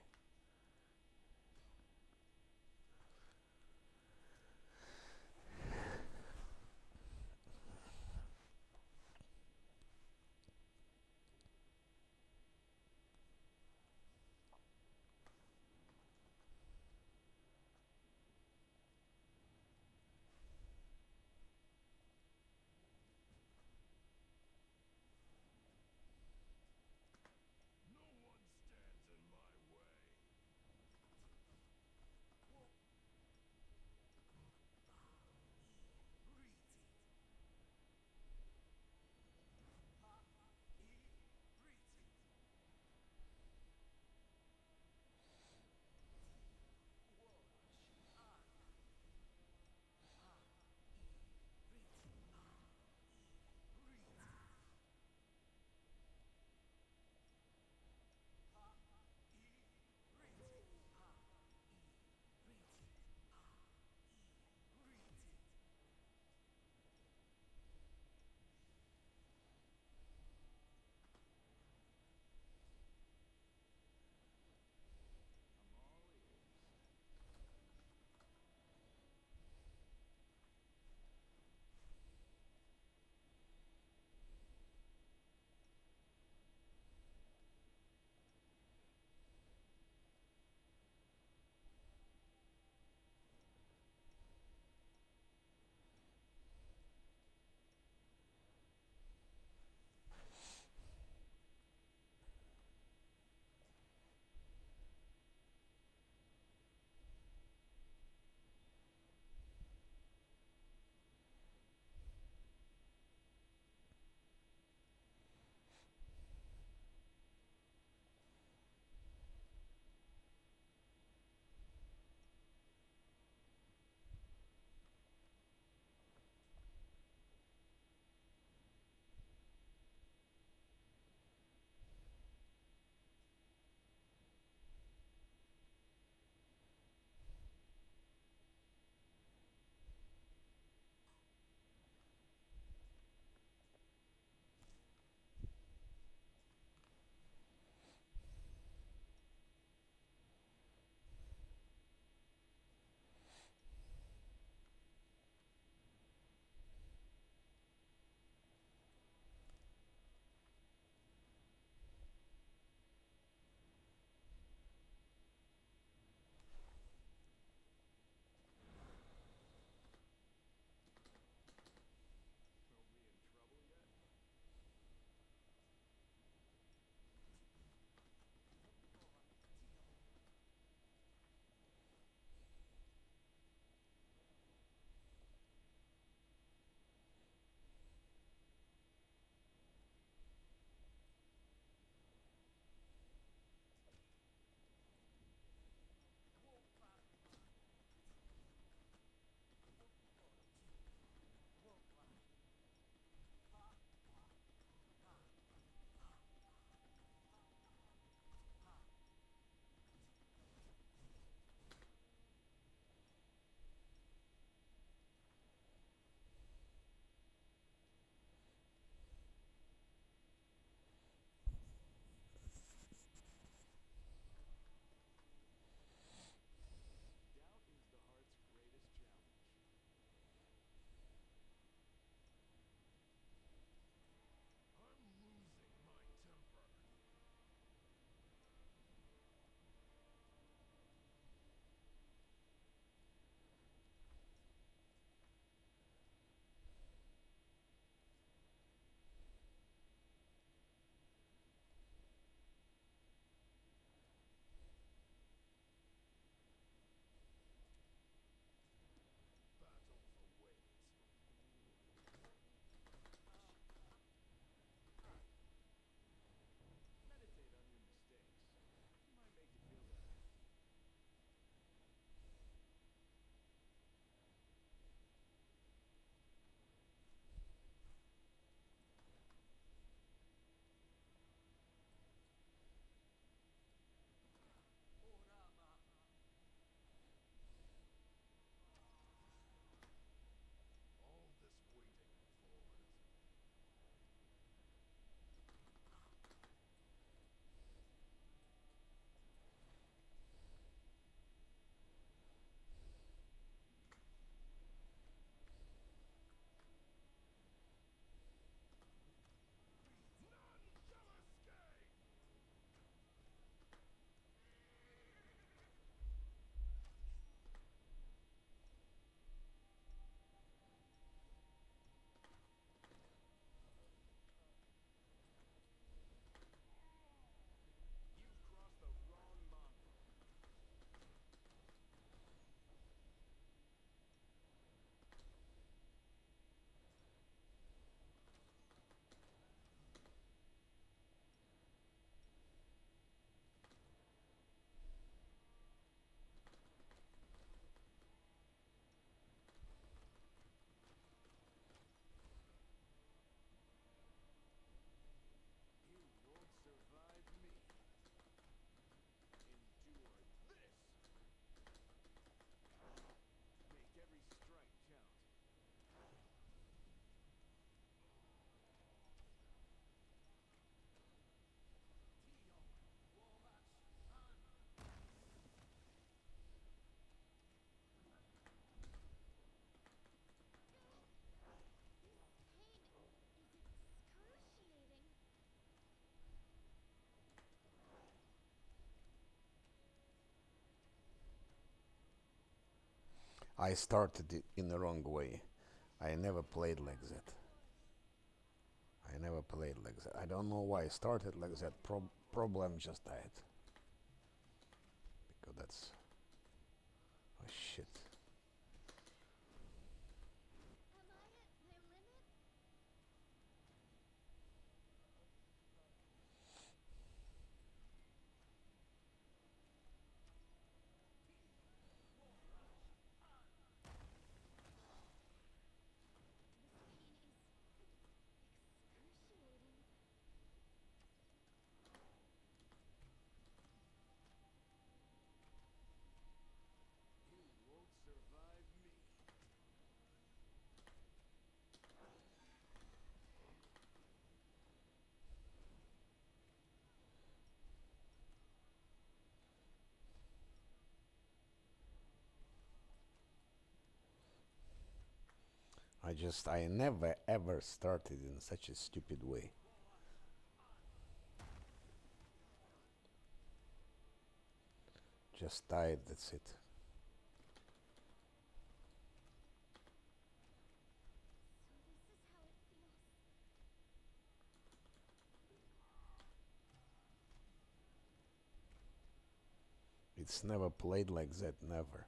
No one stands in my way. I started it in the wrong way. I never played like that. I never played like that. I don't know why I started like that. Problem just died. Because that's... Oh shit. I never ever started in such a stupid way. Just died, that's it. It's never played like that, never.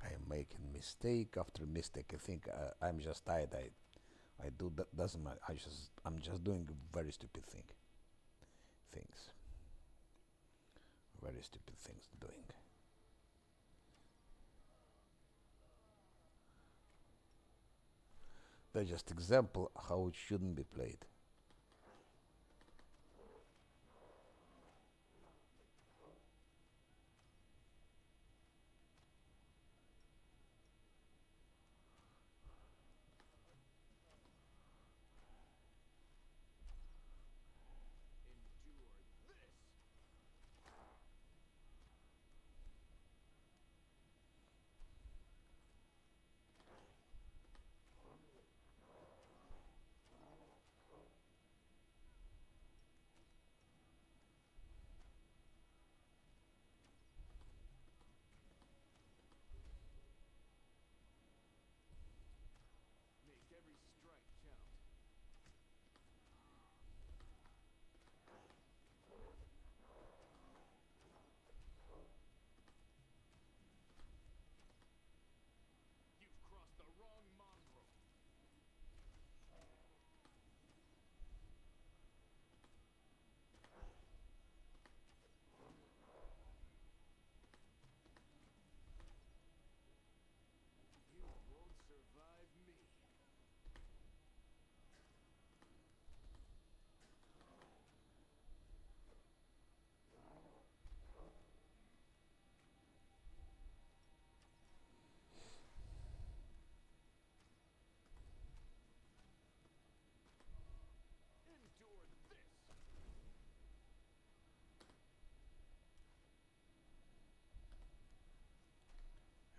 I am making mistake after mistake. I think I'm just tired. I do that doesn't matter. I'm just doing very stupid things. Very stupid things doing. They're just example how it shouldn't be played.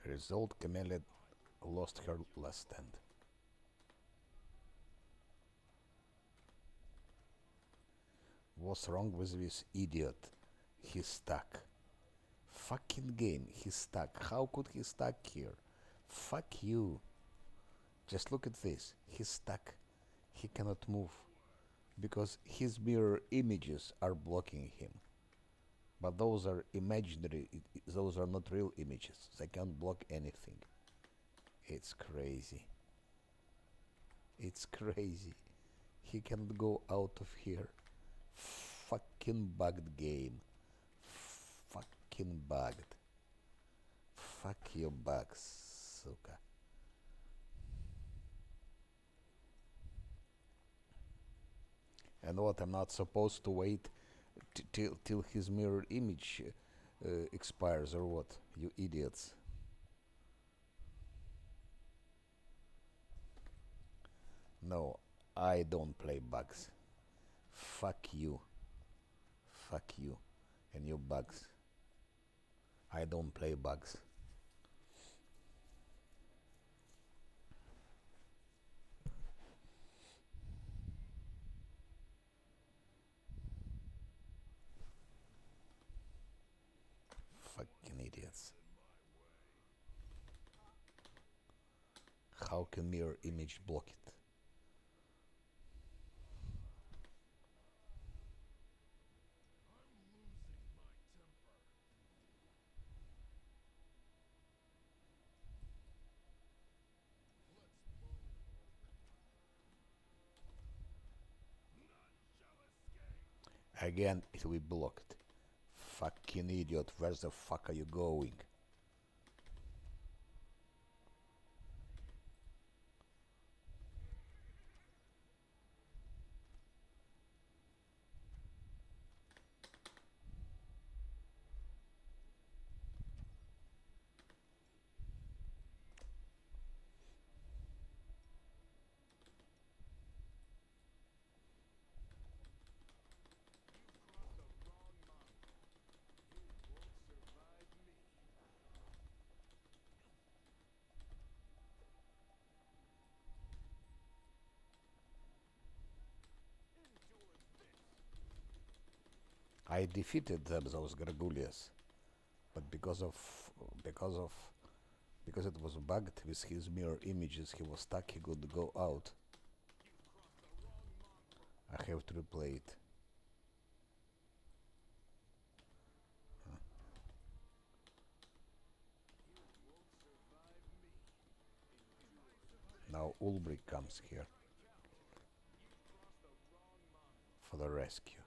Result: Camellia lost her last stand. What's wrong with this idiot? He's stuck. Fucking game. He's stuck. How could he stuck here? Fuck you. Just look at this. He's stuck. He cannot move because his mirror images are blocking him. But those are imaginary. Those are not real images. They can't block anything. It's crazy. It's crazy. He can't go out of here. Fucking bugged game. Fucking bugged. Fuck your bugs, suka. And what, I'm not supposed to wait till his mirror image expires or what? You idiots. No, I don't play bugs. Fuck you. Fuck you and your bugs. I don't play bugs. Fucking idiots. How can mirror image block it? Again, it will be blocked. Fucking idiot, where the fuck are you going? I defeated them, those Gargulias, but because of because it was bugged with his mirror images, he was stuck. He could go out. I have to replay it. Now Ulbrich comes here for the rescue.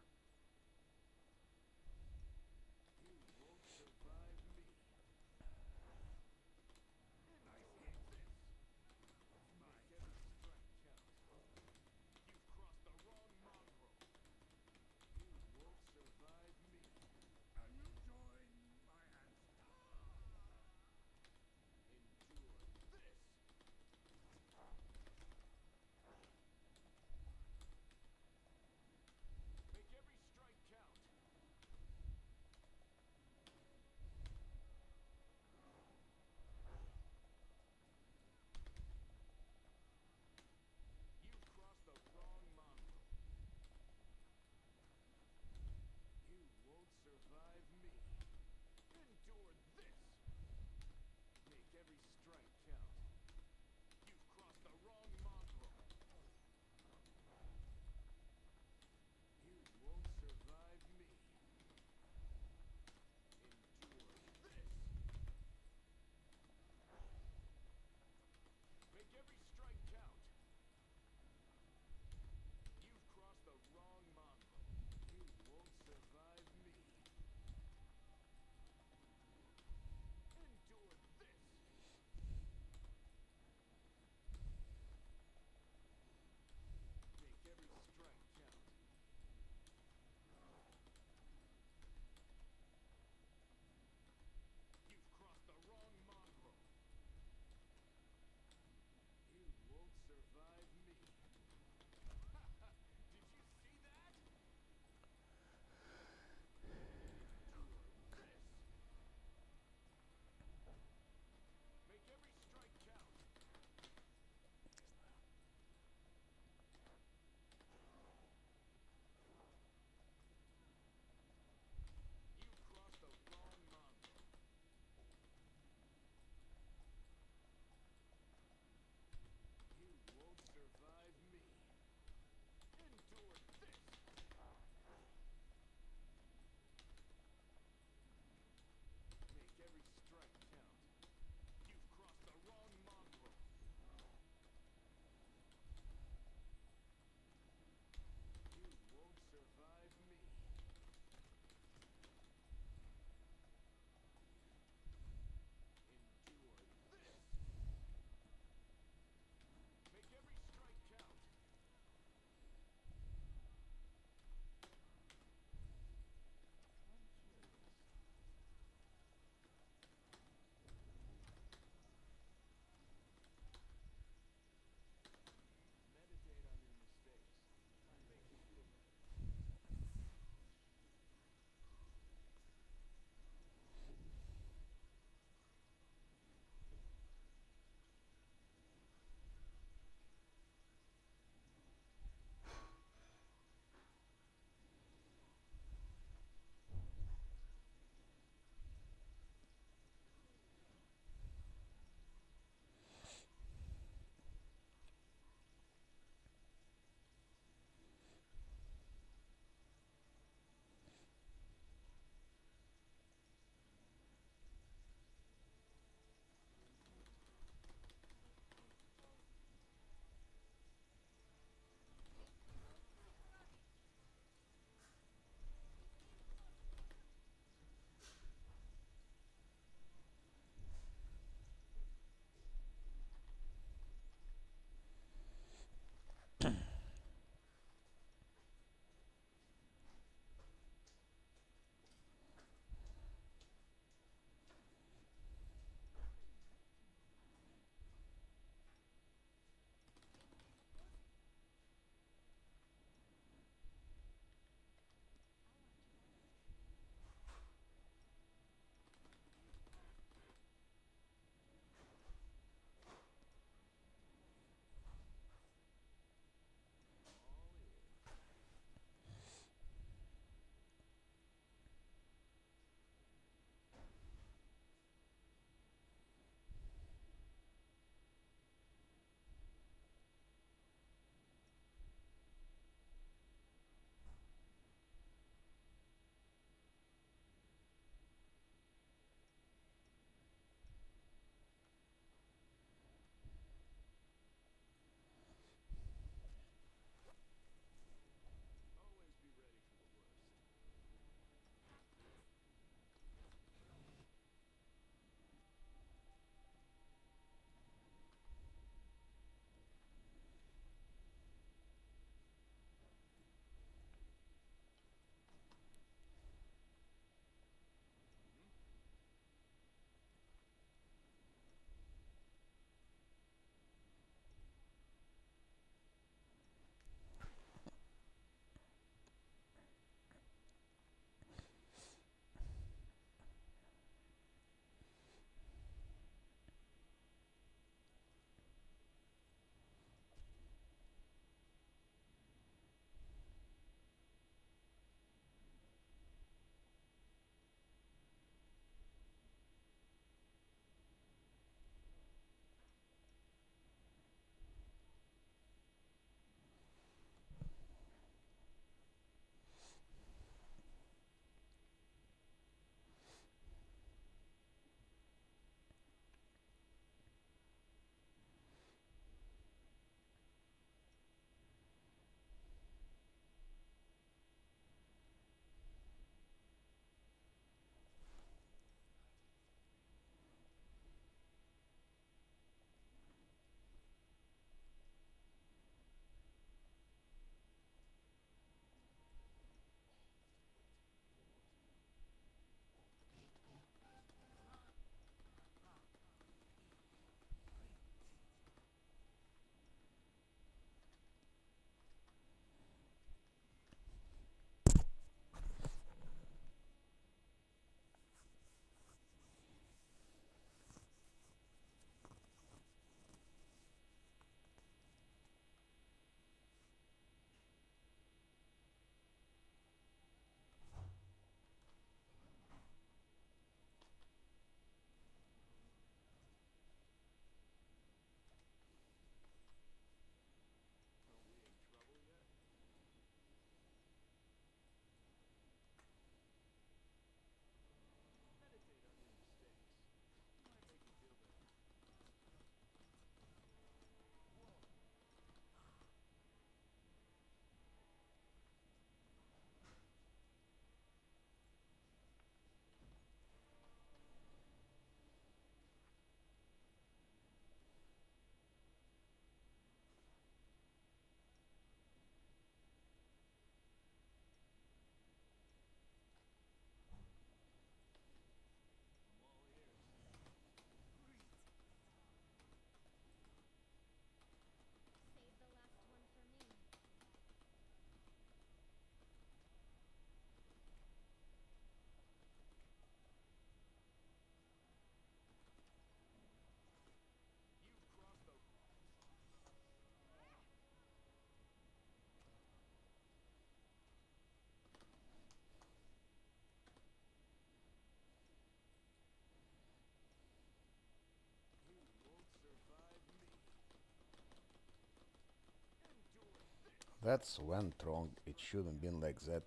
That's went wrong. It shouldn't been like that.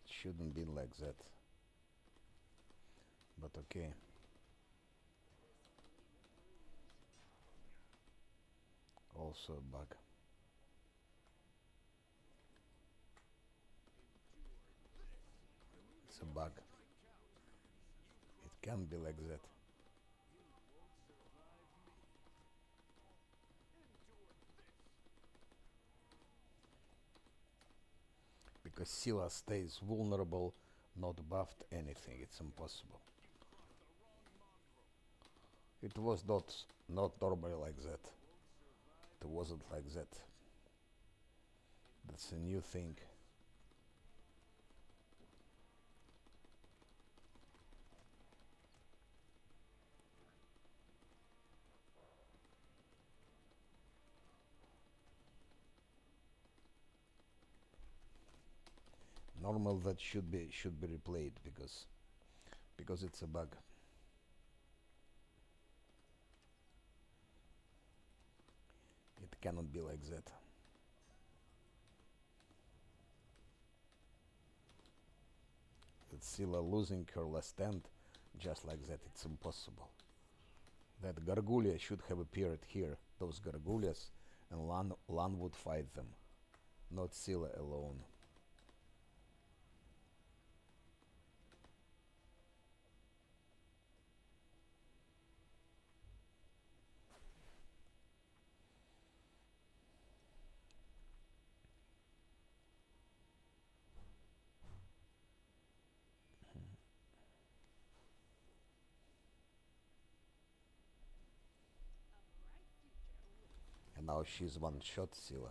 It shouldn't been like that. But okay. Also a bug. It's a bug. It can't be like that. Because Scylla stays vulnerable, not buffed anything. It's impossible. It was not normally like that. It wasn't like that. That's a new thing. Normal that should be replayed because it's a bug. It cannot be like that. It's Scylla losing her last stand just like that. It's impossible. That Gargulia should have appeared here. Those Gargulias, and Lan would fight them, not Scylla alone. And now she's one shot Scylla.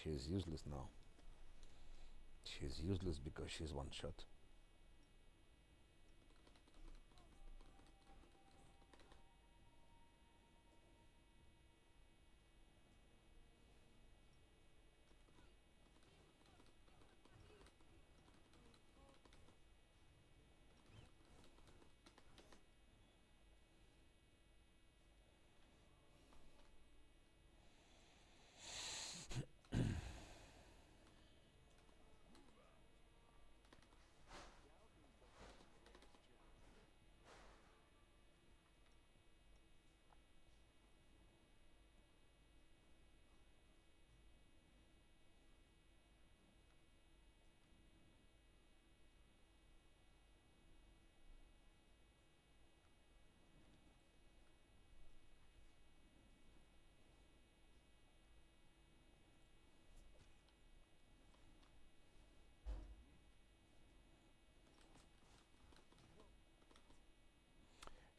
She's useless now. She's useless because she's one shot.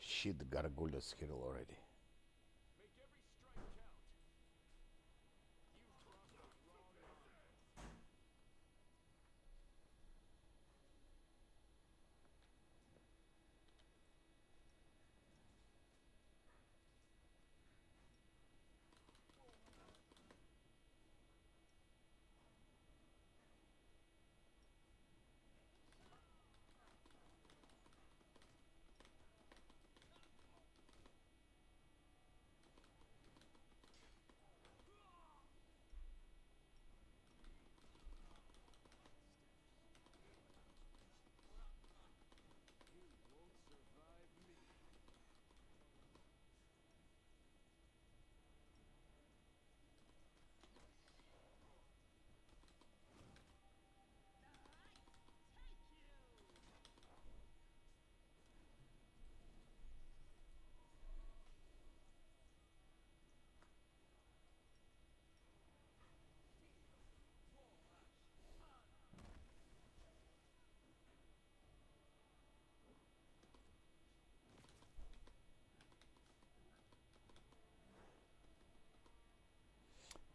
Shit, Gargulia's here already.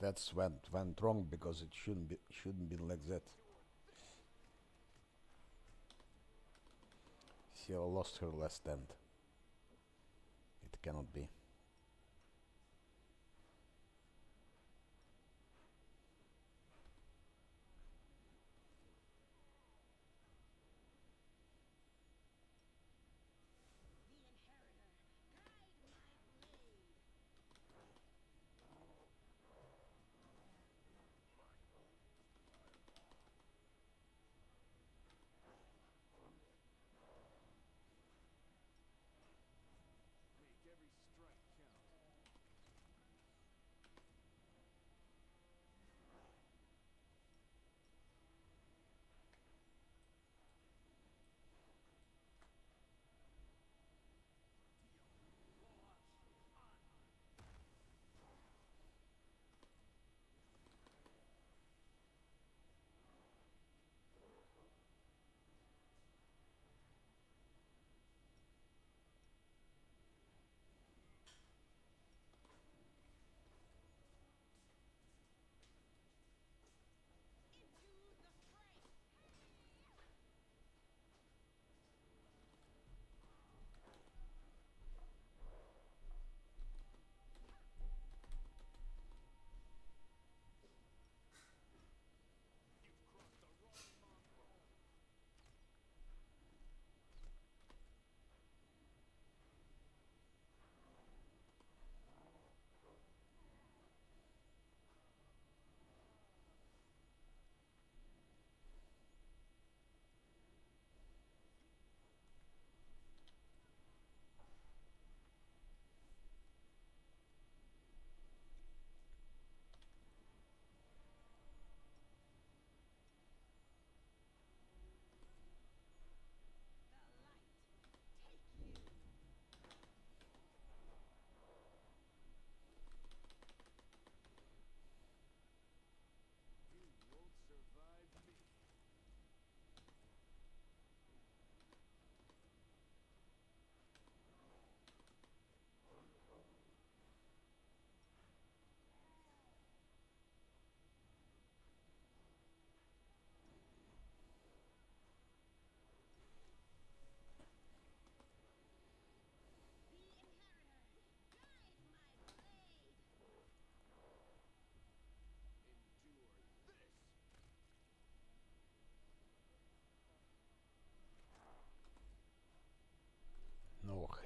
That's went wrong because it shouldn't be like that. She lost her last stand. It cannot be.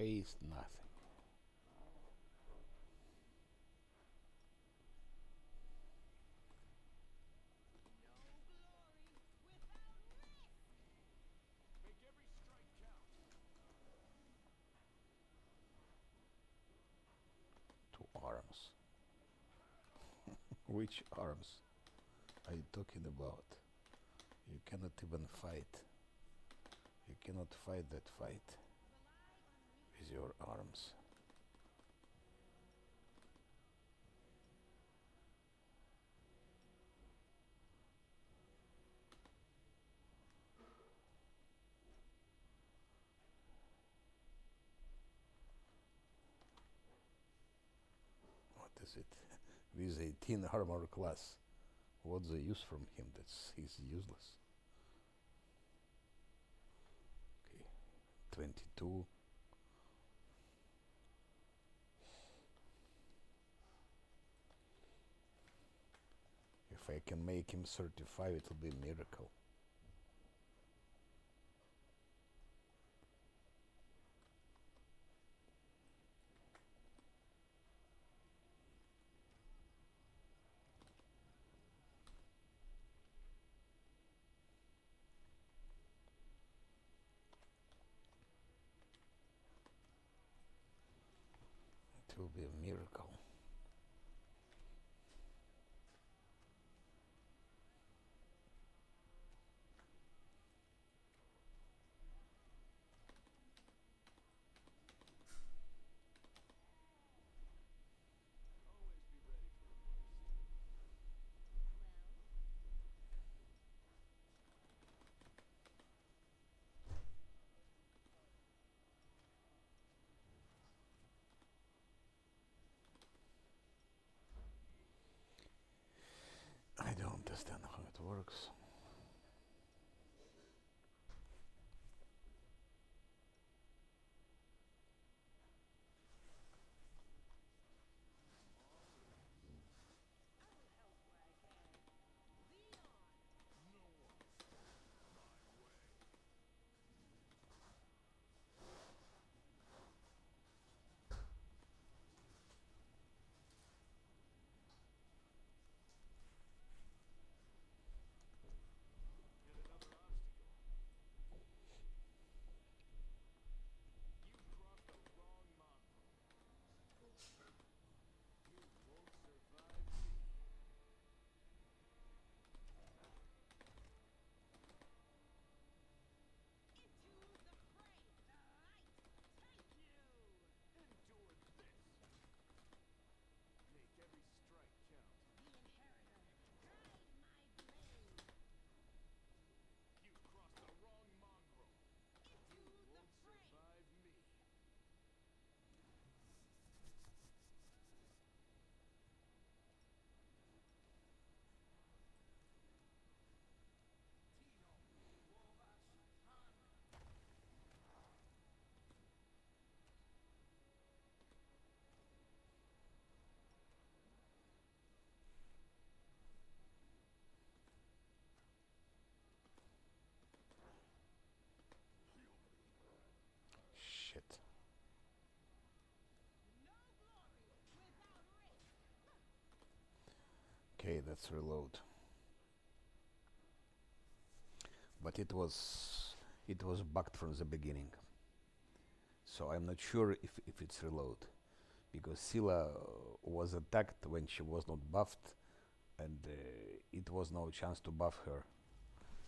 Paste nothing. Two arms. Which arms are you talking about? You cannot even fight. You cannot fight that fight with your arms. What is it? With 18 armor class. What's the use from him? He's useless. Okay, 22. If I can make him 35, it'll be a miracle. It will be a miracle. I don't understand how it works. Shit. Okay, let's reload. But it was bugged from the beginning. So I'm not sure if it's reload. Because Scylla was attacked when she was not buffed, and it was no chance to buff her.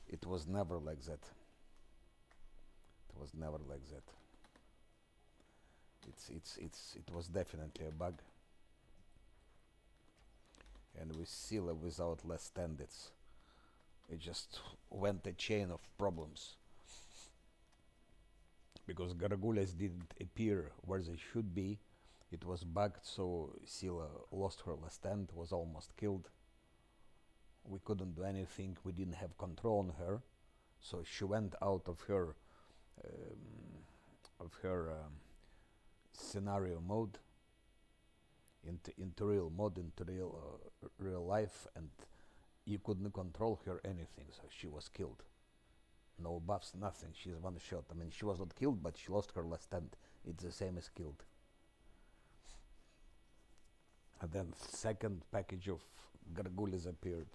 It was never like that. It was never like that. It was definitely a bug. And with Scylla without less standards, it just went a chain of problems. Because Gargules didn't appear where they should be. It was bugged, so Scylla lost her last stand, was almost killed. We couldn't do anything, we didn't have control on her, so she went out of her scenario mode into real mode, into real life, and you couldn't control her anything, so she was killed. No buffs, nothing. She's one shot. I mean, she was not killed, but she lost her last stand. It's the same as killed. And then second package of gargouilles appeared.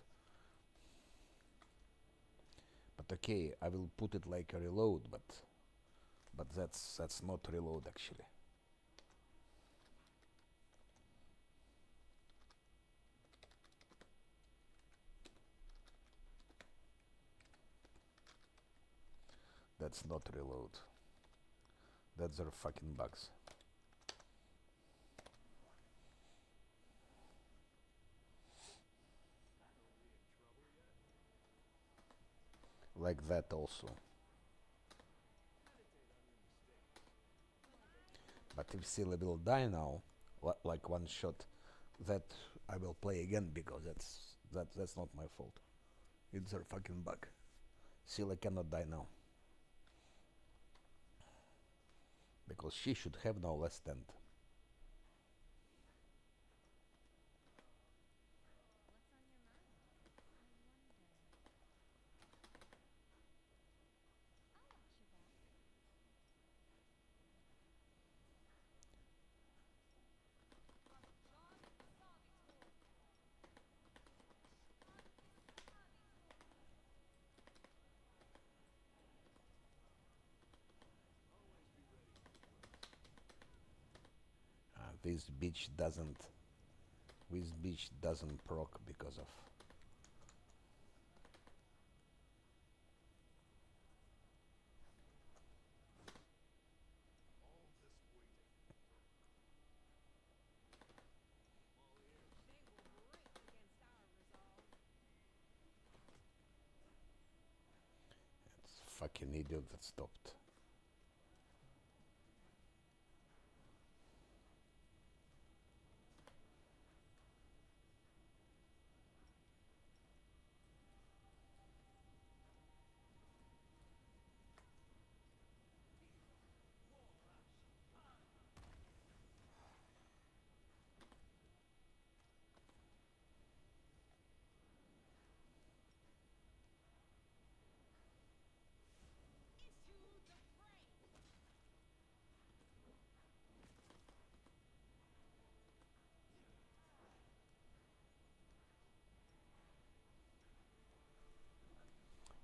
But okay, I will put it like a reload, but that's not reload actually. That's not reload. That's their fucking bugs. Like that also. But if Scylla will die now, like one shot, that I will play again because that's not my fault. It's their fucking bug. Scylla cannot die now. Because she should have no last stand. This bitch doesn't proc because of. It's fucking idiot that stopped.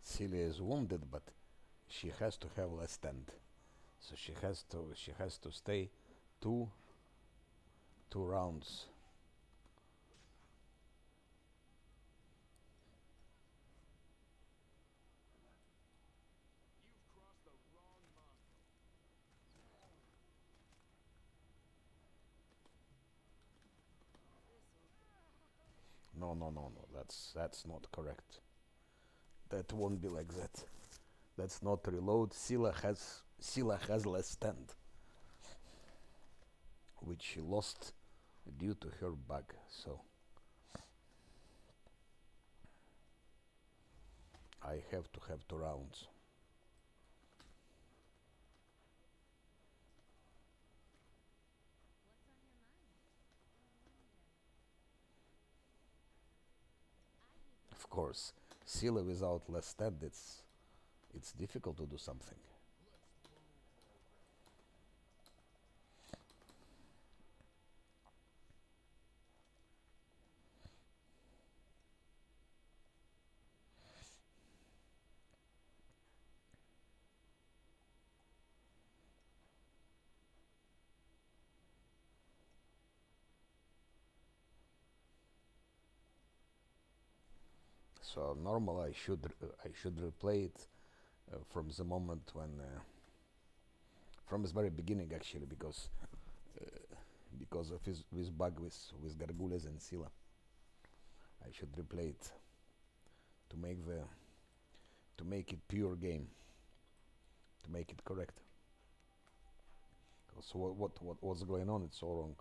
Celia is wounded, but she has to have less stand. So she has to stay two two rounds. No. That's not correct. That won't be like that. That's not reload. Scylla has less stand, which she lost due to her bug. So I have to have two rounds. Of course, Scylla without less stand, it's difficult to do something. So normal, I should replay it from the moment when from his very beginning actually because of his bug with Gargouilles and Scylla. I should replay it to make the to make it pure game, to make it correct. So what's going on? It's all wrong.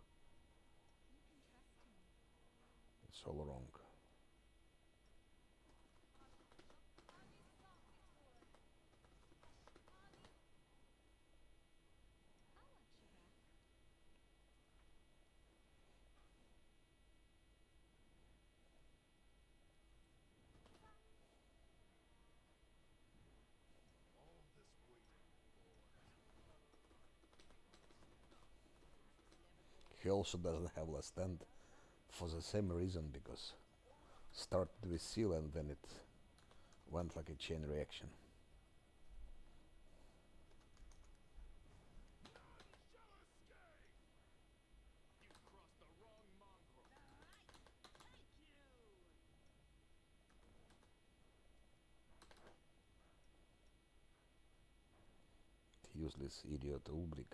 It's all wrong. He also doesn't have last stand for the same reason, because started with seal and then it went like a chain reaction. Useless idiot Ulbrich.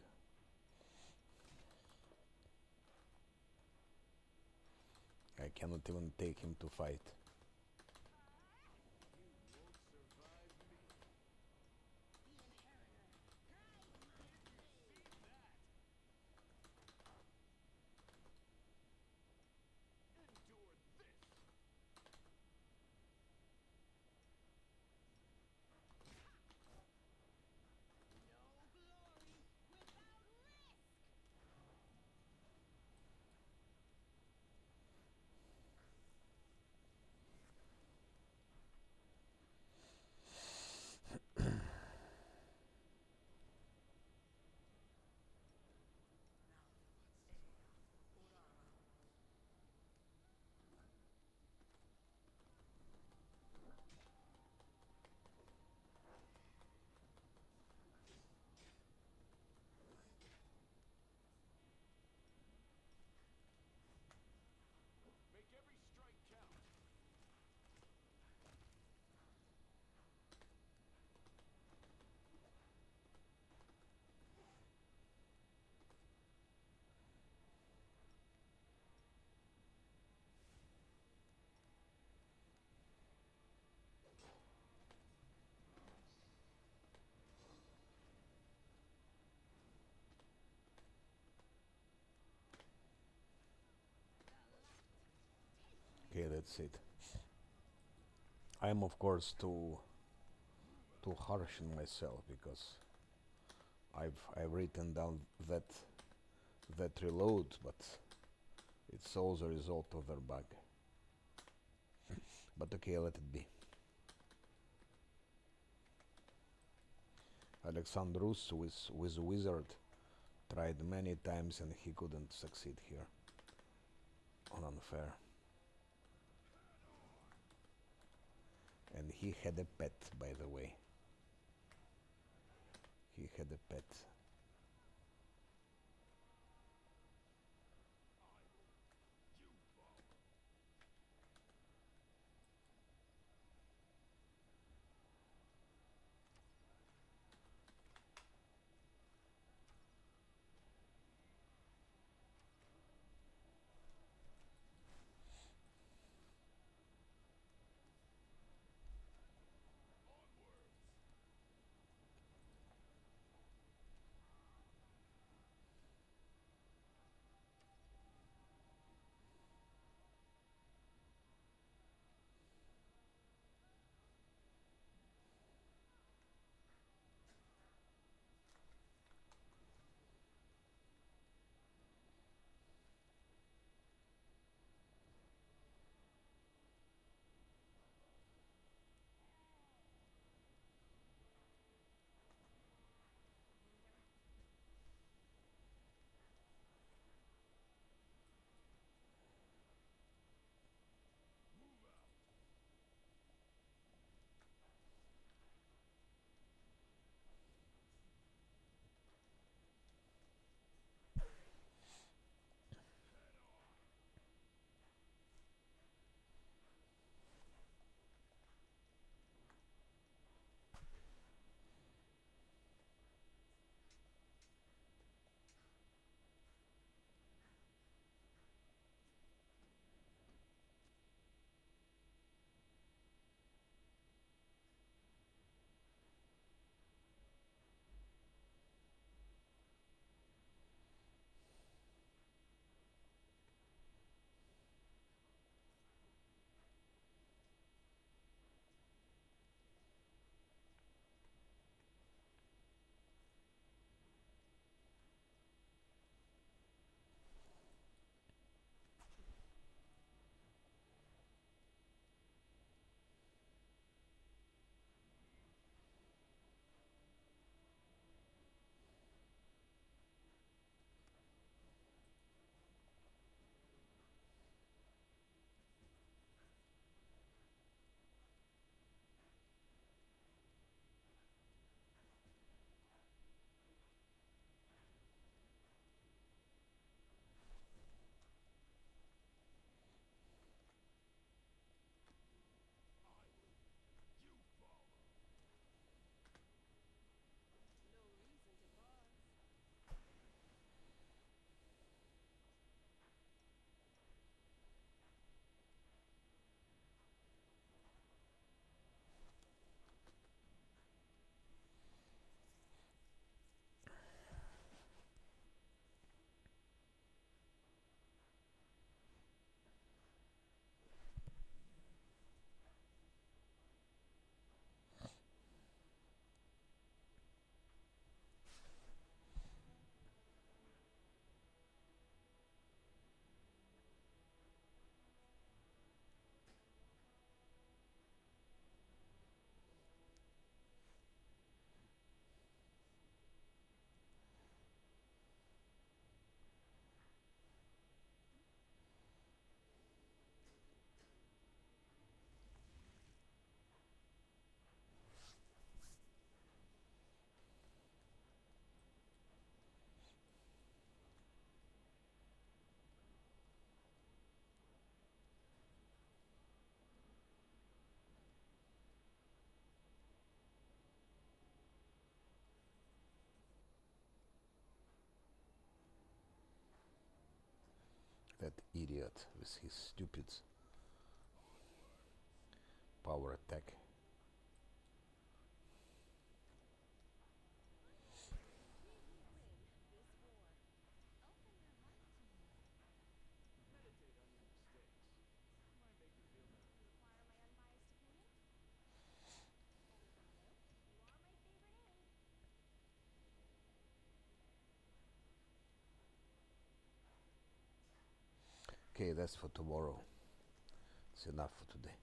I cannot even take him to fight. Okay, that's it. I am of course too harsh on myself, because I've written down that reload, but it's all the result of their bug. But okay, let it be. Alexandrus with Wizard tried many times and he couldn't succeed here on unfair. And he had a pet, by the way. He had a pet. That idiot with his stupid power attack. Okay, that's for tomorrow. It's enough for today.